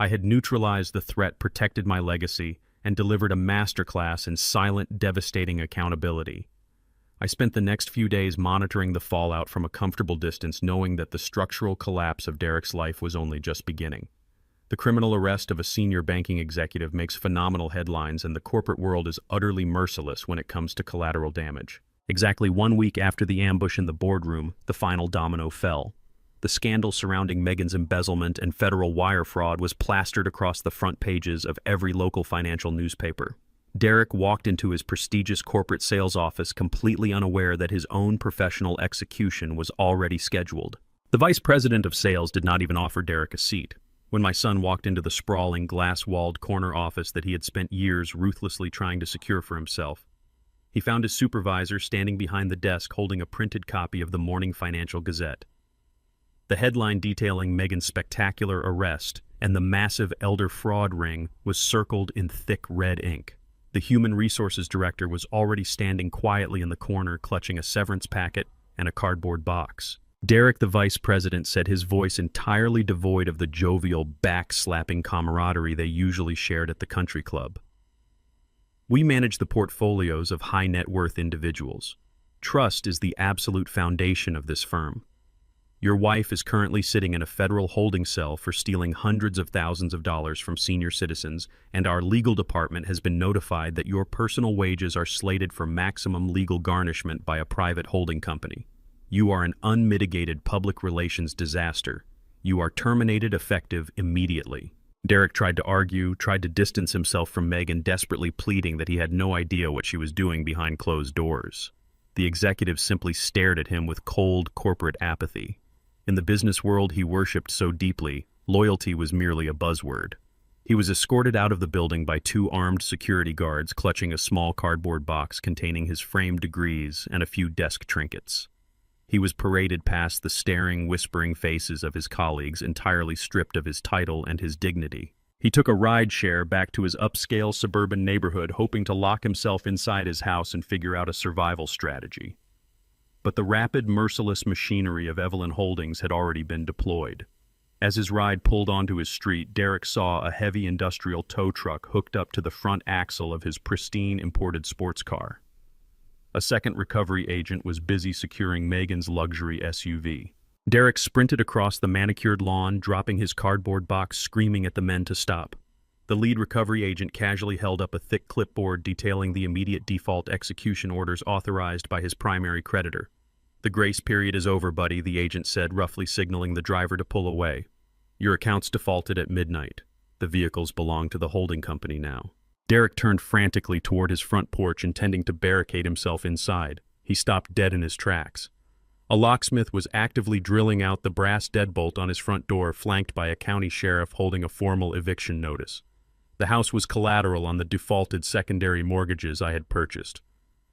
I had neutralized the threat, protected my legacy, and delivered a masterclass in silent, devastating accountability. I spent the next few days monitoring the fallout from a comfortable distance, knowing that the structural collapse of Derek's life was only just beginning. The criminal arrest of a senior banking executive makes phenomenal headlines, and the corporate world is utterly merciless when it comes to collateral damage. Exactly 1 week after the ambush in the boardroom, the final domino fell. The scandal surrounding Megan's embezzlement and federal wire fraud was plastered across the front pages of every local financial newspaper. Derek walked into his prestigious corporate sales office completely unaware that his own professional execution was already scheduled. The vice president of sales did not even offer Derek a seat. When my son walked into the sprawling, glass-walled corner office that he had spent years ruthlessly trying to secure for himself, he found his supervisor standing behind the desk holding a printed copy of the Morning Financial Gazette. The headline detailing Megan's spectacular arrest and the massive elder fraud ring was circled in thick red ink. The human resources director was already standing quietly in the corner, clutching a severance packet and a cardboard box. Derek, the vice president, said, his voice entirely devoid of the jovial, back-slapping camaraderie they usually shared at the country club. "We manage the portfolios of high-net-worth individuals. Trust is the absolute foundation of this firm. Your wife is currently sitting in a federal holding cell for stealing hundreds of thousands of dollars from senior citizens, and our legal department has been notified that your personal wages are slated for maximum legal garnishment by a private holding company. You are an unmitigated public relations disaster. You are terminated effective immediately." Derek tried to argue, tried to distance himself from Megan, desperately pleading that he had no idea what she was doing behind closed doors. The executive simply stared at him with cold corporate apathy. In the business world he worshipped so deeply, loyalty was merely a buzzword. He was escorted out of the building by 2 armed security guards clutching a small cardboard box containing his framed degrees and a few desk trinkets. He was paraded past the staring, whispering faces of his colleagues, entirely stripped of his title and his dignity. He took a ride share back to his upscale suburban neighborhood, hoping to lock himself inside his house and figure out a survival strategy. But the rapid, merciless machinery of Evelyn Holdings had already been deployed. As his ride pulled onto his street, Derek saw a heavy industrial tow truck hooked up to the front axle of his pristine imported sports car. A second recovery agent was busy securing Megan's luxury SUV. Derek sprinted across the manicured lawn, dropping his cardboard box, screaming at the men to stop. The lead recovery agent casually held up a thick clipboard detailing the immediate default execution orders authorized by his primary creditor. "The grace period is over, buddy," the agent said, roughly signaling the driver to pull away. "Your account's defaulted at midnight. The vehicles belong to the holding company now." Derek turned frantically toward his front porch, intending to barricade himself inside. He stopped dead in his tracks. A locksmith was actively drilling out the brass deadbolt on his front door, flanked by a county sheriff holding a formal eviction notice. The house was collateral on the defaulted secondary mortgages I had purchased.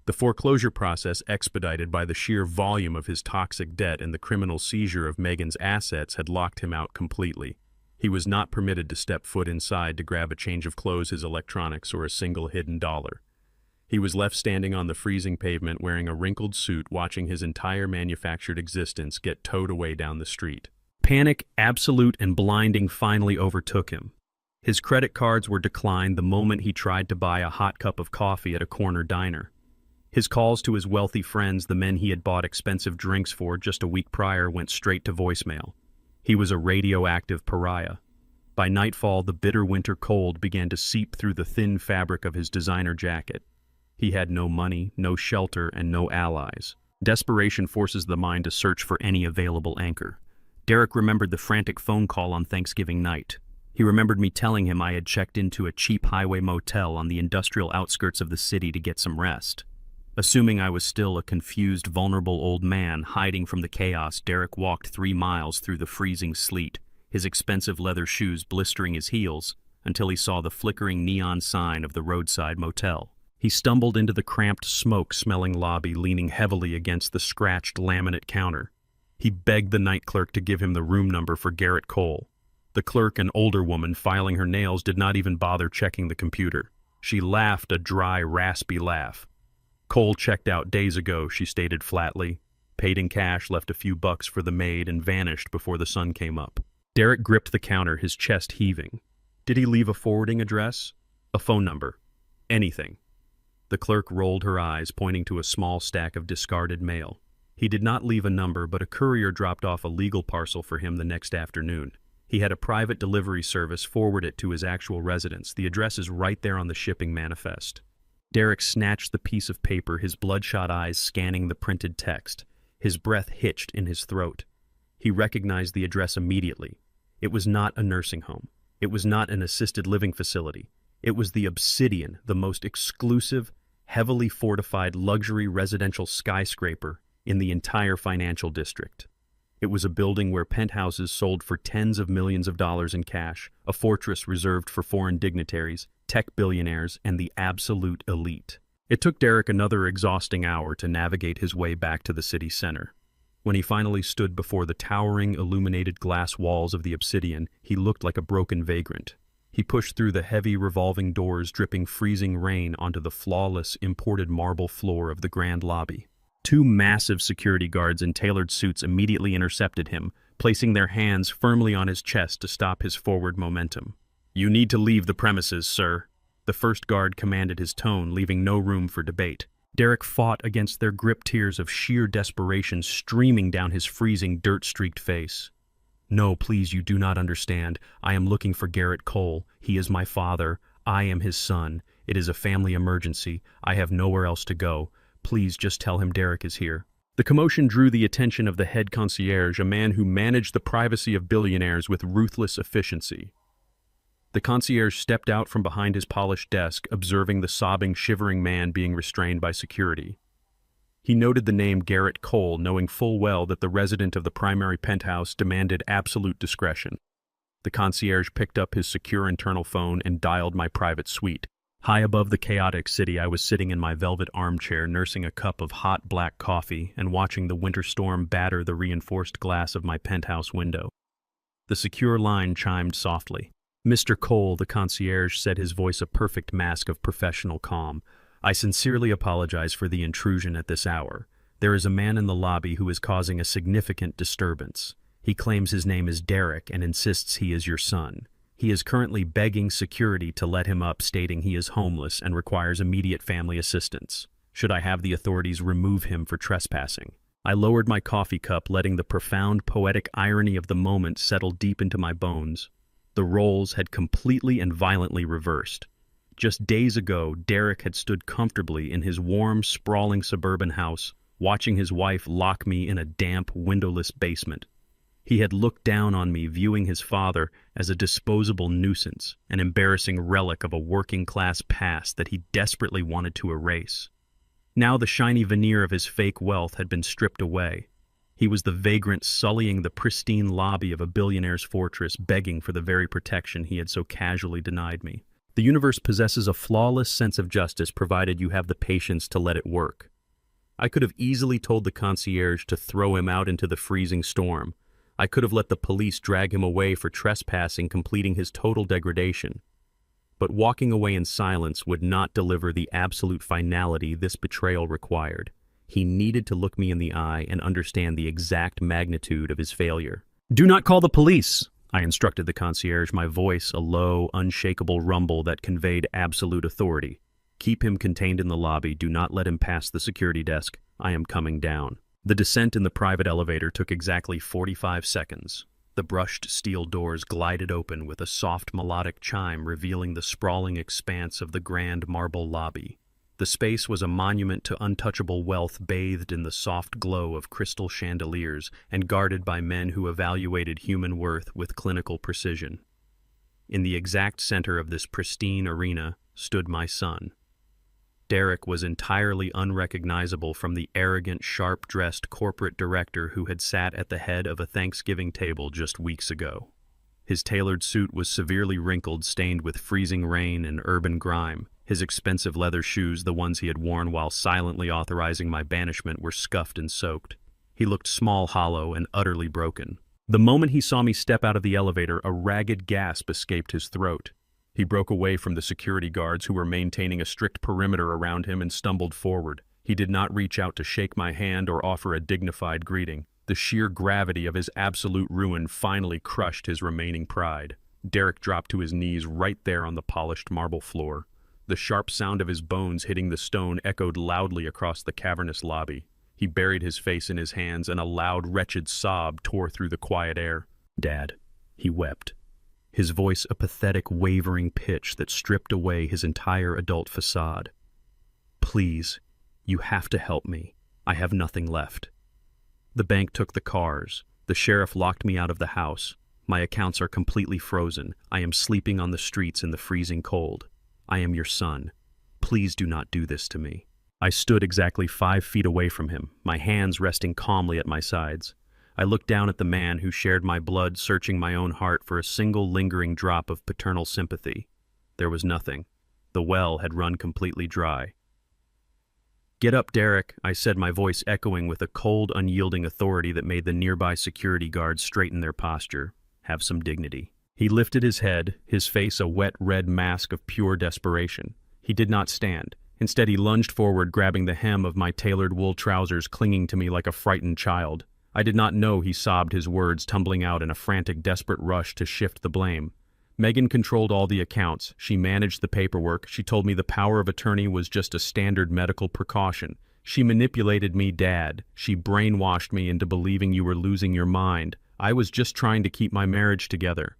The foreclosure process, expedited by the sheer volume of his toxic debt and the criminal seizure of Megan's assets, had locked him out completely. He was not permitted to step foot inside to grab a change of clothes, his electronics, or a single hidden dollar. He was left standing on the freezing pavement wearing a wrinkled suit, watching his entire manufactured existence get towed away down the street. Panic, absolute and blinding, finally overtook him. His credit cards were declined the moment he tried to buy a hot cup of coffee at a corner diner. His calls to his wealthy friends, the men he had bought expensive drinks for just a week prior, went straight to voicemail. He was a radioactive pariah. By nightfall, the bitter winter cold began to seep through the thin fabric of his designer jacket. He had no money, no shelter, and no allies. Desperation forces the mind to search for any available anchor. Derek remembered the frantic phone call on Thanksgiving night. He remembered me telling him I had checked into a cheap highway motel on the industrial outskirts of the city to get some rest. Assuming I was still a confused, vulnerable old man hiding from the chaos, Derek walked 3 miles through the freezing sleet, his expensive leather shoes blistering his heels, until he saw the flickering neon sign of the roadside motel. He stumbled into the cramped, smoke-smelling lobby, leaning heavily against the scratched laminate counter. He begged the night clerk to give him the room number for Garrett Cole. The clerk, an older woman filing her nails, did not even bother checking the computer. She laughed a dry, raspy laugh. "Cole checked out days ago," she stated flatly. Paid in cash, left a few bucks for the maid, and vanished before the sun came up. Derek gripped the counter, his chest heaving. Did he leave a forwarding address? A phone number? Anything? The clerk rolled her eyes, pointing to a small stack of discarded mail. He did not leave a number, but a courier dropped off a legal parcel for him the next afternoon. He had a private delivery service forward it to his actual residence. The address is right there on the shipping manifest. Derek snatched the piece of paper, his bloodshot eyes scanning the printed text. His breath hitched in his throat. He recognized the address immediately. It was not a nursing home. It was not an assisted living facility. It was the Obsidian, the most exclusive, heavily fortified luxury residential skyscraper in the entire financial district. It was a building where penthouses sold for tens of millions of dollars in cash, a fortress reserved for foreign dignitaries, tech billionaires, and the absolute elite. It took Derek another exhausting hour to navigate his way back to the city center. When he finally stood before the towering, illuminated glass walls of the Obsidian, he looked like a broken vagrant. He pushed through the heavy revolving doors, dripping freezing rain onto the flawless, imported marble floor of the grand lobby. 2 massive security guards in tailored suits immediately intercepted him, placing their hands firmly on his chest to stop his forward momentum. "You need to leave the premises, sir," the first guard commanded, his tone leaving no room for debate. Derek fought against their grip, tears of sheer desperation streaming down his freezing, dirt-streaked face. "No, please, you do not understand. I am looking for Garrett Cole. He is my father. I am his son. It is a family emergency. I have nowhere else to go. Please just tell him Derek is here." The commotion drew the attention of the head concierge, a man who managed the privacy of billionaires with ruthless efficiency. The concierge stepped out from behind his polished desk, observing the sobbing, shivering man being restrained by security. He noted the name Garrett Cole, knowing full well that the resident of the primary penthouse demanded absolute discretion. The concierge picked up his secure internal phone and dialed my private suite. High above the chaotic city, I was sitting in my velvet armchair, nursing a cup of hot black coffee and watching the winter storm batter the reinforced glass of my penthouse window. The secure line chimed softly. "Mr. Cole," the concierge said, his voice a perfect mask of professional calm. "I sincerely apologize for the intrusion at this hour. There is a man in the lobby who is causing a significant disturbance. He claims his name is Derek and insists he is your son. He is currently begging security to let him up, stating he is homeless and requires immediate family assistance. Should I have the authorities remove him for trespassing? I lowered my coffee cup, letting the profound poetic irony of the moment settle deep into my bones. The roles had completely and violently reversed. Just days ago, Derek had stood comfortably in his warm, sprawling suburban house, watching his wife lock me in a damp, windowless basement. He had looked down on me, viewing his father as a disposable nuisance, an embarrassing relic of a working-class past that he desperately wanted to erase. Now the shiny veneer of his fake wealth had been stripped away. He was the vagrant sullying the pristine lobby of a billionaire's fortress, begging for the very protection he had so casually denied me. The universe possesses a flawless sense of justice provided you have the patience to let it work. I could have easily told the concierge to throw him out into the freezing storm. I could have let the police drag him away for trespassing, completing his total degradation. But walking away in silence would not deliver the absolute finality this betrayal required. He needed to look me in the eye and understand the exact magnitude of his failure. "Do not call the police," I instructed the concierge, my voice a low, unshakable rumble that conveyed absolute authority. "Keep him contained in the lobby. Do not let him pass the security desk. I am coming down." The descent in the private elevator took exactly 45 seconds. The brushed steel doors glided open with a soft melodic chime revealing the sprawling expanse of the grand marble lobby. The space was a monument to untouchable wealth, bathed in the soft glow of crystal chandeliers and guarded by men who evaluated human worth with clinical precision. In the exact center of this pristine arena stood my son. Derek was entirely unrecognizable from the arrogant, sharp-dressed corporate director who had sat at the head of a Thanksgiving table just weeks ago. His tailored suit was severely wrinkled, stained with freezing rain and urban grime. His expensive leather shoes, the ones he had worn while silently authorizing my banishment, were scuffed and soaked. He looked small, hollow, and utterly broken. The moment he saw me step out of the elevator, a ragged gasp escaped his throat. He broke away from the security guards who were maintaining a strict perimeter around him and stumbled forward. He did not reach out to shake my hand or offer a dignified greeting. The sheer gravity of his absolute ruin finally crushed his remaining pride. Derek dropped to his knees right there on the polished marble floor. The sharp sound of his bones hitting the stone echoed loudly across the cavernous lobby. He buried his face in his hands, and a loud, wretched sob tore through the quiet air. "Dad," he wept, his voice a pathetic, wavering pitch that stripped away his entire adult facade. "Please, you have to help me. I have nothing left. The bank took the cars. The sheriff locked me out of the house. My accounts are completely frozen. I am sleeping on the streets in the freezing cold. I am your son. Please do not do this to me." I stood exactly 5 feet away from him, my hands resting calmly at my sides. I looked down at the man who shared my blood, searching my own heart for a single lingering drop of paternal sympathy. There was nothing. The well had run completely dry. "Get up, Derek," I said, my voice echoing with a cold, unyielding authority that made the nearby security guards straighten their posture. "Have some dignity." He lifted his head, his face a wet red mask of pure desperation. He did not stand. Instead, he lunged forward, grabbing the hem of my tailored wool trousers, clinging to me like a frightened child. I did not know he sobbed, his words tumbling out in a frantic, desperate rush to shift the blame. Megan controlled all the accounts. She managed the paperwork. She told me the power of attorney was just a standard medical precaution. She manipulated me, Dad. She brainwashed me into believing you were losing your mind. I was just trying to keep my marriage together.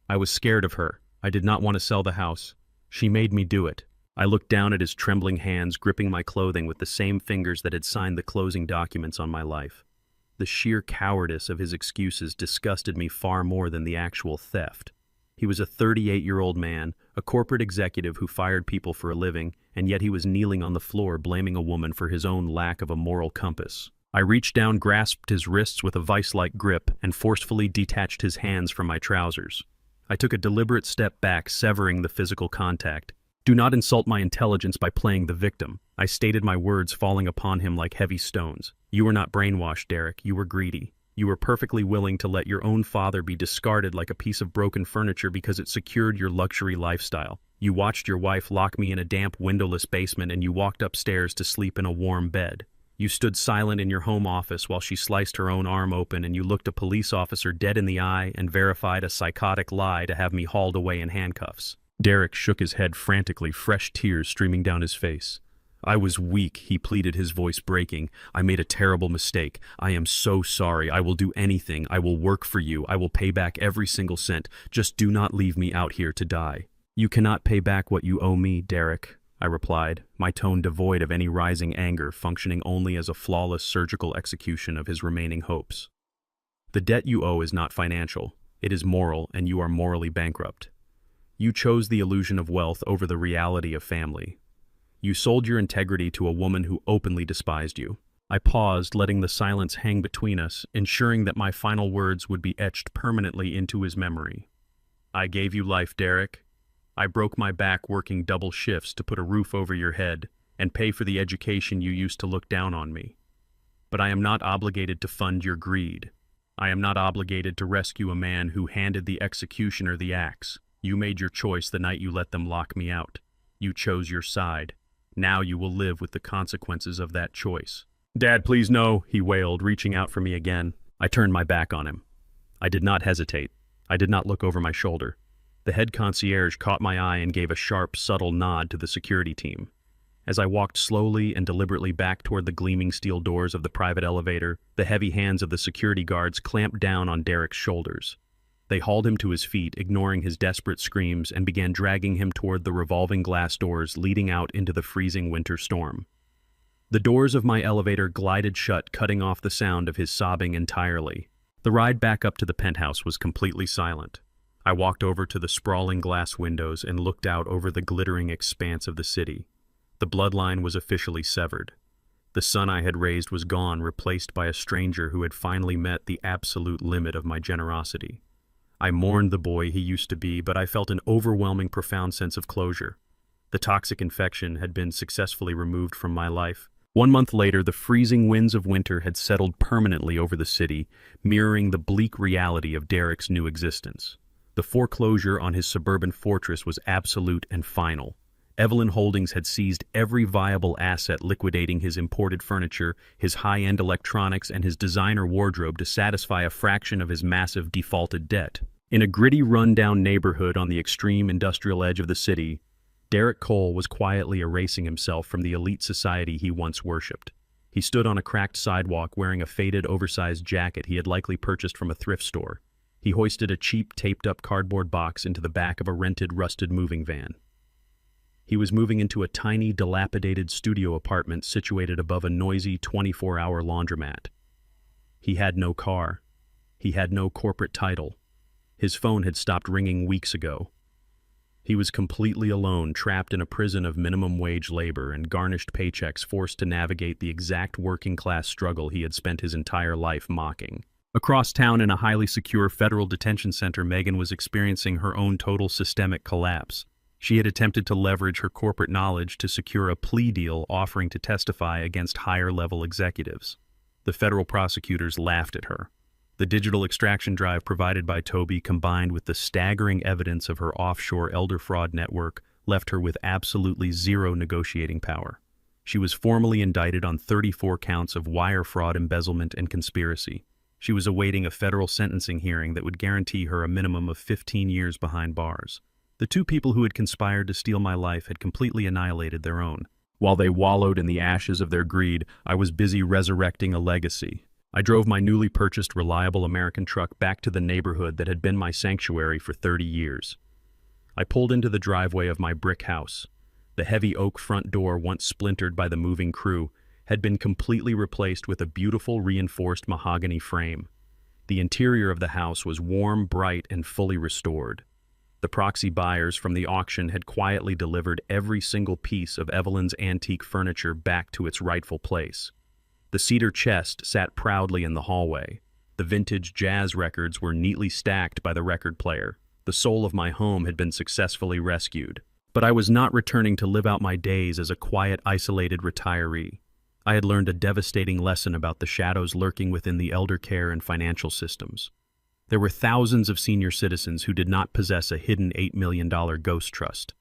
I was scared of her. I did not want to sell the house. She made me do it. I looked down at his trembling hands, gripping my clothing with the same fingers that had signed the closing documents on my life. The sheer cowardice of his excuses disgusted me far more than the actual theft. He was a 38-year-old man, a corporate executive who fired people for a living, and yet he was kneeling on the floor blaming a woman for his own lack of a moral compass. I reached down, grasped his wrists with a vice-like grip, and forcefully detached his hands from my trousers. I took a deliberate step back, severing the physical contact. "Do not insult my intelligence by playing the victim," I stated, my words falling upon him like heavy stones. "You were not brainwashed, Derek. You were greedy. You were perfectly willing to let your own father be discarded like a piece of broken furniture because it secured your luxury lifestyle. You watched your wife lock me in a damp, windowless basement, and you walked upstairs to sleep in a warm bed. You stood silent in your home office while she sliced her own arm open, and you looked a police officer dead in the eye and verified a psychotic lie to have me hauled away in handcuffs." Derek shook his head frantically, fresh tears streaming down his face. I was weak, he pleaded, his voice breaking. I made a terrible mistake. I am so sorry. I will do anything. I will work for you. I will pay back every single cent. Just do not leave me out here to die. You cannot pay back what you owe me, Derek, I replied, my tone devoid of any rising anger, functioning only as a flawless surgical execution of his remaining hopes. The debt you owe is not financial. It is moral, and you are morally bankrupt. You chose the illusion of wealth over the reality of family. You sold your integrity to a woman who openly despised you. I paused, letting the silence hang between us, ensuring that my final words would be etched permanently into his memory. I gave you life, Derek. I broke my back working double shifts to put a roof over your head and pay for the education you used to look down on me. But I am not obligated to fund your greed. I am not obligated to rescue a man who handed the executioner the axe. You made your choice the night you let them lock me out. You chose your side. Now you will live with the consequences of that choice. Dad, please no, he wailed, reaching out for me again. I turned my back on him. I did not hesitate. I did not look over my shoulder. The head concierge caught my eye and gave a sharp, subtle nod to the security team. As I walked slowly and deliberately back toward the gleaming steel doors of the private elevator, the heavy hands of the security guards clamped down on Derek's shoulders. They hauled him to his feet, ignoring his desperate screams, and began dragging him toward the revolving glass doors leading out into the freezing winter storm. The doors of my elevator glided shut, cutting off the sound of his sobbing entirely. The ride back up to the penthouse was completely silent. I walked over to the sprawling glass windows and looked out over the glittering expanse of the city. The bloodline was officially severed. The son I had raised was gone, replaced by a stranger who had finally met the absolute limit of my generosity. I mourned the boy he used to be, but I felt an overwhelming, profound sense of closure. The toxic infection had been successfully removed from my life. 1 month later, the freezing winds of winter had settled permanently over the city, mirroring the bleak reality of Derek's new existence. The foreclosure on his suburban fortress was absolute and final. Evelyn Holdings had seized every viable asset, liquidating his imported furniture, his high-end electronics, and his designer wardrobe to satisfy a fraction of his massive defaulted debt. In a gritty, run-down neighborhood on the extreme industrial edge of the city, Derek Cole was quietly erasing himself from the elite society he once worshipped. He stood on a cracked sidewalk wearing a faded, oversized jacket he had likely purchased from a thrift store. He hoisted a cheap, taped-up cardboard box into the back of a rented, rusted moving van. He was moving into a tiny, dilapidated studio apartment situated above a noisy 24-hour laundromat. He had no car. He had no corporate title. His phone had stopped ringing weeks ago. He was completely alone, trapped in a prison of minimum wage labor and garnished paychecks, forced to navigate the exact working-class struggle he had spent his entire life mocking. Across town in a highly secure federal detention center, Megan was experiencing her own total systemic collapse. She had attempted to leverage her corporate knowledge to secure a plea deal offering to testify against higher-level executives. The federal prosecutors laughed at her. The digital extraction drive provided by Toby, combined with the staggering evidence of her offshore elder fraud network, left her with absolutely zero negotiating power. She was formally indicted on 34 counts of wire fraud, embezzlement, and conspiracy. She was awaiting a federal sentencing hearing that would guarantee her a minimum of 15 years behind bars. The two people who had conspired to steal my life had completely annihilated their own. While they wallowed in the ashes of their greed, I was busy resurrecting a legacy. I drove my newly purchased reliable American truck back to the neighborhood that had been my sanctuary for 30 years. I pulled into the driveway of my brick house. The heavy oak front door, once splintered by the moving crew, had been completely replaced with a beautiful reinforced mahogany frame. The interior of the house was warm, bright, and fully restored. The proxy buyers from the auction had quietly delivered every single piece of Evelyn's antique furniture back to its rightful place. The cedar chest sat proudly in the hallway. The vintage jazz records were neatly stacked by the record player. The soul of my home had been successfully rescued. But I was not returning to live out my days as a quiet, isolated retiree. I had learned a devastating lesson about the shadows lurking within the elder care and financial systems. There were thousands of senior citizens who did not possess a hidden $8 million ghost trust.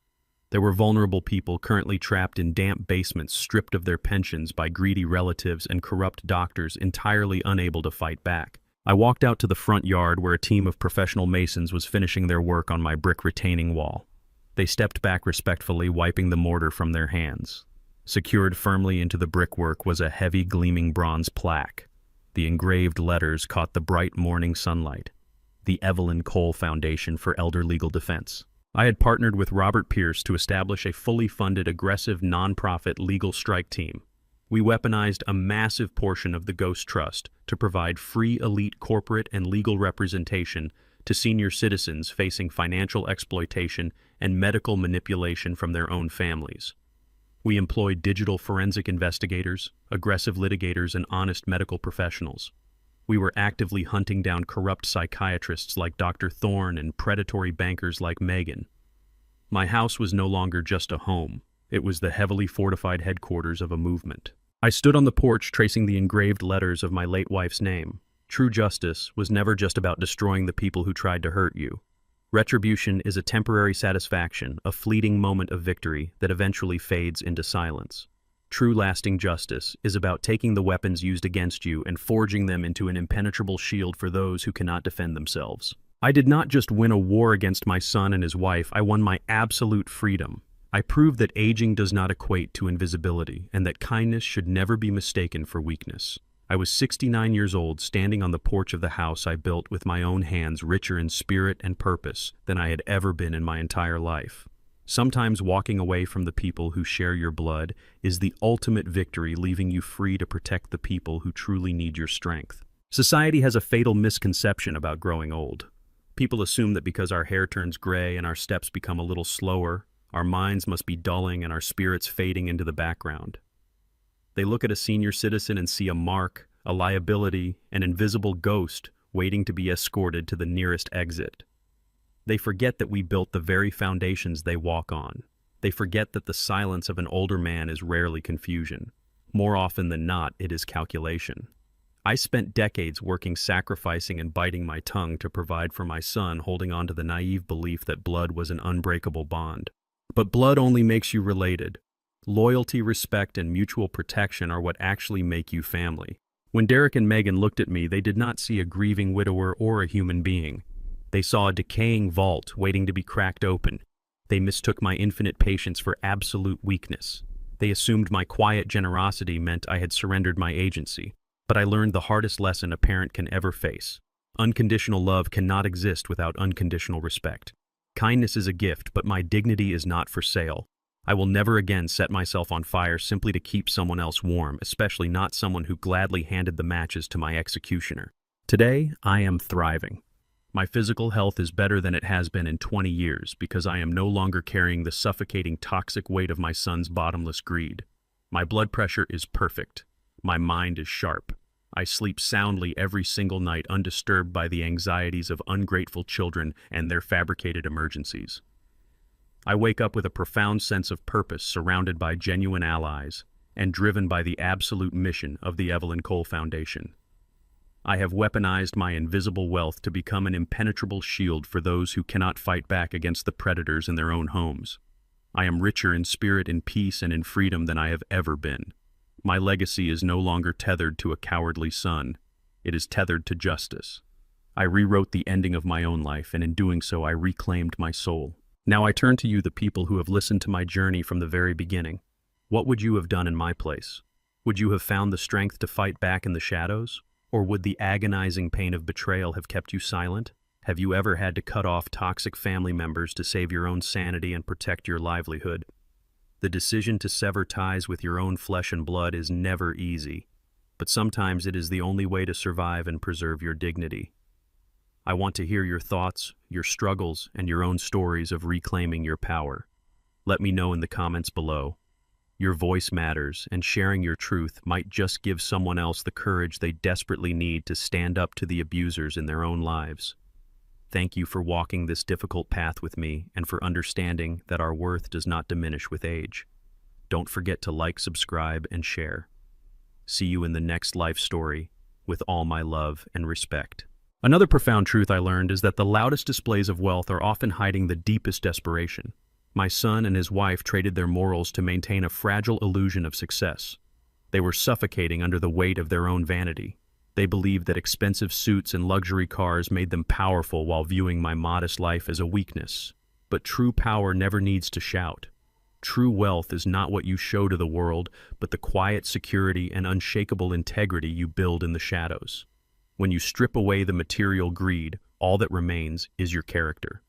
There were vulnerable people currently trapped in damp basements, stripped of their pensions by greedy relatives and corrupt doctors entirely unable to fight back. I walked out to the front yard where a team of professional masons was finishing their work on my brick retaining wall. They stepped back respectfully, wiping the mortar from their hands. Secured firmly into the brickwork was a heavy, gleaming bronze plaque. The engraved letters caught the bright morning sunlight. The Evelyn Cole Foundation for Elder Legal Defense. I had partnered with Robert Pierce to establish a fully funded, aggressive, nonprofit legal strike team. We weaponized a massive portion of the Ghost Trust to provide free elite corporate and legal representation to senior citizens facing financial exploitation and medical manipulation from their own families. We employed digital forensic investigators, aggressive litigators, and honest medical professionals. We were actively hunting down corrupt psychiatrists like Dr. Thorne and predatory bankers like Megan. My house was no longer just a home. It was the heavily fortified headquarters of a movement. I stood on the porch tracing the engraved letters of my late wife's name. True justice was never just about destroying the people who tried to hurt you. Retribution is a temporary satisfaction, a fleeting moment of victory that eventually fades into silence. True lasting justice is about taking the weapons used against you and forging them into an impenetrable shield for those who cannot defend themselves. I did not just win a war against my son and his wife, I won my absolute freedom. I proved that aging does not equate to invisibility and that kindness should never be mistaken for weakness. I was 69 years old, standing on the porch of the house I built with my own hands, richer in spirit and purpose than I had ever been in my entire life. Sometimes walking away from the people who share your blood is the ultimate victory, leaving you free to protect the people who truly need your strength. Society has a fatal misconception about growing old. People assume that because our hair turns gray and our steps become a little slower, our minds must be dulling and our spirits fading into the background. They look at a senior citizen and see a mark, a liability, an invisible ghost waiting to be escorted to the nearest exit. They forget that we built the very foundations they walk on. They forget that the silence of an older man is rarely confusion. More often than not, it is calculation. I spent decades working, sacrificing, and biting my tongue to provide for my son, holding on to the naive belief that blood was an unbreakable bond. But blood only makes you related. Loyalty, respect, and mutual protection are what actually make you family. When Derek and Megan looked at me, they did not see a grieving widower or a human being. They saw a decaying vault waiting to be cracked open. They mistook my infinite patience for absolute weakness. They assumed my quiet generosity meant I had surrendered my agency. But I learned the hardest lesson a parent can ever face. Unconditional love cannot exist without unconditional respect. Kindness is a gift, but my dignity is not for sale. I will never again set myself on fire simply to keep someone else warm, especially not someone who gladly handed the matches to my executioner. Today, I am thriving. My physical health is better than it has been in 20 years because I am no longer carrying the suffocating toxic weight of my son's bottomless greed. My blood pressure is perfect. My mind is sharp. I sleep soundly every single night, undisturbed by the anxieties of ungrateful children and their fabricated emergencies. I wake up with a profound sense of purpose, surrounded by genuine allies, and driven by the absolute mission of the Evelyn Cole Foundation. I have weaponized my invisible wealth to become an impenetrable shield for those who cannot fight back against the predators in their own homes. I am richer in spirit, in peace, and in freedom than I have ever been. My legacy is no longer tethered to a cowardly son. It is tethered to justice. I rewrote the ending of my own life, and in doing so, I reclaimed my soul. Now I turn to you, the people who have listened to my journey from the very beginning. What would you have done in my place? Would you have found the strength to fight back in the shadows? Or would the agonizing pain of betrayal have kept you silent? Have you ever had to cut off toxic family members to save your own sanity and protect your livelihood? The decision to sever ties with your own flesh and blood is never easy, but sometimes it is the only way to survive and preserve your dignity. I want to hear your thoughts, your struggles, and your own stories of reclaiming your power. Let me know in the comments below. Your voice matters, and sharing your truth might just give someone else the courage they desperately need to stand up to the abusers in their own lives. Thank you for walking this difficult path with me and for understanding that our worth does not diminish with age. Don't forget to like, subscribe, and share. See you in the next life story with all my love and respect. Another profound truth I learned is that the loudest displays of wealth are often hiding the deepest desperation. My son and his wife traded their morals to maintain a fragile illusion of success. They were suffocating under the weight of their own vanity. They believed that expensive suits and luxury cars made them powerful while viewing my modest life as a weakness. But true power never needs to shout. True wealth is not what you show to the world, but the quiet security and unshakable integrity you build in the shadows. When you strip away the material greed, all that remains is your character.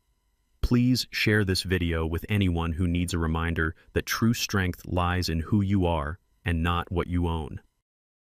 Please share this video with anyone who needs a reminder that true strength lies in who you are and not what you own.